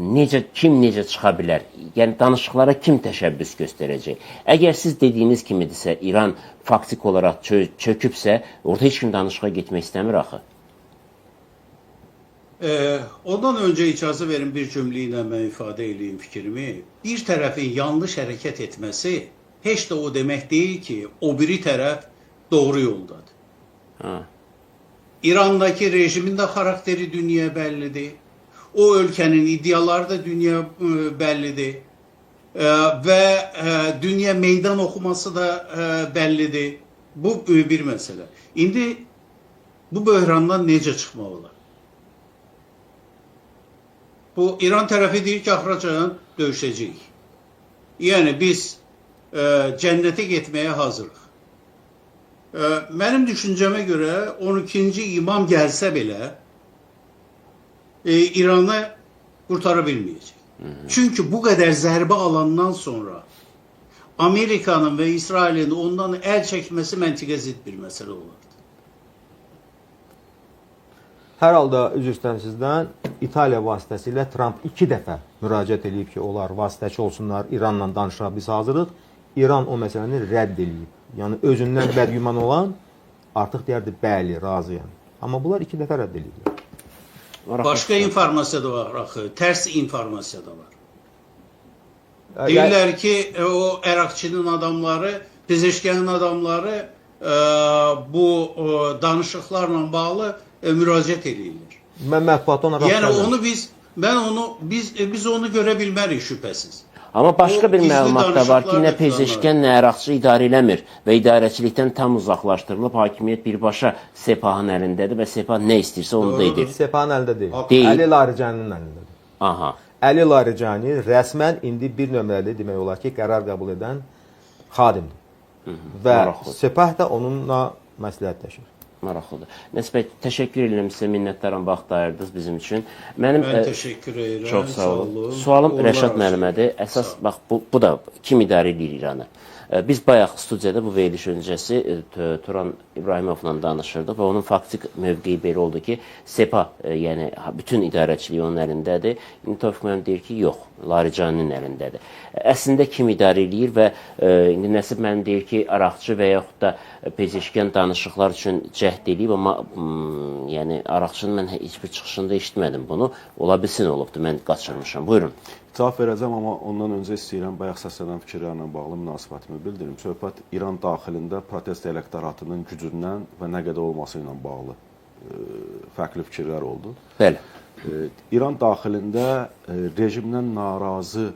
kim necə çıxa bilər? Yəni danışıqlara kim təşəbbüs göstərəcək? Əgər siz dediyiniz kimidirsə, İran faktik olaraq çökübsə, orada heç kim danışığa getmək istəmir axı. Ondan öncə icazə verin bir cümlə ilə mən ifadə edeyim fikrimi. Bir tərəfin yanlış hərəkət etməsi heç də o demək deyil ki, o biri tərəf doğru yoldadır. İrandakı rejimin də xarakteri dünya bəllidir. O ölkənin iddiaları da dünya bəllidir. Və dünya meydan oxuması da bəllidir. Bu bir məsələ. İndi bu böhrandan necə çıxmaq olar? Bu İran tərəfi deyir ki, axıracan döyüşəcəyik. Yəni biz cənnətə getməyə hazırıq. Mənim düşüncəmə görə 12-ci imam gəlsə belə İranı qurtara bilməyəcək. Çünki bu qədər zərbə alandan sonra Amerikanın və İsrailin ondan əl çəkməsi məntiqə zidd bir məsələ olardı. Hər halda üzr istəyirəm sizdən, İtaliya vasitəsilə Trump 2 dəfə müraciət edib ki, onlar vasitəçi olsunlar, İranla danışağa biz hazırıq. İran o məsələni rədd edib. Yəni özündən bədgüman olan artıq deyərdi, bəli, razıyam. Amma bunlar 2 dəfə rədd ediblər. Başqa informasiya da var axı, tərs informasiya da var. Deyirlər ki, o Əraqçının adamları, Pezeşkanın adamları bu danışıqlarla bağlı müraciət edirlər. Mən mətbuatdan yəni onu biz onu görə bilmərik şübhəsiz. Amma başqa bir məlumat da var ki, nə Pezeşkan, nə Əraqçı idarə eləmir və idarəçilikdən tam uzaqlaşdırılıb, hakimiyyət birbaşa Sepahın əlindədir və Sepah nə istəyirsə onu da edir. Sepahın əlində deyil. Əli Larijani'nin əlindədir. Aha. Əli Larijani rəsmən indi bir nömrəli demək olar ki, qərar qəbul edən xadimdir. Və Sepah da onunla məsləhətləşir. Maraqlıdır. Nəsib, təşəkkür edirəm sizə, minnətdaram, vaxt ayırdınız bizim üçün. Mən təşəkkür edirəm. Çox sağ olun. Sualım Rəşad müəllimədir. Əsas, bax, bu da kim idarə edir İranı? Biz bayaq studiyada bu veriliş öncəsi Turan İbrahimovla danışırdıq və onun faktik mövqeyi belə oldu ki, Sepah, yəni bütün idarəçiliyi onun əlindədir. İndi Tofiq müəllim deyir ki, yox, Laricaninin əlindədir. Əslində kim idarə edir və indi Nəsib müəllim deyir ki, Araqçı və yaxud da Pezeşkan danışıqlar üçün cəhd edib, amma yəni Araqçının mən heç bir çıxışında eşitmədim bunu. Ola bilsin olubdur, mən qaçırmışam. Buyurun. Cavab verəcəm, amma ondan öncə istəyirəm bayaq səslənən fikirlərlə bağlı münasibətimi bildirim. Söhbət İran daxilində protest elektoratının gücündən və nə qədər olması ilə bağlı fərqli fikirlər oldu. Bəli. İran daxilində rejimdən narazı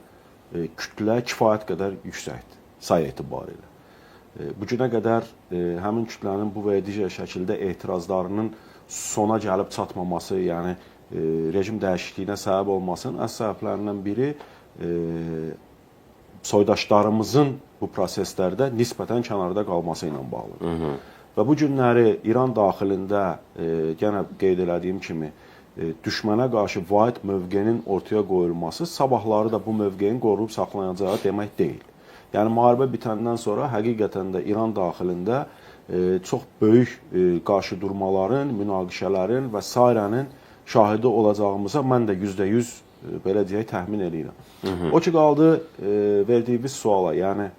kütlə kifayət qədər yüksəkdir, say etibarilə. Bu günə qədər həmin kütlənin bu və digər şəkildə etirazlarının sona gəlib çatmaması, yəni rejim dəyişikliyinə səbəb olmasının əsas səbəblərindən biri soydaşlarımızın bu proseslərdə nisbətən kənarda qalması ilə bağlıdır. Və bu günləri İran daxilində yenə qeyd elədiyim kimi düşmənə qarşı vahid mövqenin ortaya qoyulması sabahları da bu mövqeyin qorunub saxlanacağı demək deyil. Yəni müharibə bitəndən sonra həqiqətən də İran daxilində çox böyük qarşıdurmaların, münaqişələrin və sairənin şahidi olacağımıza mən də %100 belə deyək təxmin edirəm. O ki qaldı verdiyimiz suala, yəni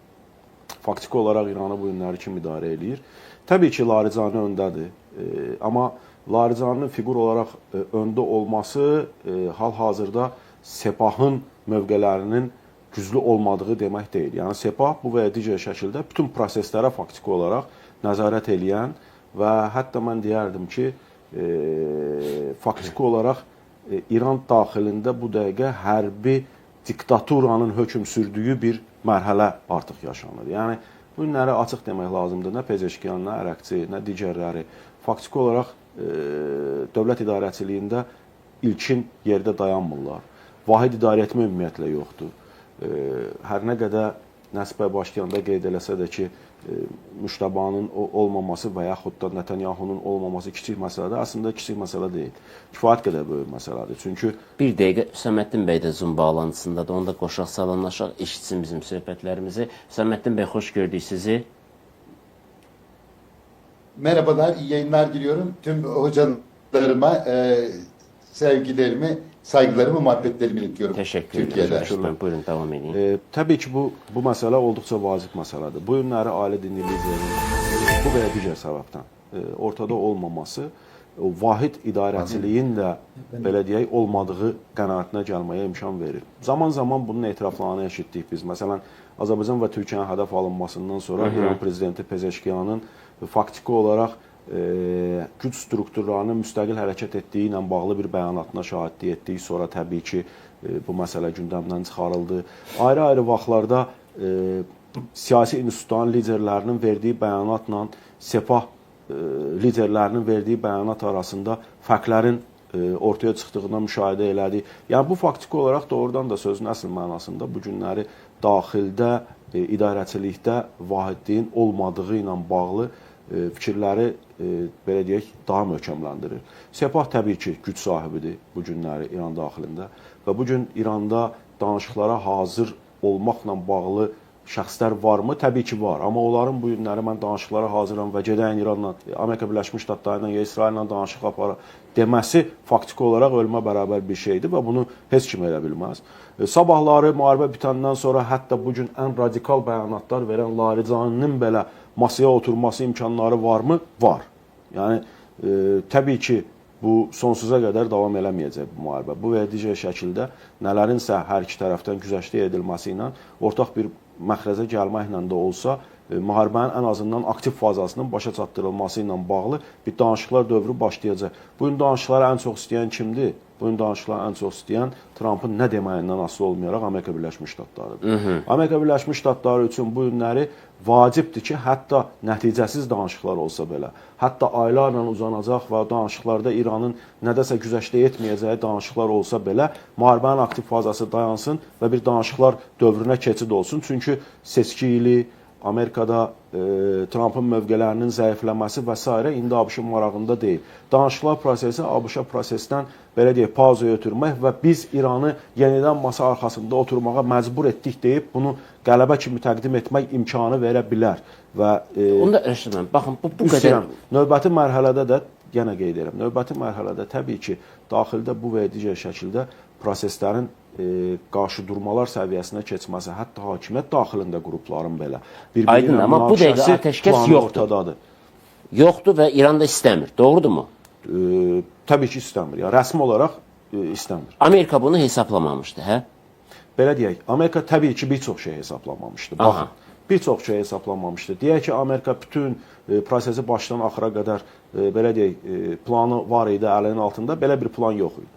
faktiki olaraq İranı bu günləri kim idarə eləyir? Təbii ki, Larijani öndədir. Amma Larijaninin fiqur olaraq öndə olması hal-hazırda Sepahın mövqelərinin güclü olmadığı demək deyil. Yəni Sepah bu və ya digər şəkildə bütün proseslərə faktiki olaraq nəzarət eləyən və hətta mən deyərdim ki, faktiki olaraq İran daxilində bu dəqiqə hərbi diktaturanın hökm sürdüyü bir mərhələ artıq yaşanır. Yəni bu günləri açıq demək lazımdır. Nə Pezeşkiyan, nə Ərəqçi, nə digərləri faktiki olaraq dövlət idarəçiliyində ilkin yerdə dayanmırlar. Vahid idarəetmə ümumiyyətlə yoxdur. Hər nə qədər Nəsibə başlayanda qeyd eləsə də ki, Müştəbanın olmaması və yaxud da Netanyahunun olmaması kiçik məsələdir. Əslində kiçik məsələ deyil. Kifayət qədər böyük məsələdir. Çünki bir dəqiqə Hüsəməddin bəy də Zoom bağlantısındadır. Onda qoşaq salamlaşaq, eşitsin bizim söhbətlərimizi. Hüsəməddin bəy, xoş gördük sizi. Merhabalar, iyi yayınlar diliyorum. Tüm hocalarıma sevgilerimi, saygılarımı, muhabbetlerimi iletiyorum. Təşəkkür ederim. Buyurun, devam edin. Təbii ki, bu məsələ olduqca vacib məsələdir. Bu günləri ali dinli liderin bu və ya digər səbəbdən ortada olmaması vahid idarəçiliyin də belə deyək olmadığı qənaətinə gəlməyə imkan verir. Zaman-zaman bunun etiraflarını eşitdik biz. Məsələn, Azərbaycan və Türkiyənin hədəf alınmasından sonra İran prezidenti Pezeşkiyanın faktiki olaraq güc strukturlarının müstəqil hərəkət etdiyi ilə bağlı bir bəyanatına şahidlik etdik. Sonra təbii ki, bu məsələ gündəmdən çıxarıldı. Ayrı-ayrı vaxtlarda siyasi institutların liderlərinin verdiyi bəyanatla Sepah liderlərinin verdiyi bəyanat arasında fərqlərin ortaya çıxdığını müşahidə elədik. Yəni, bu faktiki olaraq doğrudan da sözün əsl mənasında bu günləri daxildə, idarəçilikdə vahidliyin olmadığı ilə bağlı fikirləri belə deyək, daha möhkəmləndirir. Sepah təbii ki, güc sahibidir bu günləri İran daxilində və bu gün İranda danışıqlara hazır olmaqla bağlı şəxslər varmı? Təbii ki, var. Amma onların bu günləri mən danışıqlara hazıram və gedəyən İranla, Amerika Birləşmiş Ştatları ilə, İsraillə danışıq aparır deməsi faktiki olaraq ölmə bərabər bir şeydir və bunu heç kim elə bilməz. Sabahları müharibə bitəndən sonra hətta bu gün ən radikal bəyanatlar verən Laricaninin belə masaya oturması imkanları varmı? Var. Yəni, təbii ki, bu sonsuza qədər davam eləməyəcək bu müharibə. Bu və digər şəkildə nələrinsə hər iki tərəfdən güzəştə edilməsi ilə ortaq bir məxrəzə gəlməklə də olsa, müharibənin ən azından aktiv fazasının başa çatdırılması ilə bağlı bir danışıqlar dövrü başlayacaq. Bu gün danışıqları ən çox istəyən kimdir? Bu gün danışıqları ən çox istəyən Trumpın nə deməyindən asılı olmayaraq Amerika Birləşmiş Ştatlarıdır. Amerika Birləşmiş Ştatları üçün bu günləri vacibdir ki, hətta nəticəsiz danışıqlar olsa belə, hətta aylarla uzanacaq və danışıqlarda İranın nədəsə güzəştə etməyəcəyi danışıqlar olsa belə, müharibənin aktiv fazası dayansın və bir danışıqlar dövrünə keçid olsun. Çünki seçki ili, Amerikada Trumpın mövqelərinin zəifləməsi və s. indi ABŞ-ın marağında deyil. Danışıqlar prosesi ABŞ-a prosesdən belə deyək, pauzaya ötürmək və biz İranı yenidən masa arxasında oturmağa məcbur etdik deyib bunu qələbə kimi təqdim etmək imkanı verə bilər. Və onda Rəşid müəllim, baxın bu qədər növbəti mərhələdə də yenə qeyd edirəm. Növbəti mərhələdə təbii ki, daxildə bu və ya digər şəkildə proseslərin qarşıdurmalar səviyyəsinə keçməsi, hətta hakimiyyət daxilində qrupların belə aydın, amma bu dəqiqə atəşkəs yoxdur. Yoxdur və İran da istəmir, doğrudurmu? Təbii ki, istəmir. Yəni, rəsmi olaraq istəmir. Amerika bunu hesablamamışdı, hə? Belə deyək, Amerika təbii ki, bir çox şey hesablamamışdı. Baxın, bir çox şey hesablamamışdı. Deyək ki, Amerika bütün prosesi başdan axıra qədər, belə deyək, planı var idi əlinin altında, belə bir plan yox idi.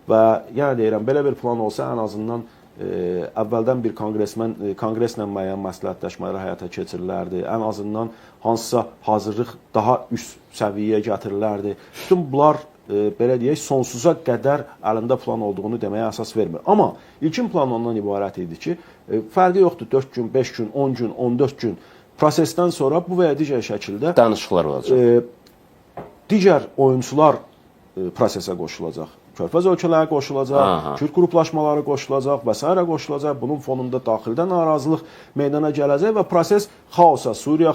Və yenə deyirəm, belə bir plan olsa ən azından əvvəldən bir konqreslə müəyyən məsləhətləşmələri həyata keçirilərdi. Ən azından hansısa hazırlıq daha üst səviyyəyə gətirilərdi. Bütün bunlar, belə deyək, sonsuza qədər əlində plan olduğunu deməyə əsas vermir. Amma ilkin plan ondan ibarət idi ki, fərqi yoxdur 4 gün, 5 gün, 10 gün, 14 gün prosesdən sonra bu və ya digər şəkildə danışıqlar olacaq. Digər oyunçular prosesə qoşulacaq. Körfəz ölkələri qoşulacaq, Kürd qruplaşmaları qoşulacaq və s. qoşulacaq. Bunun fonunda daxildə narazılıq meydana gələcək və proses xaosa, Suriya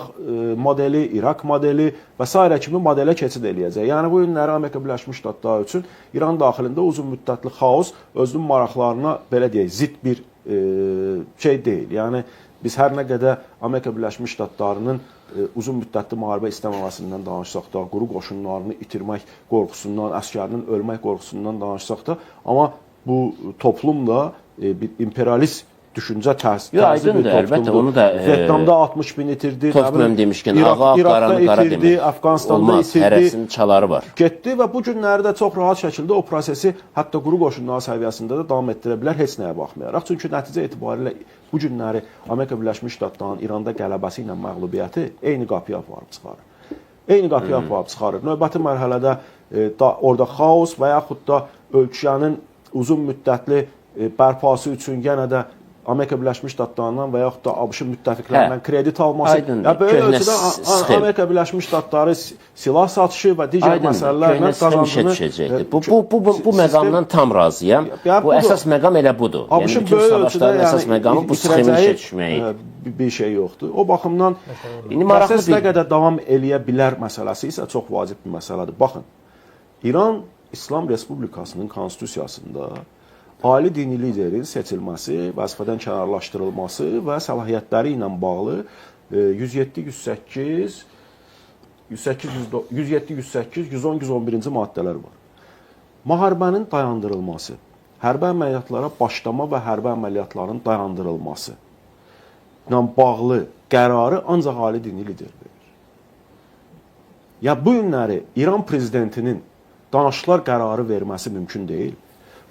modeli, İraq modeli və s. kimi modelə keçid eləyəcək. Yəni bu günləri Amerika Birləşmiş Ştatları üçün İran daxilində uzun müddətli xaos özünün maraqlarına belə deyək, zidd bir şey deyil. Yəni biz hər nə qədər Amerika Birləşmiş Ştatlarının uzun müddətli müharibə istəməməsindən danışsaq da, quru qoşunlarını itirmək qorxusundan, əsgərinin ölmək qorxusundan danışsaq da, amma bu toplum da bir imperialist düşüncə təsir bir toplumdur. Vyetnamda 60 bin itirdi, İraqda itirdi, Əfqanistanda itirdi. Hərəsinin çaları var. Getdi və bu günləri də çox rahat şəkildə o prosesi hətta quru qoşunlar səviyyəsində də davam etdirə bilər, heç nəyə baxmayaraq. Çünki nəticə etibarilə bu günləri Amerika Birləşmiş Ştatlarının İranda qələbəsi ilə məğlubiyyəti eyni qapıya aparıb çıxarır. Eyni qapıya aparıb çıxarır. Növbəti mərhələdə orada xaos və yaxud da ölkənin uzun müddətli bərpası üçün yenə də Amerika Birləşmiş Ştatlarından və yaxud da ABŞ müttəfiqlərindən kredit alması. Belə ölçüdə Amerika Birləşmiş Ştatları silah satışı və digər məsələlərlə qazandığını... Bu məqamdan tam razıyam. Bu əsas məqam elə budur. ABŞ böyük ölçüdə əsas məqamı bu sxemin işə düşməyi. Bir şey yoxdur. O baxımdan proses nə qədər davam eləyə bilər məsələsi isə çox vacib bir məsələdir. Baxın, İran İslam Respublikasının konstitusiyasında ali dini liderin seçilməsi, vəzifədən kənarlaşdırılması və səlahiyyətləri ilə bağlı 107-108, 110-111-ci maddələr var. Müharibənin dayandırılması, hərbi əməliyyatlara başlama və hərbi əməliyyatların dayandırılması ilə bağlı qərarı ancaq ali dini lider verir. Ya bu günləri İran prezidentinin danışıqlar qərarı verməsi mümkün deyil.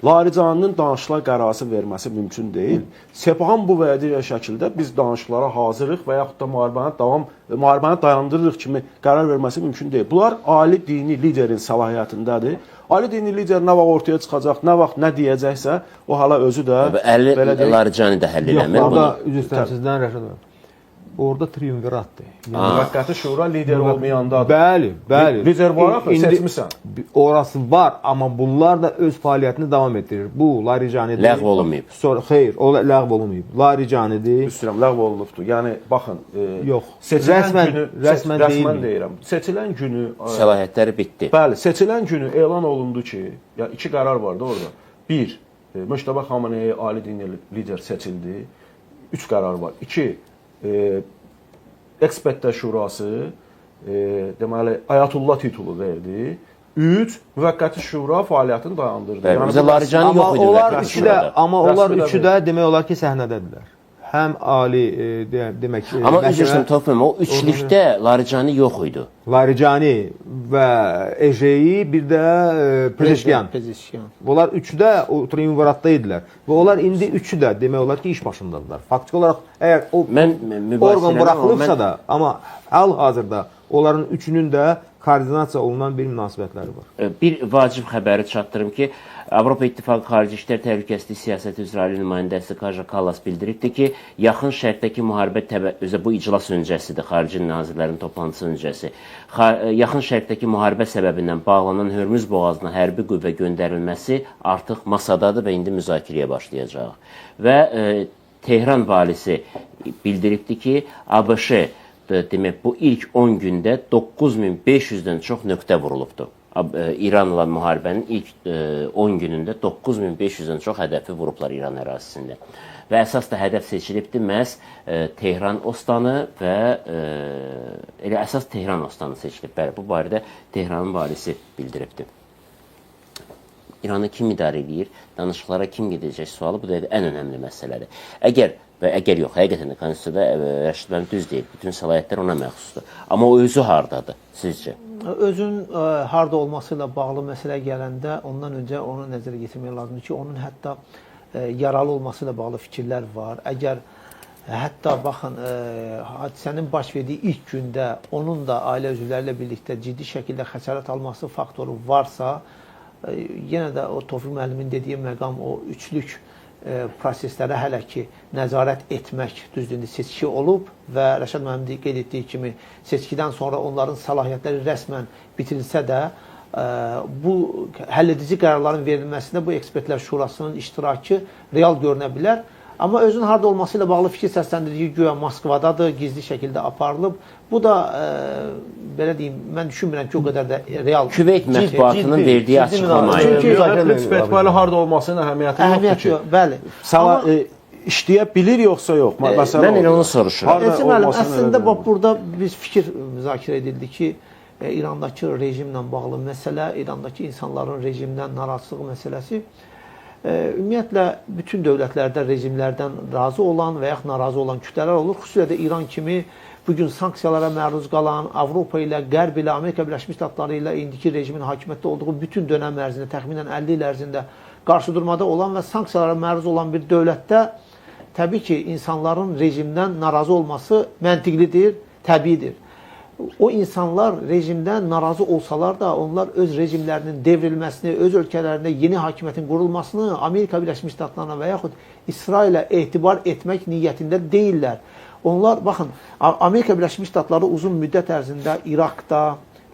Laricaninin danışıqlar qərarı verməsi mümkün deyil. Sepahın bu və ya digər şəkildə biz danışıqlara hazırıq və yaxud da müharibəni dayandırırıq kimi qərar verməsi mümkün deyil. Bunlar ali dini liderin səlahiyyətindədir. Ali dini lider nə vaxt ortaya çıxacaq, nə vaxt nə deyəcəksə, o hala özü də... Laricani də həll eləmir bunu. Yox, üzr istəyirəm sizdən Rəşad bəy. Orada triumviratdır. Müvəqqəti şura lider olmayandadır. Bəli. Lider var axı, seçmisən. Orası var, amma bunlar da öz fəaliyyətini davam etdirir. Bu, Laricanidir. Ləğv olunmayıb. Xeyr, o ləğv olunmayıb. Laricanidir. Üstürəm, ləğv olunubdur. Yəni, baxın, yox, rəsmən deyirəm. Seçilən günü... Səlahiyyətləri bitdi. Bəli, seçilən günü elan olundu ki, iki qərar vardı orada. Bir, Müştəbə Xamenei ali dini lider seçildi. 3 qərar var. 2, ekspertlər şurası deməli Ayatullah titulu verdi. 3, müvəqqəti şura fəaliyyətini dayandırdı. Yəni Laricani yox idi müvəqqəti şurada. Amma onlar üçü də demək olar ki, səhnədədirlər. Həm ali demək... Amma üzrsən Tofiq, o üçlükdə Laricani yox idi. Laricani və Ejeyi, bir də Pezeşkiyan. Onlar üçü də o triumviratda idilər. Və onlar indi üçü də demək olar ki, iş başındadırlar. Faktiki olaraq, əgər o orqan buraxılıbsa da, amma hal-hazırda onların üçünün də koordinasiya olunan bir münasibətləri var. Bir vacib xəbəri çatdırım ki, Avropa İttifaqı Xarici İşlər Təhlükəsizlik Siyasəti üzrə ali nümayəndəsi Kaja Kallas bildiribdir ki, yaxın şərqdəki müharibə bu iclas öncəsidir, xarici nazirlərin toplantısı öncəsi. Yaxın şərqdəki müharibə səbəbindən bağlanan Hörmüz boğazına hərbi qüvvə göndərilməsi artıq masadadır və indi müzakirəyə başlayacaq. Və Tehran valisi bildiribdir ki, ABŞ demək, bu ilk 10 gündə 9500-dən çox nöqtə vurulubdur. İranla müharibənin ilk 10 günündə 9500-dən çox hədəfi vurublar İran ərazisində. Və əsas da hədəf seçilibdir məhz Tehran Ostanı və elə əsas Tehran Ostanı seçilib. Bəli, bu barədə Tehranın valisi bildiribdir. İranı kim idarə edir, danışıqlara kim gedəcək sualı bu da ən önəmli məsələdir. Əgər yox, həqiqətən də konstitusiyada Rəşid müəllim düz deyil, bütün səlahiyyətlər ona məxsusdur. Amma o özü hardadır sizcə? Özün harda olması ilə bağlı məsələ gələndə ondan öncə onu nəzərə yetirmək lazımdır ki, onun hətta yaralı olması ilə bağlı fikirlər var. Əgər hətta baxın, hadisənin baş verdiyi ilk gündə onun da ailə üzvləri ilə birlikdə ciddi şəkildə xəsarət alması faktoru varsa, yenə də o Tofiq müəllimin dediyi məqam, o üçlük proseslərə hələ ki nəzarət etmək düzdür, seçki olub və Rəşad müəllim qeyd etdiyi kimi seçkidən sonra onların səlahiyyətləri rəsmən bitirilsə də, bu həlledici qərarların verilməsində bu ekspertlər şurasının iştirakı real görünə bilər. Amma özünün harda olması ilə bağlı fikir səsləndirdiyi güya Moskvadadır, gizli şəkildə aparılıb. Bu da belə deyim, mən düşünmürəm ki, o qədər də real. Küveyt mətbuatının verdiyi açıqlama. Müzakirə ekspertlərlə harda olmasının əhəmiyyəti yoxdur ki. Bəli. İşləyə bilir yoxsa yox? Mən elə onu soruşuram. Əslində burada biz fikir müzakirə edildi ki, İrandakı rejimlə bağlı məsələ, İrandakı insanların rejimdən narazılığı məsələsi ümumiyyətlə bütün dövlətlərdə rejimlərdən razı olan və yaxud narazı olan kütlələr olur. Xüsusilə də İran kimi bugün sanksiyalara məruz qalan, Avropa ilə, Qərb ilə, Amerika Birləşmiş Ştatları ilə indiki rejimin hakimiyyətdə olduğu bütün dönəm ərzində, təxminən 50 il ərzində qarşıdurmada olan və sanksiyalara məruz olan bir dövlətdə təbii ki, insanların rejimdən narazı olması məntiqlidir, təbiidir. O insanlar rejimdən narazı olsalar da onlar öz rejimlərinin devrilməsini, öz ölkələrində yeni hakimiyyətin qurulmasını Amerika Birləşmiş Ştatlarına və yaxud İsrailə etibar etmək niyyətində deyirlər. Onlar, baxın, Amerika Birləşmiş Ştatları uzun müddət ərzində İraqda,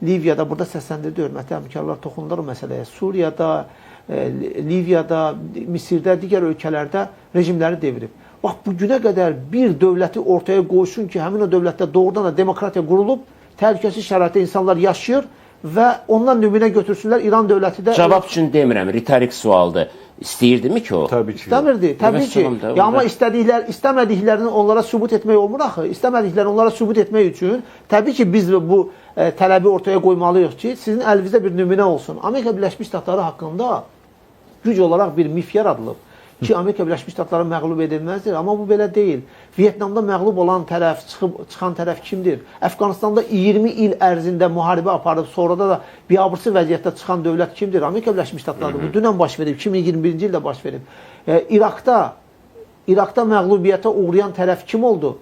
Liviyada, burada səsləndirdi hörmətli həmkarlar, toxundular o məsələyə, Suriyada, Liviyada, Misirdə, digər ölkələrdə rejimləri devirib. Bax, bu günə qədər bir dövləti ortaya qoysun ki, həmin o dövlətdə doğrudan da demokratiya qurulub, təhlükəsiz şəraitdə insanlar yaşayır və ondan nümunə götürsünlər İran dövləti də... Cavab üçün demirəm, ritorik sualdır. İstəyirdimi ki o? Təbii ki. İstəmirdi, təbii ki. Amma istəmədiklərini onlara sübut etmək olmur axı. İstəmədiklərini onlara sübut etmək üçün təbii ki, biz bu tələbi ortaya qoymalıyıq ki, sizin əlinizdə bir nümunə olsun. Amerika Birləşmiş Ştatları haqqında güc olaraq bir mif yaradılıb ki, Amerika Birləşmiş Ştatları məğlub edilməzdir. Amma bu belə deyil. Vietnamda məğlub olan tərəf, çıxan tərəf kimdir? Əfqanistanda 20 il ərzində müharibə aparıb, sonra da biabırçı vəziyyətdə çıxan dövlət kimdir? Amerika Birləşmiş Ştatlarıdır. Bu dünən baş verib, 2021-ci ildə baş verib. İraqda məğlubiyyətə uğrayan tərəf kim oldu?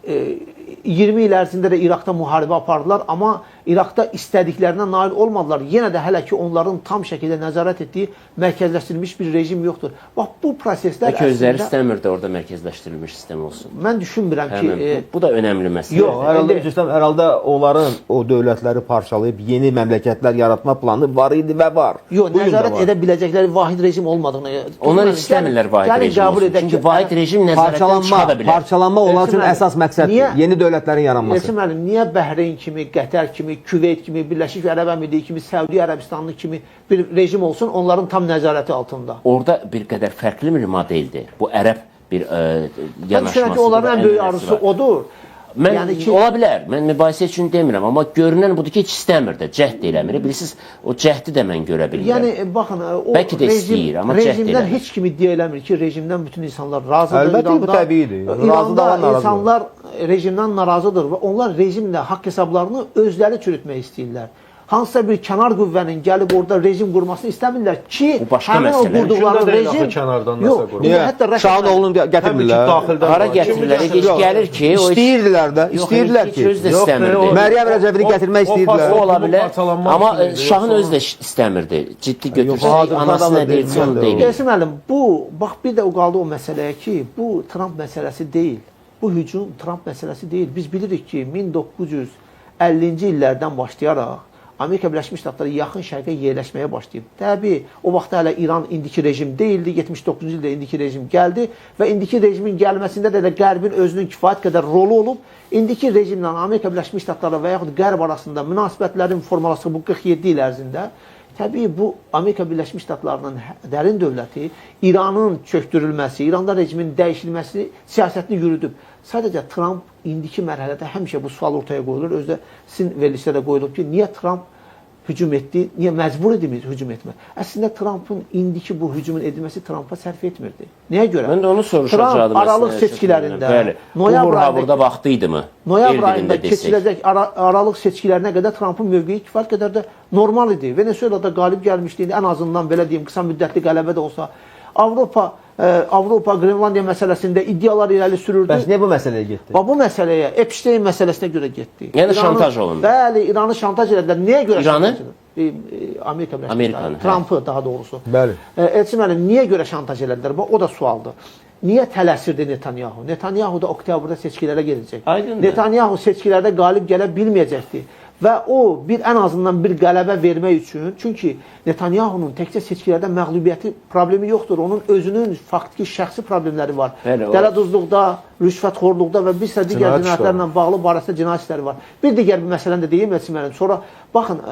20 il ərzində də İraqda müharibə apardılar, amma İraqda istədiklərinə nail olmadılar. Yenə də hələ ki, onların tam şəkildə nəzarət etdiyi mərkəzləşdirilmiş bir rejim yoxdur. Bax, bu proseslər əslində... Özləri istəmirdi orada mərkəzləşdirilmiş sistem olsun. Mən düşünmürəm ki... Bu da önəmli məsələ. Yox, herhalde onların o dövlətləri parçalayıb yeni məmləkətlər yaratma planı var idi və var. Yox, nəzarət edə biləcəkləri vahid rejim olmadığını... Onlar istəmirlər vahid rejim olsun. Çünki vahid rejim nəzarətdən çıxa da bilər. Parçalanma onlar üçün əsas məqsəddir. Yeni dövlətlərin yaranması. Elçin müəllim, niyə Bəhreyn kimi, Qətər kimi, Küveyt kimi, Birləşik Ərəb Əmirliyi kimi, Səudi Ərəbistanlı kimi bir rejim olsun onların tam nəzarəti altında? Orada bir qədər fərqli bir modeldir. Bu ərəb bir yanaşması. Mən düşünürəm ki, onların ən böyük arzusu odur. Ola bilər, mən mübahisə üçün demirəm, amma görünən budur ki, heç istəmir də, cəhd eləmir. Bilirsiniz, o cəhdi də mən görə bilirəm. Yəni, baxın, bəlkə də istəyir, amma cəhd eləmir. Rejimdən heç kim iddia eləmir ki, rejimdən bütün insanlar razıdır. Əlbəttə, bu təbiidir. İranda insanlar rejimdən narazıdır və onlar rejimlə haqq hesablarını özləri çürütmək istəyirlər. Hansısa bir kənar qüvvənin gəlib orada rejim qurmasını istəmirlər ki, həmin o qurduqları rejim... Niyə? Şahın oğlunu gətirmirlər. Hara gətirirlər? Gəlir ki... İstəyirdilər də. İstəyirdilər ki. Məryəm Rəcəbini gətirmək istəyirdilər. O ola bilər. Amma Şahın özü də istəmirdi. Ciddi götürsək, anası nə deyilsə onu deyil. Elçin müəllim, bu, bax bir də o qaldı o məsələyə ki, bu Trump məsələsi deyil. Bu hücum Trump məsələsi deyil. Biz bilirik ki, 1950-ci illərdən başlayaraq Amerika Birləşmiş Ştatları yaxın şərqə yerləşməyə başlayıb. Təbii, o vaxtda hələ İran indiki rejim deyildi, 79-cu ildə indiki rejim gəldi və indiki rejimin gəlməsində də Qərbin özünün kifayət qədər rolu olub. İndiki rejimlə Amerika Birləşmiş Ştatları və yaxud Qərb arasında münasibətlərin formalaşdığı bu 47 il ərzində təbii bu Amerika Birləşmiş Ştatlarının dərin dövləti İranın çökdürülməsi, İranda rejimin dəyişilməsi siyasətini yürüdüb. Sadəcə Trump indiki mərhələdə həmişə bu sual ortaya qoyulur. Özdə sizin verilişdə də qoyulub ki, niyə Trump hücum etdi, niyə məcbur edilmiş hücum etmə? Əslində Trumpın indiki bu hücumun edilməsi Trumpa sərf etmirdi. Nəyə görə? Mən də onu soruşacaktım. Trump aralıq seçkilərində, burada vaxtıydı mı? Noyabr ayında keçiriləcək aralıq seçkilərinə qədər Trumpın mövqeyi kifayət qədər də normal idi. Venezuelada qalib gəlmişdi, ən azından belə deyim, qısa müddətli qələbə də olsa. Avropa, Qrenlandiya məsələsində iddialar irəli sürürdü. Bəs niyə bu məsələyə getdi? Bu məsələyə, Epstein məsələsinə görə getdi. Yəni şantaj olundu. Bəli, İranı şantaj edədilər. Niyə görə şantaj edədilər? Amerika Birləşmiş Ştatları. Trumpı daha doğrusu. Bəli. Elçin müəllim, niyə görə şantaj edədilər? O da sualdır. Niyə tələsirdi Netanyahu? Netanyahu da oktyabrda seçkilərə gedəcək. Netanyahu seçkilərdə qalib gələ bilməyəcəkdi. və o ən azından bir qələbə vermək üçün, çünki Netanyahunun təkcə seçkilərdə məğlubiyyəti problemi yoxdur. Onun özünün faktiki şəxsi problemləri var. Dələduzluqda, rüşvətxorluqda və bir sıra digər cinayətlərlə bağlı barəsində cinayət işləri var. Bir digər bir məsələni də deyim Nəsir müəllim. Sonra baxın,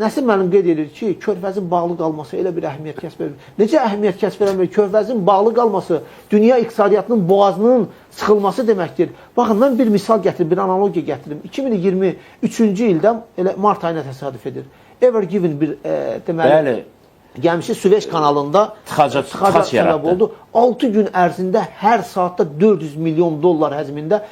Nəsir müəllim qeyd edir ki, Körfəzin bağlı qalması elə bir əhəmiyyət kəsb edir. Necə əhəmiyyət kəsb edir? Körfəzin bağlı qalması dünya iqtisadiyyatının boğazının sıxılması deməkdir. Baxın, mən bir misal gətirim, bir analogiya gətirim. 2023-cü ildə elə mart ayına təsadüf edir. Ever Given bir deməli gəmisi Süveyş kanalında tıxac səbəb oldu. 6 gün ərzində hər saatda 400 milyon dollar həzmində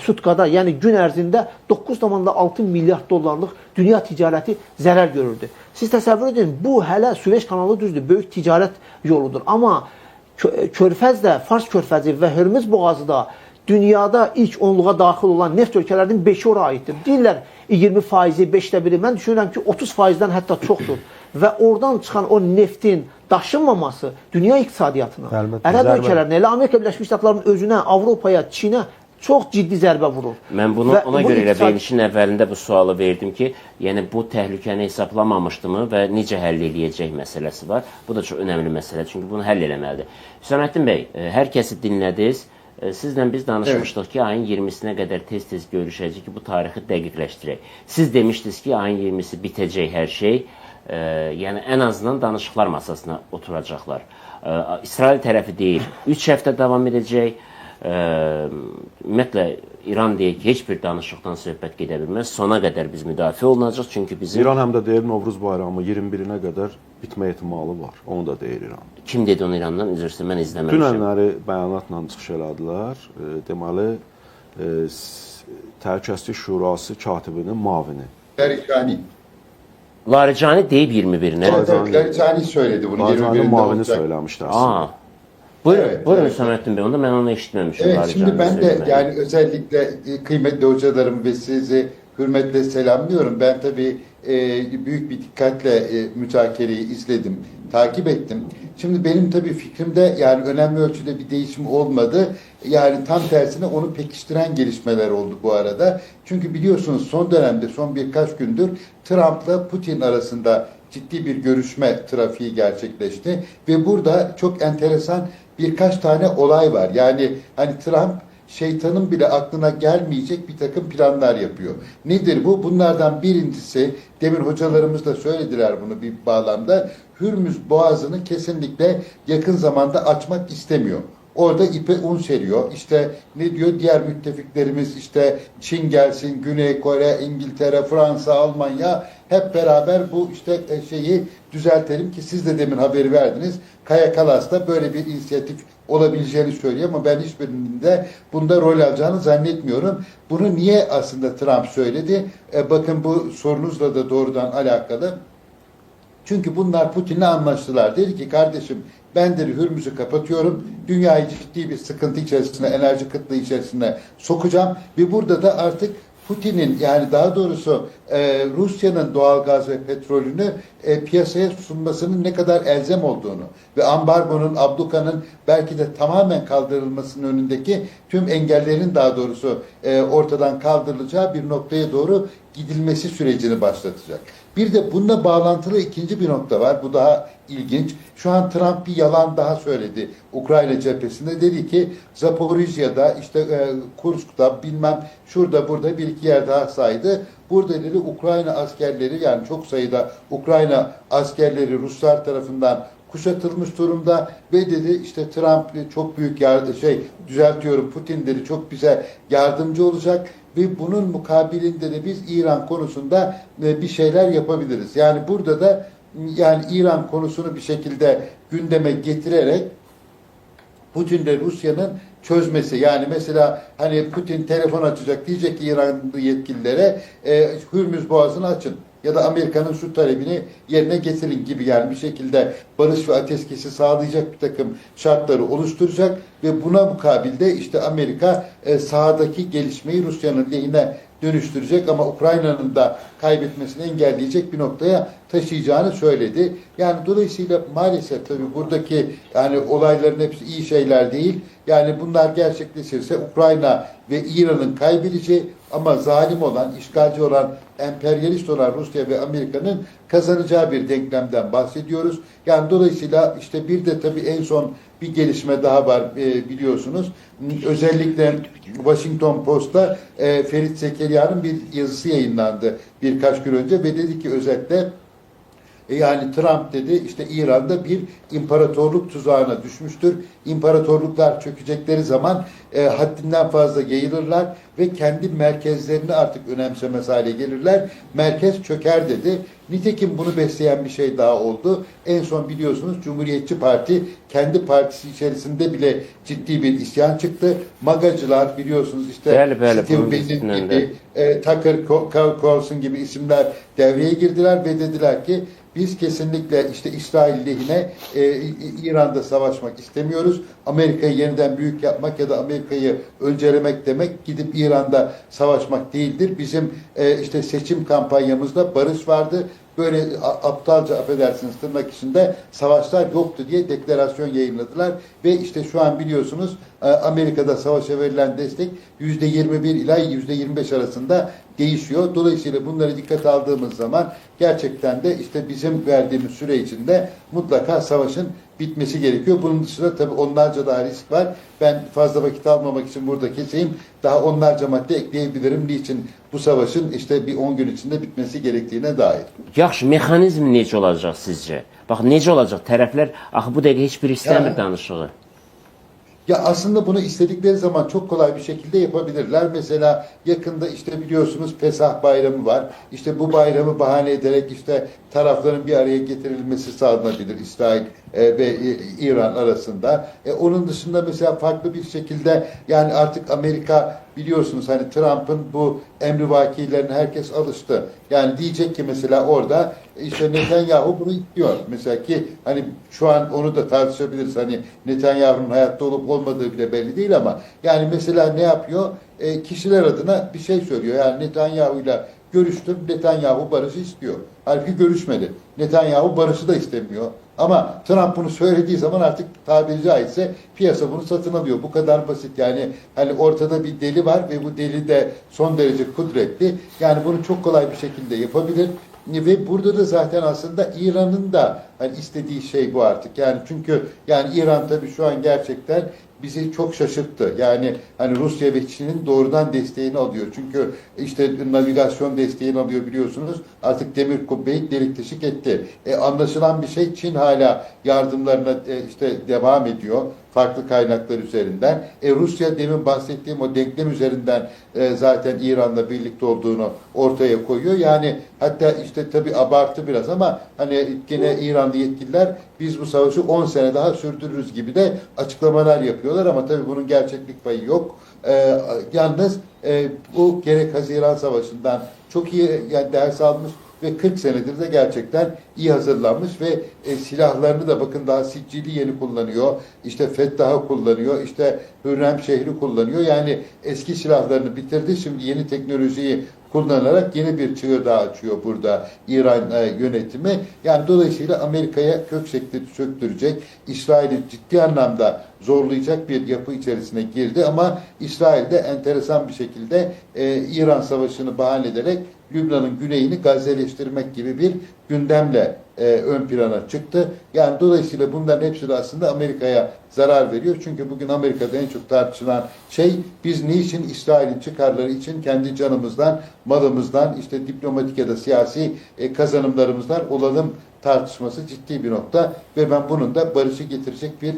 sutkada, yəni gün ərzində 9,6 milyard dollarlıq dünya ticarəti zərər görürdü. Siz təsəvvür edin, bu hələ Süveyş kanalı düzdür, böyük ticarət yoludur. Amma Körfəz də, Fars körfəzi və Hörmüz boğazı da dünyada ilk 10-luğa daxil olan neft ölkələrinin 5-i ora aiddir. Deyirlər 20%, 5də biri. Mən düşünürəm ki, 30%-dən hətta çoxdur. Və oradan çıxan o neftin daşınmaması dünya iqtisadiyyatına, ərəb ölkələrinə, elə Amerika Birləşmiş Ştatlarının özünə, Avropaya, Çinə çox ciddi zərbə vurur. Mən bunu ona görə elə verilişin əvvəlində bu sualı verdim ki, yəni bu təhlükəni hesablamamışdımı və necə həll eləyəcək məsələsi var. Bu da çox önəmli məsələ, çünki bunu həll eləməlidir. Hüsaməddin bəy, hər kəsi dinlədiniz. Sizlə biz danışmışdıq ki, ayın 20-sinə qədər tez-tez görüşəcək ki, bu tarixi dəqiqləşdirək. Siz demişdiniz ki, ayın 20-si bitəcək hər şey, yəni ən azından danışıqlar masasına oturacaqlar. İsrail tərəfi deyir, 3 həftə davam edəcək. Ümumiyyətlə, İran deyək ki, heç bir danışıqdan söhbət gedə bilməz. Sona qədər biz müdafiə olunacaq, çünki bizim... İran həm də deyir, Novruz bayramı 21-nə qədər bitmə ehtimalı var. Onu da deyir İran. Kim dedi onu İrandan? Üzrsə, mən izləməmişəm. Dünənləri bəyanatla çıxış elədilər. Deməli, Təhlükəsizlik Şurası katibinin mavini. Larijani deyib 21-nə. Larijani söyledi bunu. Larijaninin mavini söyləmişlər. Buyurun Hüsamettin Bey, onda ben onu eşitmemişim. Evet, şimdi ben de yani özellikle kıymetli hocalarım ve sizi hürmetle selamlıyorum. Ben tabii büyük bir dikkatle müzakereyi izledim, takip ettim. Şimdi benim tabii fikrimde yani önemli ölçüde bir değişim olmadı. Yani tam tersine onu pekiştiren gelişmeler oldu bu arada. Çünkü biliyorsunuz son dönemde, son birkaç gündür Trump'la Putin arasında ciddi bir görüşme trafiği gerçekleşti. Ve burada çok enteresan birkaç tane olay var. Yani hani Trump şeytanın bile aklına gelmeyecek bir takım planlar yapıyor. Nedir bu? Bunlardan birincisi, demin hocalarımız da söylediler bunu bir bağlamda, Hürmüz Boğazı'nı kesinlikle yakın zamanda açmak istemiyor. Orada ipe un seriyor. İşte ne diyor? Diğer müttefiklerimiz işte Çin gelsin, Güney Kore, İngiltere, Fransa, Almanya hep beraber bu işte şeyi düzeltelim ki siz de demin haberi verdiniz. Kaja Kallas da böyle bir inisiyatif olabileceğini söylüyor ama ben hiçbirinin de bunda rol alacağını zannetmiyorum. Bunu niye aslında Trump söyledi? Bakın bu sorunuzla da doğrudan alakalı. Çünkü bunlar Putin'le anlaştılar. Dedi ki kardeşim ben de Hürmüz'ü kapatıyorum. Dünyayı ciddi bir sıkıntı içerisine, enerji kıtlığı içerisine sokacağım. Ve burada da artık Putin'in yani daha doğrusu Rusya'nın doğalgaz ve petrolünü piyasaya sunmasının ne kadar elzem olduğunu ve ambargonun, abluka'nın belki de tamamen kaldırılmasının önündeki tüm engellerin daha doğrusu ortadan kaldırılacağı bir noktaya doğru gidilmesi sürecini başlatacak. Bir de bununla bağlantılı ikinci bir nokta var. Bu daha ilginç. Şu an Trump bir yalan daha söyledi Ukrayna cephesinde. Dedi ki Zaporijya'da işte Kursk'ta bilmem şurada burada bir iki yer daha saydı. Burada dedi Ukrayna askerleri yani çok sayıda Ukrayna askerleri Ruslar tarafından kuşatılmış durumda ve dedi işte Trump çok büyük Putin dedi çok bize yardımcı olacak ve bunun mukabilinde de biz İran konusunda bir şeyler yapabiliriz. Yani burada da yani İran konusunu bir şekilde gündeme getirerek Putin'le Rusya'nın çözmesi. Yani mesela hani Putin telefon açacak diyecek ki İranlı yetkililere Hürmüz Boğazı'nı açın. Ya da Amerika'nın şu talebini yerine getirin gibi yani bir şekilde barış ve ateşkesi sağlayacak bir takım şartları oluşturacak ve buna mukabilde işte Amerika sahadaki gelişmeyi Rusya'nın lehine dönüştürecek ama Ukrayna'nın da kaybetmesini engelleyecek bir noktaya taşıyacağını söyledi. Yani dolayısıyla maalesef tabii buradaki yani olayların hepsi iyi şeyler değil. Yani bunlar gerçekleşirse Ukrayna ve İran'ın kaybedeceği, Ama zalim olan, işgalci olan, emperyalist olan Rusya ve Amerika'nın kazanacağı bir denklemden bahsediyoruz. Yani dolayısıyla işte bir de tabii en son bir gelişme daha var biliyorsunuz. Özellikle Washington Post'ta Ferit Zekeriya'nın bir yazısı yayınlandı birkaç gün önce ve dedi ki özetle yani Trump dedi işte İran'da bir imparatorluk tuzağına düşmüştür. İmparatorluklar çökecekleri zaman haddinden fazla yayılırlar ve kendi merkezlerini artık önemsemez hale gelirler. Merkez çöker dedi. Nitekim bunu besleyen bir şey daha oldu. En son biliyorsunuz Cumhuriyetçi Parti kendi partisi içerisinde bile ciddi bir isyan çıktı. Magacılar biliyorsunuz işte Steve Bannon gibi, Tucker Carlson gibi isimler devreye girdiler ve dediler ki biz kesinlikle işte İsrail lehine İran'da savaşmak istemiyoruz. Amerika'yı yeniden büyük yapmak ya da Amerika'yı öncelemek demek gidip İran'da savaşmak değildir. Bizim işte seçim kampanyamızda barış vardı. Böyle aptalca affedersiniz tırnak içinde savaşlar yoktu diye deklarasyon yayınladılar. Ve işte şu an biliyorsunuz Amerika'da savaşa verilen destek %21 ila %25 arasında değişiyor. Dolayısıyla bunları dikkate aldığımız zaman gerçekten de işte bizim verdiğimiz süre içinde mutlaka savaşın bitmesi gerekiyor. Bunun dışında tabii onlarca daha risk var. Ben fazla vakit almamak için burada keseyim. Daha onlarca madde ekleyebilirim. Niçin bu savaşın işte bir 10 gün içinde bitmesi gerektiğine dair. Yaxşı, mexanizm necə olacaq sizcə? Bax, necə olacaq? Tərəflər axı bu dəqiqə heç biri istəmir danışığı. Ya aslında bunu istedikleri zaman çok kolay bir şekilde yapabilirler. Mesela yakında işte biliyorsunuz Pesah bayramı var. İşte bu bayramı bahane ederek işte tarafların bir araya getirilmesi sağlanabilir İsrail ve İran arasında. Onun dışında mesela farklı bir şekilde yani artık Amerika biliyorsunuz hani Trump'ın bu emrivakilerine herkes alıştı. Yani diyecek ki mesela orada işte Netanyahu bunu istiyor. Mesela ki hani şu an onu da tartışabiliriz. Hani Netanyahu'nun hayatta olup olmadığı bile belli değil ama yani mesela ne yapıyor? Kişiler adına bir şey söylüyor. Yani Netanyahu'yla görüştüm. Netanyahu barışı istiyor. Halbuki görüşmedi. Netanyahu barışı da istemiyor. Ama Trump bunu söylediği zaman artık tabiri caizse piyasa bunu satın alıyor. Bu kadar basit. Yani hani ortada bir deli var ve bu deli de son derece kudretli. Yani bunu çok kolay bir şekilde yapabilir. Ve burada da zaten aslında İran'ın da hani istediği şey bu artık. Yani çünkü yani İran tabii şu an gerçekten bizi çok şaşırttı. Yani hani Rusya ve Çin'in doğrudan desteğini alıyor. Çünkü işte navigasyon desteğini alıyor biliyorsunuz. Artık demir kubbeyi delik deşik etti. Anlaşılan bir şey Çin hala yardımlarına işte devam ediyor. Farklı kaynaklar üzerinden. Rusya demin bahsettiğim o denklem üzerinden zaten İran'la birlikte olduğunu ortaya koyuyor. Yani hatta işte tabii abartı biraz ama hani gene İranlı yetkililer biz bu savaşı 10 sene daha sürdürürüz gibi de açıklamalar yapıyorlar ama tabii bunun gerçeklik payı yok. Yalnız bu gerek Haziran Savaşı'ndan çok iyi yani ders almış ve 40 senedir de gerçekten iyi hazırlanmış ve silahlarını da bakın daha Siccili yeni kullanıyor. İşte Fettah'ı kullanıyor. İşte Hürrem şehri kullanıyor. Yani eski silahlarını bitirdi. Şimdi yeni teknolojiyi kullanarak yeni bir çığır daha açıyor burada İran yönetimi. Yani dolayısıyla Amerika'ya kök söktürecek, İsrail'i ciddi anlamda zorlayacak bir yapı içerisine girdi ama İsrail de enteresan bir şekilde İran Savaşı'nı bahane ederek Lübnan'ın güneyini Gazze'leştirmek gibi bir gündemle ön plana çıktı. Yani dolayısıyla bunların hepsi de aslında Amerika'ya zarar veriyor. Çünkü bugün Amerika'da en çok tartışılan şey biz niçin İsrail'in çıkarları için kendi canımızdan, malımızdan, işte diplomatik ya da siyasi kazanımlarımızdan olalım tartışması ciddi bir nokta ve ben bunun da barışı getirecek bir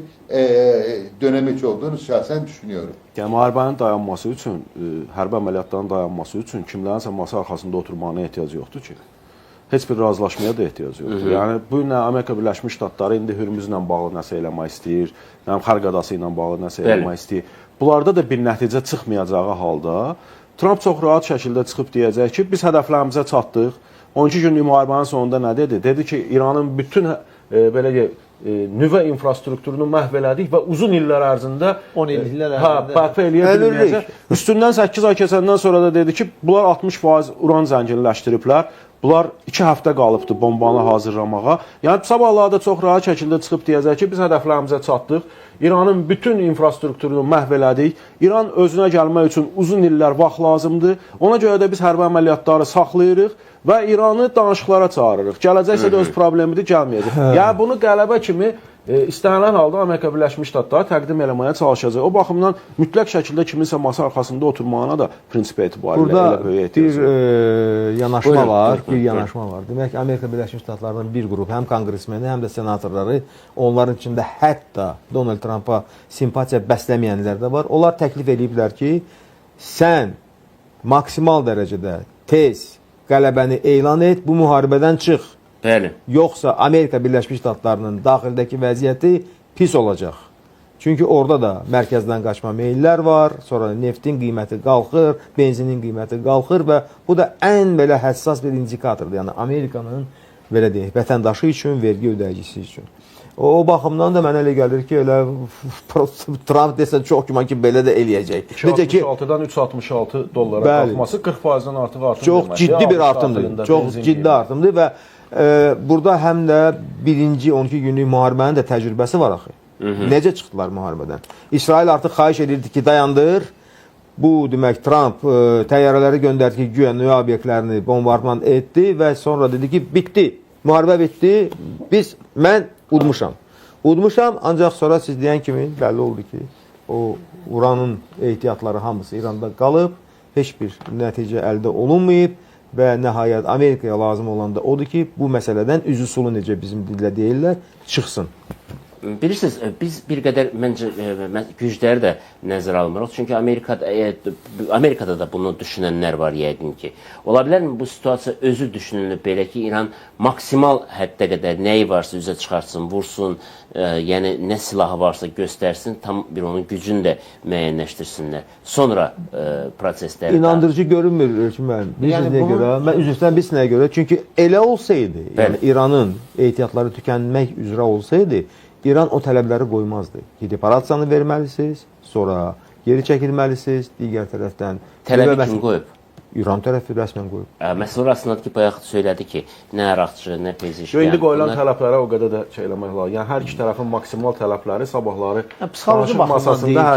dönemeç olduğunu şahsen düşünüyorum. Yəni müharibənin dayanması üçün, hərbi əməliyyatların dayanması üçün kimlərinsə masa arxasında oturmağına ehtiyac yoxdur ki. Heç bir razılaşmaya da ehtiyac yoxdur. Yəni bu ilə Amerika Birləşmiş Ştatları indi Hürmüzlə bağlı nəsə eləmək istəyir, Xərq adası ilə bağlı nəsə eləmək istəyir. Bunlarda da bir nəticə çıxmayacağı halda Trump çox rahat şəkildə çıxıb deyəcək ki, biz hədəflərimizə çatdıq. 12 günlük müharibənin sonunda nə dedi? Dedi ki, İranın bütün belə nüvə infrastrukturunu məhv elədik və uzun illər ərzində 10 illər ərzində bərpa eləyə bilməyəcək. Üstündən 8 ay keçəndən sonra da dedi ki, bunlar 60% uran zənginləşdiriblər. Bunlar 2 həftə qalıbdı bombanı hazırlamağa. Yəni sabahlarda çox rahat şəkildə çıxıb deyəcək ki, biz hədəflərimizə çatdıq. İranın bütün infrastrukturunu məhv elədik. İran özünə gəlmək üçün uzun illər vaxt lazımdır. Ona görə də biz hərbi əməliyyatları saxlayırıq və İranı danışıqlara çağırırıq. Gələcəksə də öz problemidir, gəlməyəcək. Yəni bunu qələbə kimi istənilən halda Amerika Birləşmiş Ştatları təqdim eləməyə çalışacaq. O baxımdan mütləq şəkildə kiminsə masa arxasında oturmağına da prinsip etibarilə elə böyük ehtiyac var. Burada bir yanaşma var, bir yanaşma var. Demək ki, Amerika Birləşmiş Ştatlarının bir qrup həm konqresmeni, həm də senatorları, onların içində hətta Donald Trumpa simpatiya bəsləməyənlər də var. Onlar təklif ediblər ki, sən maksimal dərəcədə tez qələbəni elan et, bu müharibədən çıx. Bəli. Yoxsa Amerika Birləşmiş Ştatlarının daxildəki vəziyyəti pis olacaq. Çünki orada da mərkəzdən qaçma meyllər var, sonra neftin qiyməti qalxır, benzinin qiyməti qalxır və bu da ən belə həssas bir indikatordur. Yəni Amerikanın belə deyək, vətəndaşı üçün, vergi ödəyicisi üçün. O baxımdan da mənə elə gəlir ki, elə Trump desə çox güman ki, belə də eləyəcək. 2.66-dan 3.66 dollara qalxması 40%-dən artıq artım çox ciddi bir artımdır. Çox ciddi artımdır və burada həm də birinci 12 günlük müharibənin də təcrübəsi var axı. Necə çıxdılar müharibədən? İsrail artıq xahiş edirdi ki, dayandır. Bu demək Trump təyyarələri göndərdi ki, güya nüvə obyektlərini bombardman etdi və sonra dedi ki, bitdi. Müharibə bitdi. Mən udmuşam. Udmuşam, ancaq sonra siz deyən kimi bəlli oldu ki, o uranın ehtiyatları hamısı İranda qalıb, heç bir nəticə əldə olunmayıb və nəhayət Amerikaya lazım olan da odur ki, bu məsələdən üzü sulu necə bizim dillə deyirlər, çıxsın. Bilirsiniz, biz bir qədər məncə gücləri də nəzərə almırıq. Çünki Amerikada da bunu düşünənlər var yəqin ki. Ola bilərmi bu situasiya özü düşünülüb belə ki, İran maksimal həddə qədər nəyi varsa üzə çıxartsın, vursun, yəni nə silahı varsa göstərsin, tam bir onun gücünü də müəyyənləşdirsinlər. Sonra prosesləri... İnandırıcı görünmür Ölçün müəllim. Bilirsiniz nəyə görə? Mən üzrdən biz nəyə görə? Çünki elə olsaydı, yəni İranın ehtiyatları tükənmək üzrə olsaydı, İran o tələbləri qoymazdı. Deporasiyanı verməlisiniz, sonra geri çəkilməlisiniz, digər tərəfdən... Tələbi kim qoyub? İran tərəfi rəsmən qoyub. Məsələ orasındadır ki, bayaq söylədi ki, nə əraqçı, nə pezişkən... İndi qoyulan tələblərə o qədər də şey eləmək lazım. Yəni, hər iki tərəfin maksimal tələbləri sabahları danışıq masasında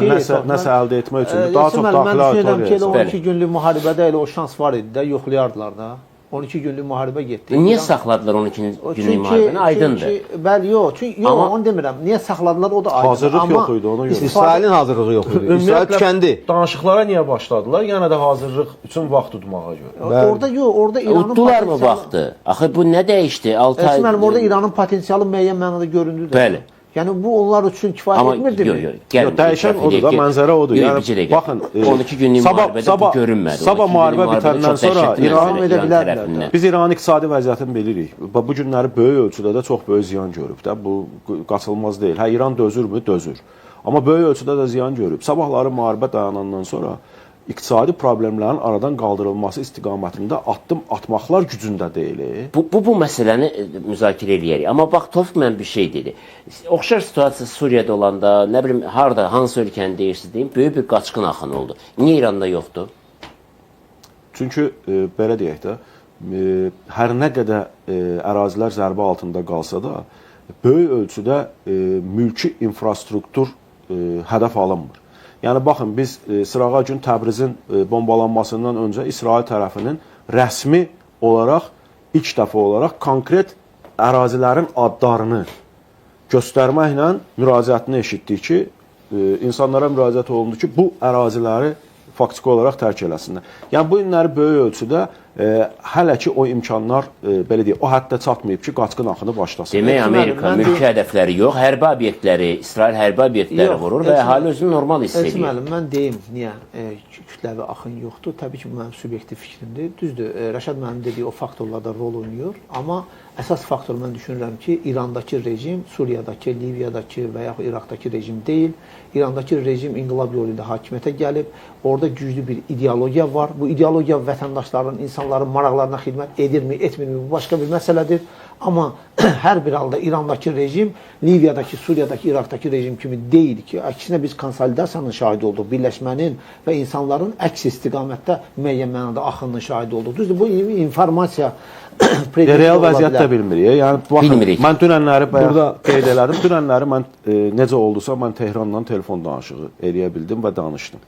nəsə əldə etmək üçün daha çox daxili auditoriya. Mən düşünürəm ki, 12 günlük müharibədə elə o şans var idi də, yoxlayardılar da. 12 günlük müharibə getdi. Niyə saxladılar 12 günlük müharibəni? Aydındır. Bəli, yox, onu demirəm. Niyə saxladılar, o da aydındır. Hazırlıq yox idi, ona görə. İsrailin hazırlığı yox idi. İsrail tükəndi. Danışıqlara niyə başladılar? Yəni də hazırlıq üçün vaxt tutmağa görə. Orada yox, orada İranın potensialı... mı vaxtı? Axı bu nə dəyişdi? 6 ay... Müəllim, orada İranın potensialı müəyyən mənada göründü də. Bəli. Yəni bu onlar üçün kifayət etmirdi mi? Yox, dəyişən odur da, mənzərə odur. Yəni baxın, 12 günlük müharibədə bu görünmədi. Sabah müharibə bitəndən sonra İran edə bilərlər. Biz İranın iqtisadi vəziyyətini bilirik. Bu günləri böyük ölçüdə də çox böyük ziyan görüb də. Bu qaçılmaz deyil. Hə, İran dözürmü? Dözür. Amma böyük ölçüdə də ziyan görüb. Sabahları müharibə dayanandan sonra iqtisadi problemlərin aradan qaldırılması istiqamətində addım atmaqlar gücündə deyil. Bu məsələni müzakirə eləyərik. Amma bax, Tofiq mən bir şey dedi. Oxşar situasiya Suriyada olanda, nə bilim, harada, hansı ölkəni deyirsiniz deyim, böyük bir qaçqın axını oldu. Niyə İranda yoxdur? Çünki, belə deyək də, hər nə qədər ərazilər zərbə altında qalsa da, böyük ölçüdə mülki infrastruktur hədəf alınmır. Yəni, baxın, biz sırağa gün Təbrizin bombalanmasından öncə İsrail tərəfinin rəsmi olaraq, ilk dəfə olaraq konkret ərazilərin adlarını göstərməklə müraciətini eşitdik ki, insanlara müraciət olundu ki, bu əraziləri faktiki olaraq tərk eləsinlər. Yəni, bu günləri böyük ölçüdə hələ ki o imkanlar, belə deyək, o həddə çatmayıb ki, qaçqın axını başlasın. Demək, Amerika mülki hədəfləri yox, hərbi obyektləri, İsrail hərbi obyektləri vurur və əhali özünü normal hiss edir. Müəllim, mən deyim, niyə kütləvi axın yoxdur? Təbii ki, bu mənim subyektiv fikrimdir. Düzdür, Rəşad mənim dediyi o faktorlarda rol oynayır, amma əsas faktor mən düşünürəm ki, İrandakı rejim, Suriyadakı, Liviyadakı və yaxud İraqdakı rejim deyil. İrandakı rejim inqilab yolu ilə hakimiyyətə gəlib, orada güclü bir ideologiya var. Bu ideologiya vətəndaşların, insanların maraqlarına xidmət edirmi, etmirmi, bu başqa bir məsələdir. Amma hər bir halda İrandakı rejim Liviyadakı, Suriyadakı, İraqdakı rejim kimi deyil ki, əksinə biz konsolidasiyanın şahidi olduq, birləşmənin və insanların əks istiqamətdə müəyyən mənada axınının şahidi olduq. Düzdür, bu informasiya real vəziyyət də bilmirik. Yəni baxın, mən dünənləri burada qeyd elədim. Dünənləri mən necə oldusa mən Tehranla telefon danışığı eləyə bildim və danışdım.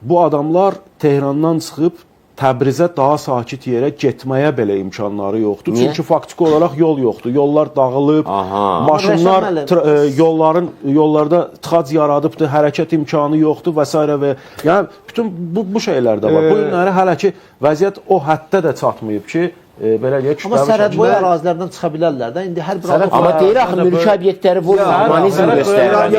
Bu adamlar Tehrandan çıxıb Təbrizə daha sakit yerə getməyə belə imkanları yoxdur. Niyə? Çünki faktiki olaraq yol yoxdur. Yollar dağılıb, maşınlar yollarda tıxac yaradıbdır, hərəkət imkanı yoxdur və s. və yəni bütün bu şeylər də var. Bu günləri hələ ki vəziyyət o həddə də çatmayıb ki, belə deyək, amma sərhədboyu ərazilərdən çıxa bilərlər də. İndi hər bir amma deyir axı mülki obyektləri vurmur, humanizm göstərir.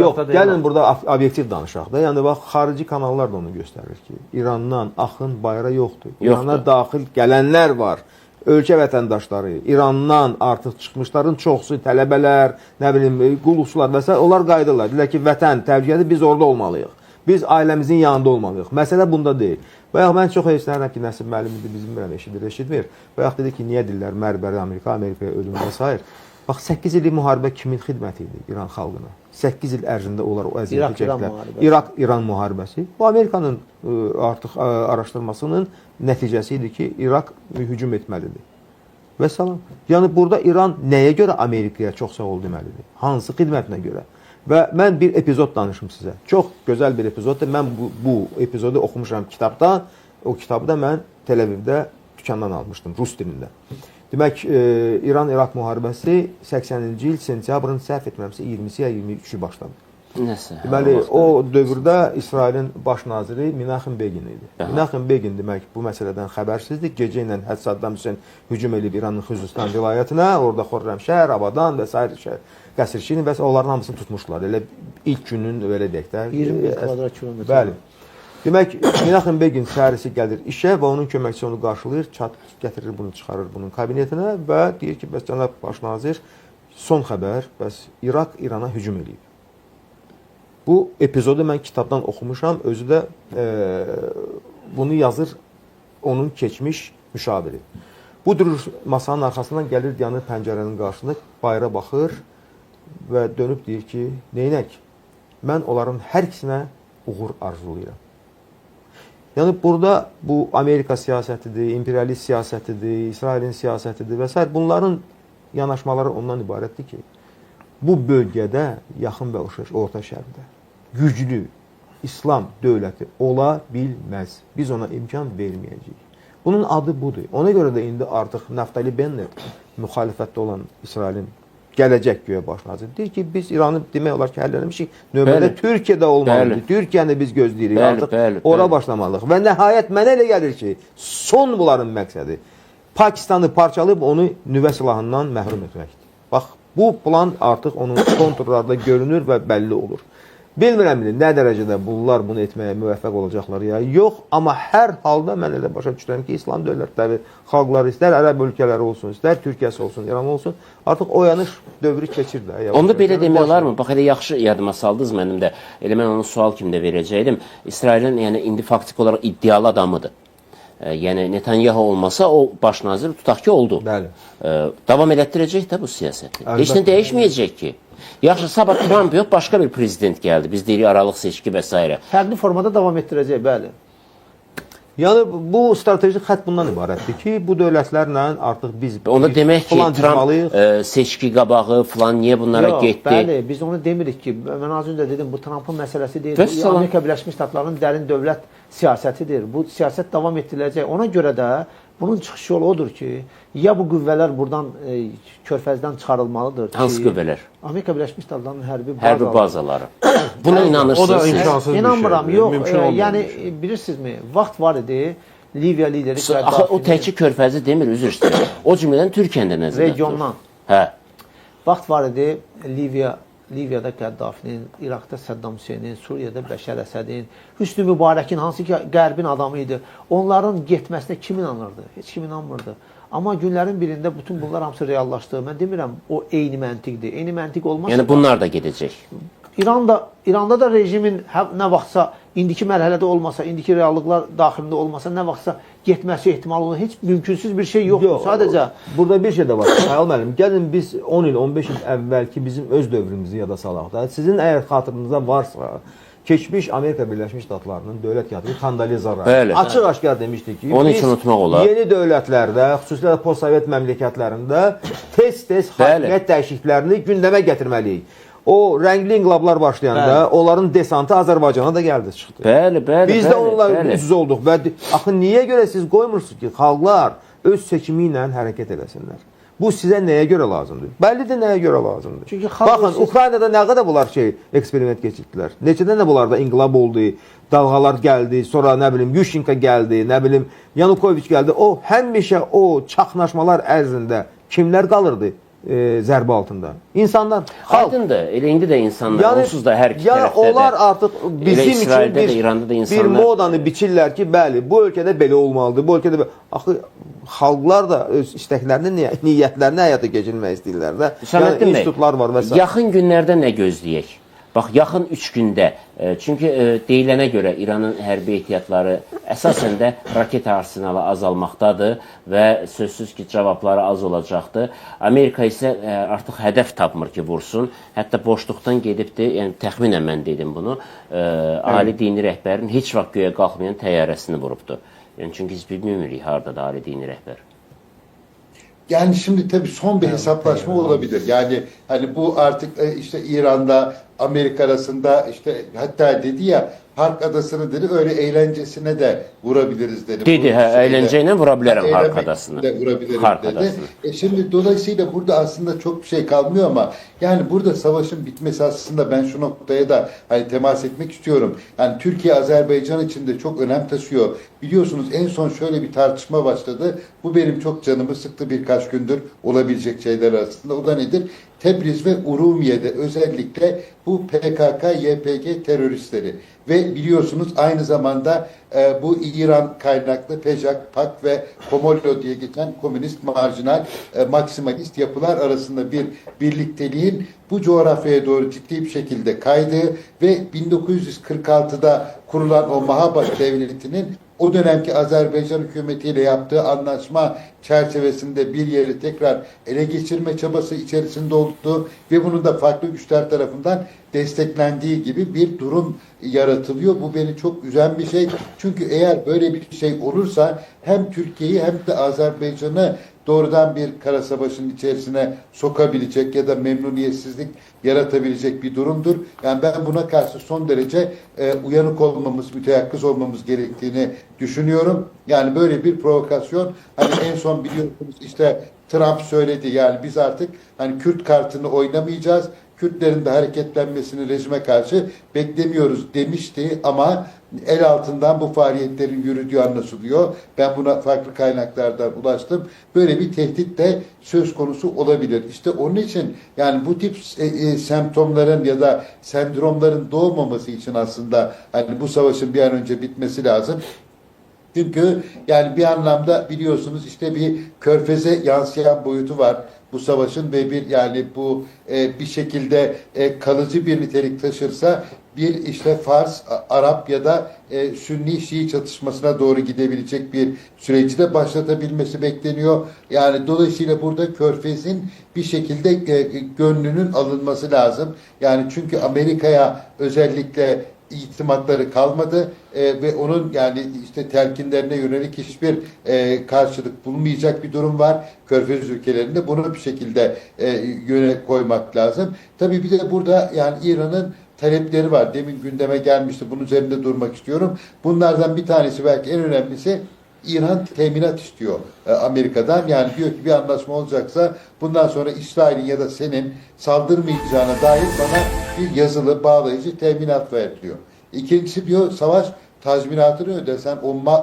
Yox, gəlin burada obyektiv danışaq da. Yəni bax, xarici kanallar da onu göstərir ki, İrandan axın bayıra yoxdur. İrana daxil gələnlər var. Ölkə vətəndaşları, İrandan artıq çıxmışların çoxsu, tələbələr, nə bilim, qulluqçular və s. onlar qayıdırlar. Deyirlər ki, vətən təhlükədir, biz orada olmalıyıq. Biz ailəmizin yanında olmalıyıq. Məsələ bunda deyil. Bayaq mən çox heyslənirəm ki, Nəsib müəllim idi, bizim biləm eşitmir. Bayaq dedi ki, niyə deyirlər mərbəri Amerikaya ölüm və s. Bax, 8 illik müharibə kimin xidməti idi İran xalqına? 8 il ərzində onlar o əziyyəti çəkdilər. İraq-İran müharibəsi. Bu, Amerikanın artıq araşdırmasının nəticəsi idi ki, İraq hücum etməlidir. Və salam. Yəni, burada İran nəyə görə Amerikaya çox sağ ol deməlidir? Hansı xidmətinə görə? Və mən bir epizod danışım sizə. Çox gözəl bir epizoddur. Mən bu epizodu oxumuşam kitabdan. O kitabı da mən Tel Avivdə dükandan almışdım, rus dilində. Demək, İran-İraq müharibəsi 80-ci il sentyabrın səhv etməmsə 20-si ya 23-ü başladı. Nəsə. Deməli, o dövrdə İsrailin baş naziri Menachem Begin idi. Menachem Begin demək bu məsələdən xəbərsizdir. Gecə ilə Saddam Hüseyn hücum edib İranın Xuzistan vilayətinə, orada Xorrəmşəhər, Abadan və s. Qəsrçini və onların hamısını tutmuşlar. Elə ilk günün belə deyək də. 20 kvadrat kilometr. Bəli. Demək, Menachem Begin səhərisi gəlir işə və onun köməkçisi onu qarşılayır, gətirir bunu, çıxarır bunun kabinetinə və deyir ki, bəs cənab baş nazir, son xəbər, bəs İraq İrana hücum edib. Bu epizodu mən kitabdan oxumuşam, özü də bunu yazır onun keçmiş müşaviri. Bu durur masanın arxasından gəlir, yanır pəncərənin qarşısında, bayıra baxır və dönüb deyir ki, neynək? Mən onların hər ikisinə uğur arzulayıram. Yəni, burada bu Amerika siyasətidir, imperialist siyasətidir, İsrailin siyasətidir və s. Bunların yanaşmaları ondan ibarətdir ki, bu bölgədə, yaxın və orta şərqdə güclü İslam dövləti ola bilməz. Biz ona imkan verməyəcəyik. Bunun adı budur. Ona görə də indi artıq Naftali Bennett müxalifətdə olan İsrailin gələcək göyə baş nazir deyir ki, biz İranı demək olar ki, həlləmişik. Növbədə Türkiyədə olmalıdır. Türkiyəni biz gözləyirik. Artıq ora başlamalıyıq. Və nəhayət mənə elə gəlir ki, son bunların məqsədi Pakistanı parçalayıb onu nüvə silahından məhrum etməkdir. Bax, bu plan artıq onun konturlarda görünür və bəlli olur. Bilmirəm nə dərəcədə bunlar bunu etməyə müvəffəq olacaqlar ya yox, amma hər halda mən elə başa düşürəm ki, İslam dövlətləri, xalqları istər ərəb ölkələri olsun, istər Türkiyəsi olsun, İran olsun, artıq oyanış dövrü keçir də. Onda belə demək olarmı? Bax, elə yaxşı yadıma saldınız mənim də. Elə mən onu sual kimi də verəcəkdim. İsrailin indi faktik olaraq iddialı adamıdır. Yəni Netanyahu olmasa o baş nazir tutaq ki oldu. Davam elətdirəcək də bu siyasəti. Heç nə dəyişməyəcək ki. Yaxşı, sabah Trump yox, başqa bir prezident gəldi. Biz deyirik aralıq seçki və s. Fərqli formada davam etdirəcək, bəli. Yəni, bu stratejik xətt bundan ibarətdir ki, bu dövlətlərlə artıq biz... Ona demək ki, Trump seçki qabağı falan niyə bunlara getdi? Bəli, biz onu demirik ki, mən az öncə dedim, bu Trumpın məsələsi deyil. Bu, Amerika Birləşmiş Ştatlarının dərin dövlət siyasətidir. Bu siyasət davam etdiriləcək. Ona görə də bunun çıxış yolu odur ki, ya bu qüvvələr buradan körfəzdən çıxarılmalıdır ki... Hansı qüvvələr? Amerika Birləşmiş Ştatlarının hərbi bazaları. Buna inanırsınız? O da imkansız bir şey. İnanmıram, yox. Yəni, bilirsinizmi, vaxt var idi, Liviya lideri... O təkcə körfəzi demir, üzr istəyir. O cümlədən Türkiyəndə nəzərdə tutur. Regiondan. Hə. Vaxt var idi, Liviyada Qəddafinin, İraqda Saddam Hüseynin, Suriyada Bəşər Əsədin, Hüsnü Mübarəkin, hansı ki qərbin adamı idi, onların getməsinə kim inanırdı? Heç kim inanmırdı. Amma günlərin birində bütün bunlar hamısı reallaşdı. Mən demirəm, o eyni məntiqdir. Eyni məntiq olmasa... Yəni bunlar da gedəcək. İranda da rejimin nə vaxtsa, indiki mərhələdə olmasa, indiki reallıqlar daxilində olmasa, nə vaxtsa getməsi ehtimalı olan heç mümkünsüz bir şey yoxdur. Yox, Sadəcə burada bir şey də var. Xəyal müəllim, gəlin biz 10 il, 15 il əvvəlki bizim öz dövrümüzü yada salaq da. Sizin əgər xatırınızda varsa, keçmiş Amerika Birləşmiş Ştatlarının dövlət katibi Kondoleza Rice açıq-aşkar demişdi ki, onun üçün unutmaq olar. Yeni dövlətlərdə, xüsusilə postsovet məmləkətlərində tez-tez hakimiyyət dəyişikliklərini gündəmə gətirməliyik. O rəngli inqilablar başlayanda onların desantı Azərbaycana da gəldi, çıxdı. Biz də onunla üz olduq. Və axı niyə görə siz qoymursunuz ki, xalqlar öz seçimi ilə hərəkət eləsinlər? Bu sizə nəyə görə lazımdır? Bəllidir nəyə görə lazımdır. Çünki baxın, Ukraynada nə qədər bunlar eksperiment keçirdilər. Neçədən də bunlarda inqilab oldu, dalğalar gəldi, sonra nə bilim Yushchenko gəldi, nə bilim Yanukoviç gəldi. O həmişə o çaxnaşmalar ərzində kimlər qalırdı zərbə altında? İnsanlar, xalq. Aydındır, elə indi də insanlar, onsuz da hər iki tərəfdə də. Onlar artıq bizim üçün bir modanı biçirlər ki, bəli, bu ölkədə belə olmalıdır, bu ölkədə belə. Axı, xalqlar da öz istəklərini, niyyətlərini həyata keçirmək istəyirlər də. Yəni, institutlar var və s. Yaxın günlərdə nə gözləyək? Bax, yaxın 3 gündə, çünki deyilənə görə İranın hərbi ehtiyatları əsasən də raket arsenalı azalmaqdadır və sözsüz ki, cavabları az olacaqdır. Amerika isə artıq hədəf tapmır ki, vursun. Hətta boşluqdan gedibdir, yəni təxminən mən dedim bunu, ali dini rəhbərin heç vaxt göyə qalxmayan təyyarəsini vurubdur. Yəni, çünki biz bilmirik haradadır ali dini rəhbər. Yani şimdi tabii son bir hesaplaşma olabilir. Yani hani bu artık işte İran'da Amerika arasında işte hatta dedi ya Hark Adası'nı dedi öyle eğlencesine de vurabiliriz dedi. Dedi, eğlenceyle vurabilirim Hark Adası'nı. Hark Adası'nı. Şimdi dolayısıyla burada aslında çok bir şey kalmıyor ama yani burada savaşın bitmesi aslında ben şu noktaya da hani temas etmek istiyorum. Yani Türkiye Azerbaycan için de çok önem taşıyor. Biliyorsunuz en son şöyle bir tartışma başladı. Bu benim çok canımı sıktı birkaç gündür olabilecek şeyler arasında. O da nedir? Tebriz ve Urumiye'de özellikle bu PKK, YPG teröristleri ve biliyorsunuz aynı zamanda bu İran kaynaklı PEJAK, PAK ve Komollo diye geçen komünist, marjinal, maksimalist yapılar arasında bir birlikteliğin bu coğrafyaya doğru ciddi bir şekilde kaydığı ve 1946'da kurulan o Mahabat Devleti'nin o dönemki Azerbaycan hükümetiyle yaptığı anlaşma çerçevesinde bir yeri tekrar ele geçirme çabası içerisinde olduğu ve bunun da farklı güçler tarafından desteklendiği gibi bir durum yaratılıyor. Bu beni çok üzen bir şey. Çünkü eğer böyle bir şey olursa hem Türkiye'yi hem de Azerbaycan'ı doğrudan bir kara savaşın içerisine sokabilecek ya da memnuniyetsizlik yaratabilecek bir durumdur. Yani ben buna karşı son derece uyanık olmamız, müteyakkız olmamız gerektiğini düşünüyorum. Yani böyle bir provokasyon, hani en son biliyorsunuz işte Trump söyledi, yani biz artık hani Kürt kartını oynamayacağız, Kürtlerin de hareketlenmesini rejime karşı beklemiyoruz demişti ama el altından bu faaliyetlerin yürüdüğü anlaşılıyor. Ben buna farklı kaynaklardan ulaştım. Böyle bir tehdit de söz konusu olabilir. İşte onun için yani bu tip semptomların ya da sendromların doğmaması için aslında hani bu savaşın bir an önce bitmesi lazım. Çünkü yani bir anlamda biliyorsunuz işte bir körfeze yansıyan boyutu var bu savaşın ve bir yani bu bir şekilde kalıcı bir nitelik taşırsa bir işte Fars, Arap ya da Sünni Şii çatışmasına doğru gidebilecek bir süreci de başlatabilmesi bekleniyor. Yani dolayısıyla burada Körfez'in bir şekilde gönlünün alınması lazım. Yani çünkü Amerika'ya özellikle itimatları kalmadı ve onun yani işte telkinlerine yönelik hiçbir karşılık bulmayacak bir durum var. Körfez ülkelerinde bunu bir şekilde yöne koymak lazım. Tabii bir de burada yani İran'ın talepleri var. Demin gündeme gelmişti. Bunun üzerinde durmak istiyorum. Bunlardan bir tanesi belki en önemlisi İran teminat istiyor Amerika'dan. Yani diyor ki bir anlaşma olacaksa bundan sonra İsrail'in ya da senin saldırmayacağına dair bana bir yazılı bağlayıcı teminat ver diyor. İkincisi diyor savaş tazminatını ödesen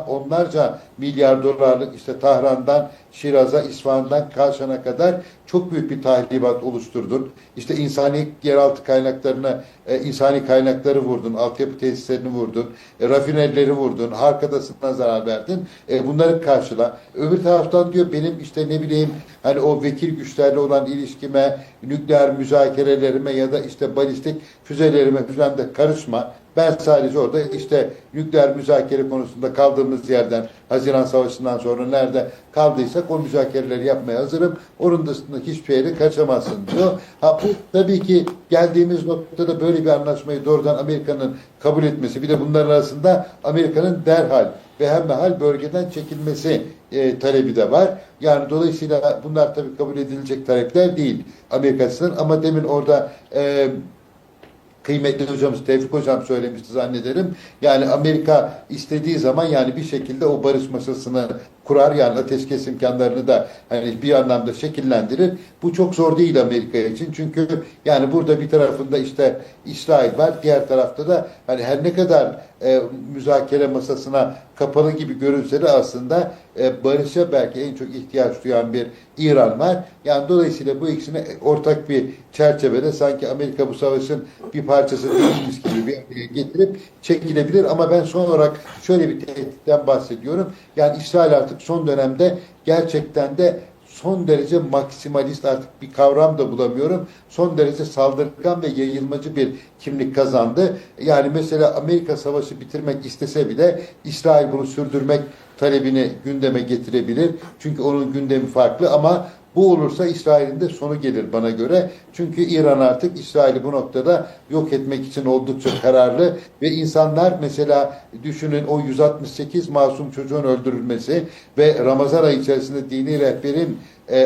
onlarca milyar dolarlık işte Tahran'dan Şiraz'a, İsfahan'dan Kaşan'a kadar çok büyük bir tahribat oluşturdun. İşte insani yeraltı kaynaklarına, insani kaynakları vurdun, altyapı tesislerini vurdun, rafinerileri vurdun, Hark Adası'na zarar verdin. Bunları karşıla. Öbür taraftan diyor benim işte ne bileyim hani o vekil güçlerle olan ilişkime, nükleer müzakerelerime ya da işte balistik füzelerime falan da karışma. Ben sadece orada işte nükleer müzakere konusunda kaldığımız yerden, Haziran Savaşı'ndan sonra nerede kaldıysak o müzakereleri yapmaya hazırım. Onun dışında hiçbir yere kaçamazsın diyor. Ha, bu tabii ki geldiğimiz noktada böyle bir anlaşmayı doğrudan Amerika'nın kabul etmesi, bir de bunların arasında Amerika'nın derhal ve hemhal bölgeden çekilmesi talebi de var. Yani dolayısıyla bunlar tabii kabul edilecek talepler değil Amerika açısından, ama demin orada kıymetli hocamız Tevfik Hocam söylemişti zannederim. Yani Amerika istediği zaman yani bir şekilde o barış masasını kurar, yani ateşkes imkanlarını da hani bir anlamda şekillendirir. Bu çok zor değil Amerika için. Çünkü yani burada bir tarafında işte İsrail var, diğer tarafta da hani her ne kadar müzakere masasına kapalı gibi görünse de aslında barışa belki en çok ihtiyaç duyan bir İran var. Yani dolayısıyla bu ikisini ortak bir çerçevede sanki Amerika bu savaşın bir parçası değilmiş gibi bir getirip çekilebilir. Ama ben son olarak şöyle bir tehditten bahsediyorum. Yani İsrail artık son dönemde gerçekten de son derece maksimalist, artık bir kavram da bulamıyorum, son derece saldırgan ve yayılmacı bir kimlik kazandı. Yani mesela Amerika savaşı bitirmek istese bile İsrail bunu sürdürmek talebini gündeme getirebilir. Çünkü onun gündemi farklı, ama bu olursa İsrail'in de sonu gelir bana göre. Çünkü İran artık İsrail'i bu noktada yok etmek için oldukça kararlı ve insanlar mesela düşünün o 168 masum çocuğun öldürülmesi ve Ramazan ayı içerisinde dini rehberin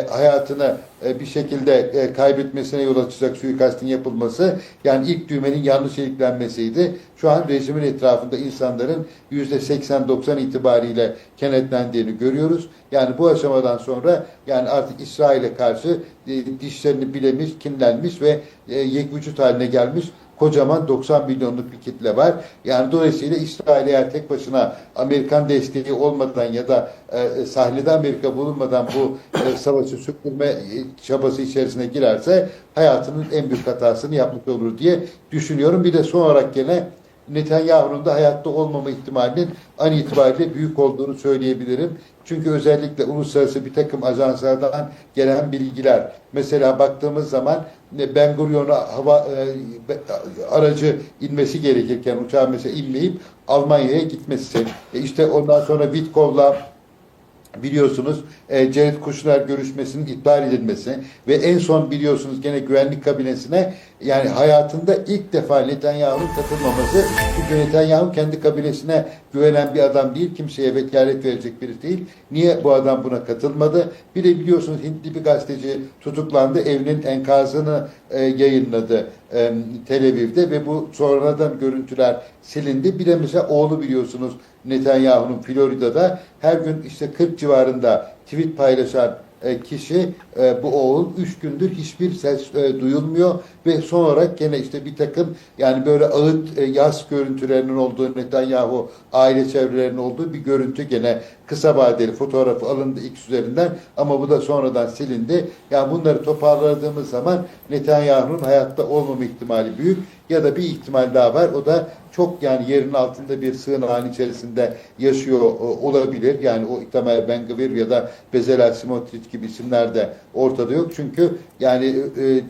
hayatını bir şekilde kaybetmesine yol açacak suikastin yapılması, yani ilk düğmenin yanlış iliklenmesiydi. Şu an rejimin etrafında insanların %80-90 itibariyle kenetlendiğini görüyoruz. Yani bu aşamadan sonra yani artık İsrail'e karşı dişlerini bilemiş, kinlenmiş ve yekvücut haline gelmiş kocaman 90 milyonluk bir kitle var. Yani dolayısıyla İsrail eğer tek başına Amerikan desteği olmadan ya da sahnede Amerika bulunmadan bu savaşı sürdürme çabası içerisine girerse hayatının en büyük hatasını yapmış olur diye düşünüyorum. Bir de son olarak gene Netanyahu'nun da hayatta olmama ihtimalinin an itibariyle büyük olduğunu söyleyebilirim. Çünkü özellikle uluslararası bir takım ajanslardan gelen bilgiler, mesela baktığımız zaman Ben Gurion'a hava aracı inmesi gerekirken uçağın mesela inmeyip Almanya'ya gitmesi, işte ondan sonra Witkoff'la biliyorsunuz Jared Kushner görüşmesinin iptal edilmesi ve en son biliyorsunuz gene güvenlik kabinesine yani hayatında ilk defa Netanyahu'nun katılmaması. Çünkü Netanyahu kendi kabinesine güvenen bir adam değil, kimseye vekalet verecek biri değil. Niye bu adam buna katılmadı? Bir de biliyorsunuz Hintli bir gazeteci tutuklandı, evinin enkazını yayınladı Tel Aviv'de ve bu sonradan görüntüler silindi. Bir de mesela oğlu biliyorsunuz Netanyahu'nun Florida'da her gün işte 40 civarında tweet paylaşan kişi, bu oğul 3 gündür hiçbir ses duyulmuyor ve son olarak gene işte bir takım yani böyle ağıt yas görüntülerinin olduğu, Netanyahu aile çevrelerinin olduğu bir görüntü gene kısa vadeli fotoğrafı alındı X üzerinden, ama bu da sonradan silindi. Yani bunları toparladığımız zaman Netanyahu'nun hayatta olmama ihtimali büyük, ya da bir ihtimal daha var, o da çok yani yerin altında bir sığınağın içerisinde yaşıyor olabilir. Yani o Itamar Ben-Gvir ya da Bezalel Smotrich gibi isimler de ortada yok. Çünkü yani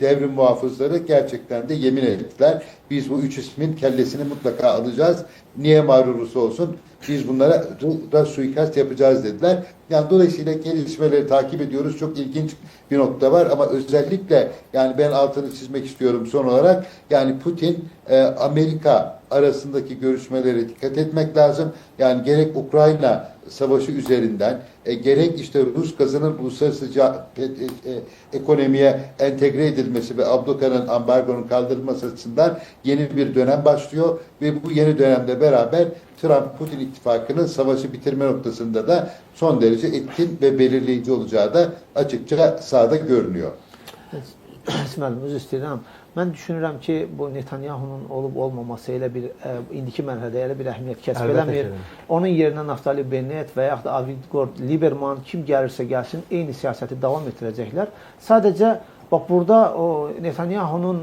devrim muhafızları gerçekten de yemin ettiler. Biz bu 3 ismin kellesini mutlaka alacağız. Niye mağrurlusu olsun? Biz bunlara da suikast yapacağız dediler. Yani dolayısıyla gelişmeleri takip ediyoruz. Çok ilginç bir nokta var ama özellikle yani ben altını çizmek istiyorum son olarak. Yani Putin, Amerika arasındaki görüşmelere dikkat etmek lazım. Yani gerek Ukrayna savaşı üzerinden gerek işte Rus gazının uluslararası ekonomiye entegre edilmesi ve abluka'nın, ambargonun kaldırılması açısından yeni bir dönem başlıyor ve bu yeni dönemde beraber Trump-Putin ittifakının savaşı bitirme noktasında da son derece etkin ve belirleyici olacağı da açıkça sahada görünüyor. Müəllim, özür istəyirəm. Mən düşünürəm ki, bu Netanyahu'nun olub-olmaması elə bir indiki mərhələdə elə bir əhəmiyyət kəsb eləmir. Onun yerinə Naftali Bennett və yaxud da Avigdor Lieberman kim gəlirsə gəlsin eyni siyasəti davam etdirəcəklər. Sadəcə bax burada o Netanyahu'nun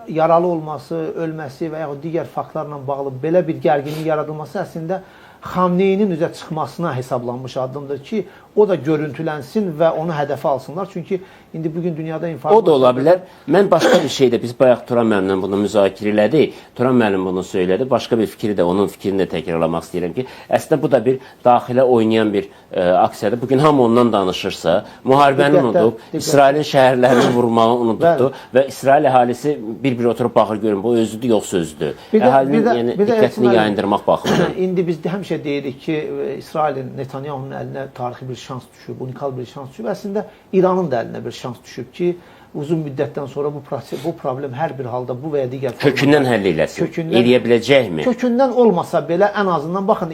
yaralı olması, ölməsi və yaxud digər faktlarla bağlı belə bir gərginlik yaradılması əslində Xamneyinin üzə çıxmasına hesablanmış addımdır ki, o da görüntülənsin və onu hədəfə alsınlar. Çünki indi bugün dünyada informasiya... O da ola bilər. Mən başqa bir şeydə, biz bayaq Turan müəllimlə bunu müzakirə elədik. Turan müəllim bunu söylədi. Başqa bir fikri də, onun fikrini də təkrarlamaq istəyirəm ki, əslində bu da bir daxilə oynayan bir aksiyadır. Bugün hamı ondan danışırsa, müharibəni unudub, İsrailin şəhərlərini vurmağı unutdu və İsrail əhalisi bir-bir oturub baxır, görün, bu özüdür, yoxsa özüdür. Əhalinin diqqətini yayındırmaq baxımından. İndi biz həmişə deyirik ki, İsrailin, Netanyahunun əlinə tarixi bir şans düşüb, unikal bir şans düşüb. Əslində İranın da əlinə bir şans düşüb ki, uzun müddətdən sonra bu problem hər bir halda bu və ya digər kökündən həll eləsin. Eləyə biləcəkmi? Kökündən olmasa belə ən azından baxın,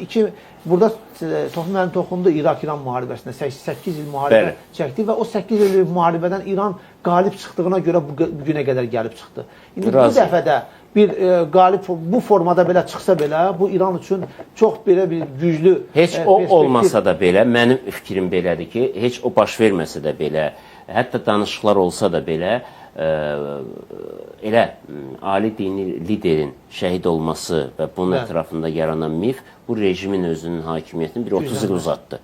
burada Toxum müəllim toxundu İraq-İran müharibəsində 8 il müharibə çəkdi və o 8 il müharibədən İran qalib çıxdığına görə bu günə qədər gəlib çıxdı. İndi bu dəfə də bir qalib bu formada belə çıxsa belə, bu İran üçün çox belə bir güclü heç o olmasa da belə, mənim fikrim belədir ki, heç o baş verməsə də belə, hətta danışıqlar olsa da belə, elə ali dini liderin şəhid olması və bunun ətrafında yaranan mif bu rejimin özünün hakimiyyətini bir 30 il uzatdı.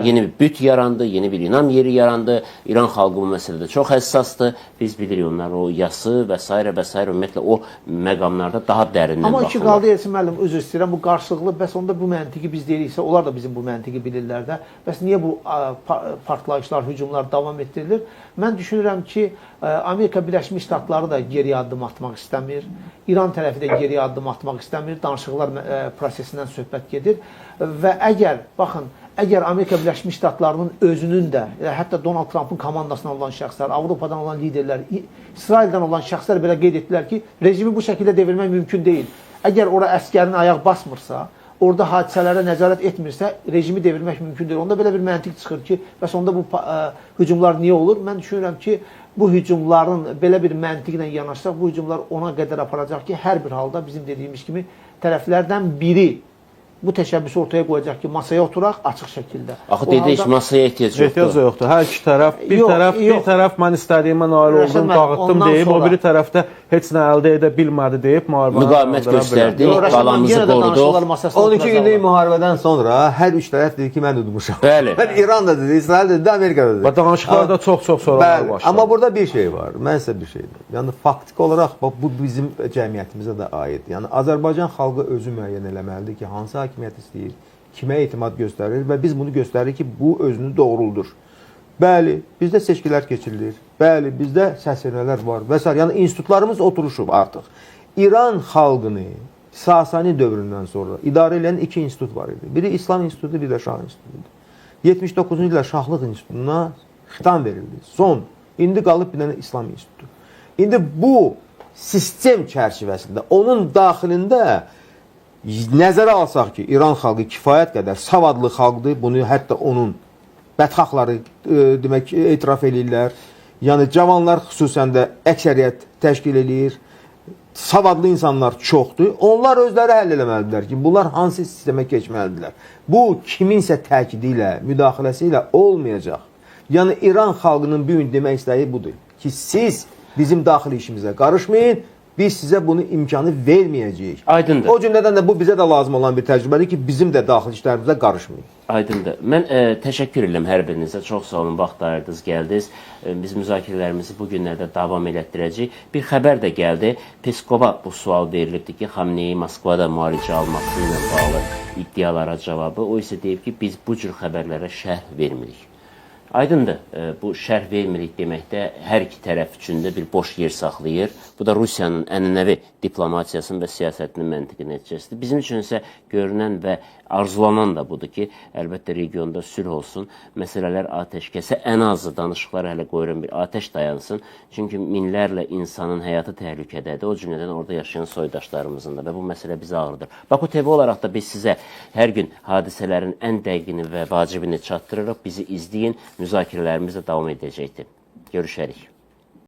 Yeni bir büt yarandı, yeni bir inam yeri yarandı. İran xalqı bu məsələdə çox həssasdır. Biz bilirik onlar o yası və s. və s. ümumiyyətlə o məqamlarda daha dərindən baxırlar. Amma ki, qaldı Elçin müəllim, üzr istəyirəm, bu qarşılıqlı, bəs onda bu məntiqi biz deyiriksə, onlar da bizim bu məntiqi bilirlər də. Bəs niyə bu partlayışlar, hücumlar davam etdirilir? Mən düşünürəm ki, Amerika Birləşmiş Ştatları da geriyə addım atmaq istəmir. İran tərəfi də geriyə addım atmaq istəmir. Danışıqlar prosesindən söhbət gedir. Və əgər, baxın, əgər Amerika Birləşmiş Ştatlarının özünün də, hətta Donald Trump'ın komandasından olan şəxslər, Avropadan olan liderlər, İsraildən olan şəxslər belə qeyd etdilər ki, rejimi bu şəkildə devirmək mümkün deyil. Əgər ora əskərin ayaq basmırsa, orada hadisələrə nəzarət etmirsə, rejimi devirmək mümkün deyil. Onda belə bir məntiq çıxır ki, bəs onda bu hücumlar niyə olur? Mən düşünürəm ki, bu hücumların belə bir məntiqlə yanaşsaq, bu hücumlar ona qədər aparacaq ki, hər bir halda bizim dediyimiz kimi tərəflərdən biri bu təşəbbüsü ortaya qoyacaq ki, masaya oturaq açıq şəkildə. Axı dedik, masaya ehtiyac yoxdur. Ehtiyac yoxdur. Hər iki tərəf, bir tərəf mən istədiyimə nail oldum, dağıtdım deyib, o biri tərəfdə heç nə əldə edə bilmədi deyib, müqavimət göstərdik, qalanımızı qoruduq. 12 günlük müharibədən sonra hər üç tərəf dedi ki, mən udmuşam. Bəli. İran da dedi, İsrail dedi, Amerika da dedi. Və danışıqlarda çox sorular başladı. Amma burada bir şey var, mən sizə bir şey deyim. Yəni, faktiki olaraq bu bizim cəmiyyətimizə də aid. Yəni, Azərbaycan xalqı özü müəyyən eləməlidir ki, hansı hakimiyyət istəyir, kimə etimad göstərir və biz bunu göstəririk ki, bu özünü doğruldur. Bəli, bizdə seçkilər keçirilir. Bəli, bizdə səsvermələr var və s. Yəni, institutlarımız oturuşub artıq. İran xalqını Sasani dövründən sonra idarə edən iki institut var idi. Biri İslam institutu, bir də Şah institutu. 79-cu ildə Şahlıq institutuna xitam verildi. Son. İndi qalıb bir dənə İslam institutu. İndi bu sistem çərçivəsində, onun daxilində nəzərə alsaq ki, İran xalqı kifayət qədər savadlı xalqdır, bunu hətta onun bədxahları demək etiraf edirlər. Yəni cavanlar xüsusən də əksəriyyət təşkil edir. Savadlı insanlar çoxdur. Onlar özləri həll eləməlidirlər ki, bunlar hansı sistemə keçməlidirlər. Bu kiminsə təkidi ilə, müdaxiləsi ilə olmayacaq. Yəni İran xalqının bu gün demək istəyi budur ki, siz bizim daxili işimizə qarışmayın. Biz sizə bunu imkanı verməyəcəyik. Aydındır. O cümlədən də bu bizə də lazım olan bir təcrübədir ki, bizim də daxili işlərimizə qarışmayın. Aydındır. Mən təşəkkür edirəm hər birinizə. Çox sağ olun, vaxt ayırdınız, gəldiniz. Biz müzakirələrimizi bu günlərdə davam elətdirəcəyik. Bir xəbər də gəldi. Peskova bu sual verilibdir ki, Xamneyi Moskvada müalicə alması ilə bağlı iddialara cavabı. O isə deyib ki, biz bu cür xəbərlərə şərh vermirik. Aydındır, bu şərh vermirik deməkdə hər iki tərəf üçün də bir boş yer saxlayır. Bu da Rusiyanın ənənəvi diplomatiyasının və siyasətinin məntiqi nəticəsidir. Bizim üçün isə görünən və arzulanan da budur ki, əlbəttə regionda sülh olsun, məsələlər atəşkəsə, ən azı danışıqlara hələ qoyuran bir atəş dayansın. Çünki minlərlə insanın həyatı təhlükədədir, o cümlədən orada yaşayan soydaşlarımızın da və bu məsələ bizi ağrıdır. Baku TV olaraq da biz sizə hər gün hadisələrin ən dəqiqini və vacibini çatdırırıq. Bizi izləyin, müzakirələrimiz də davam edəcəkdir. Görüşərik.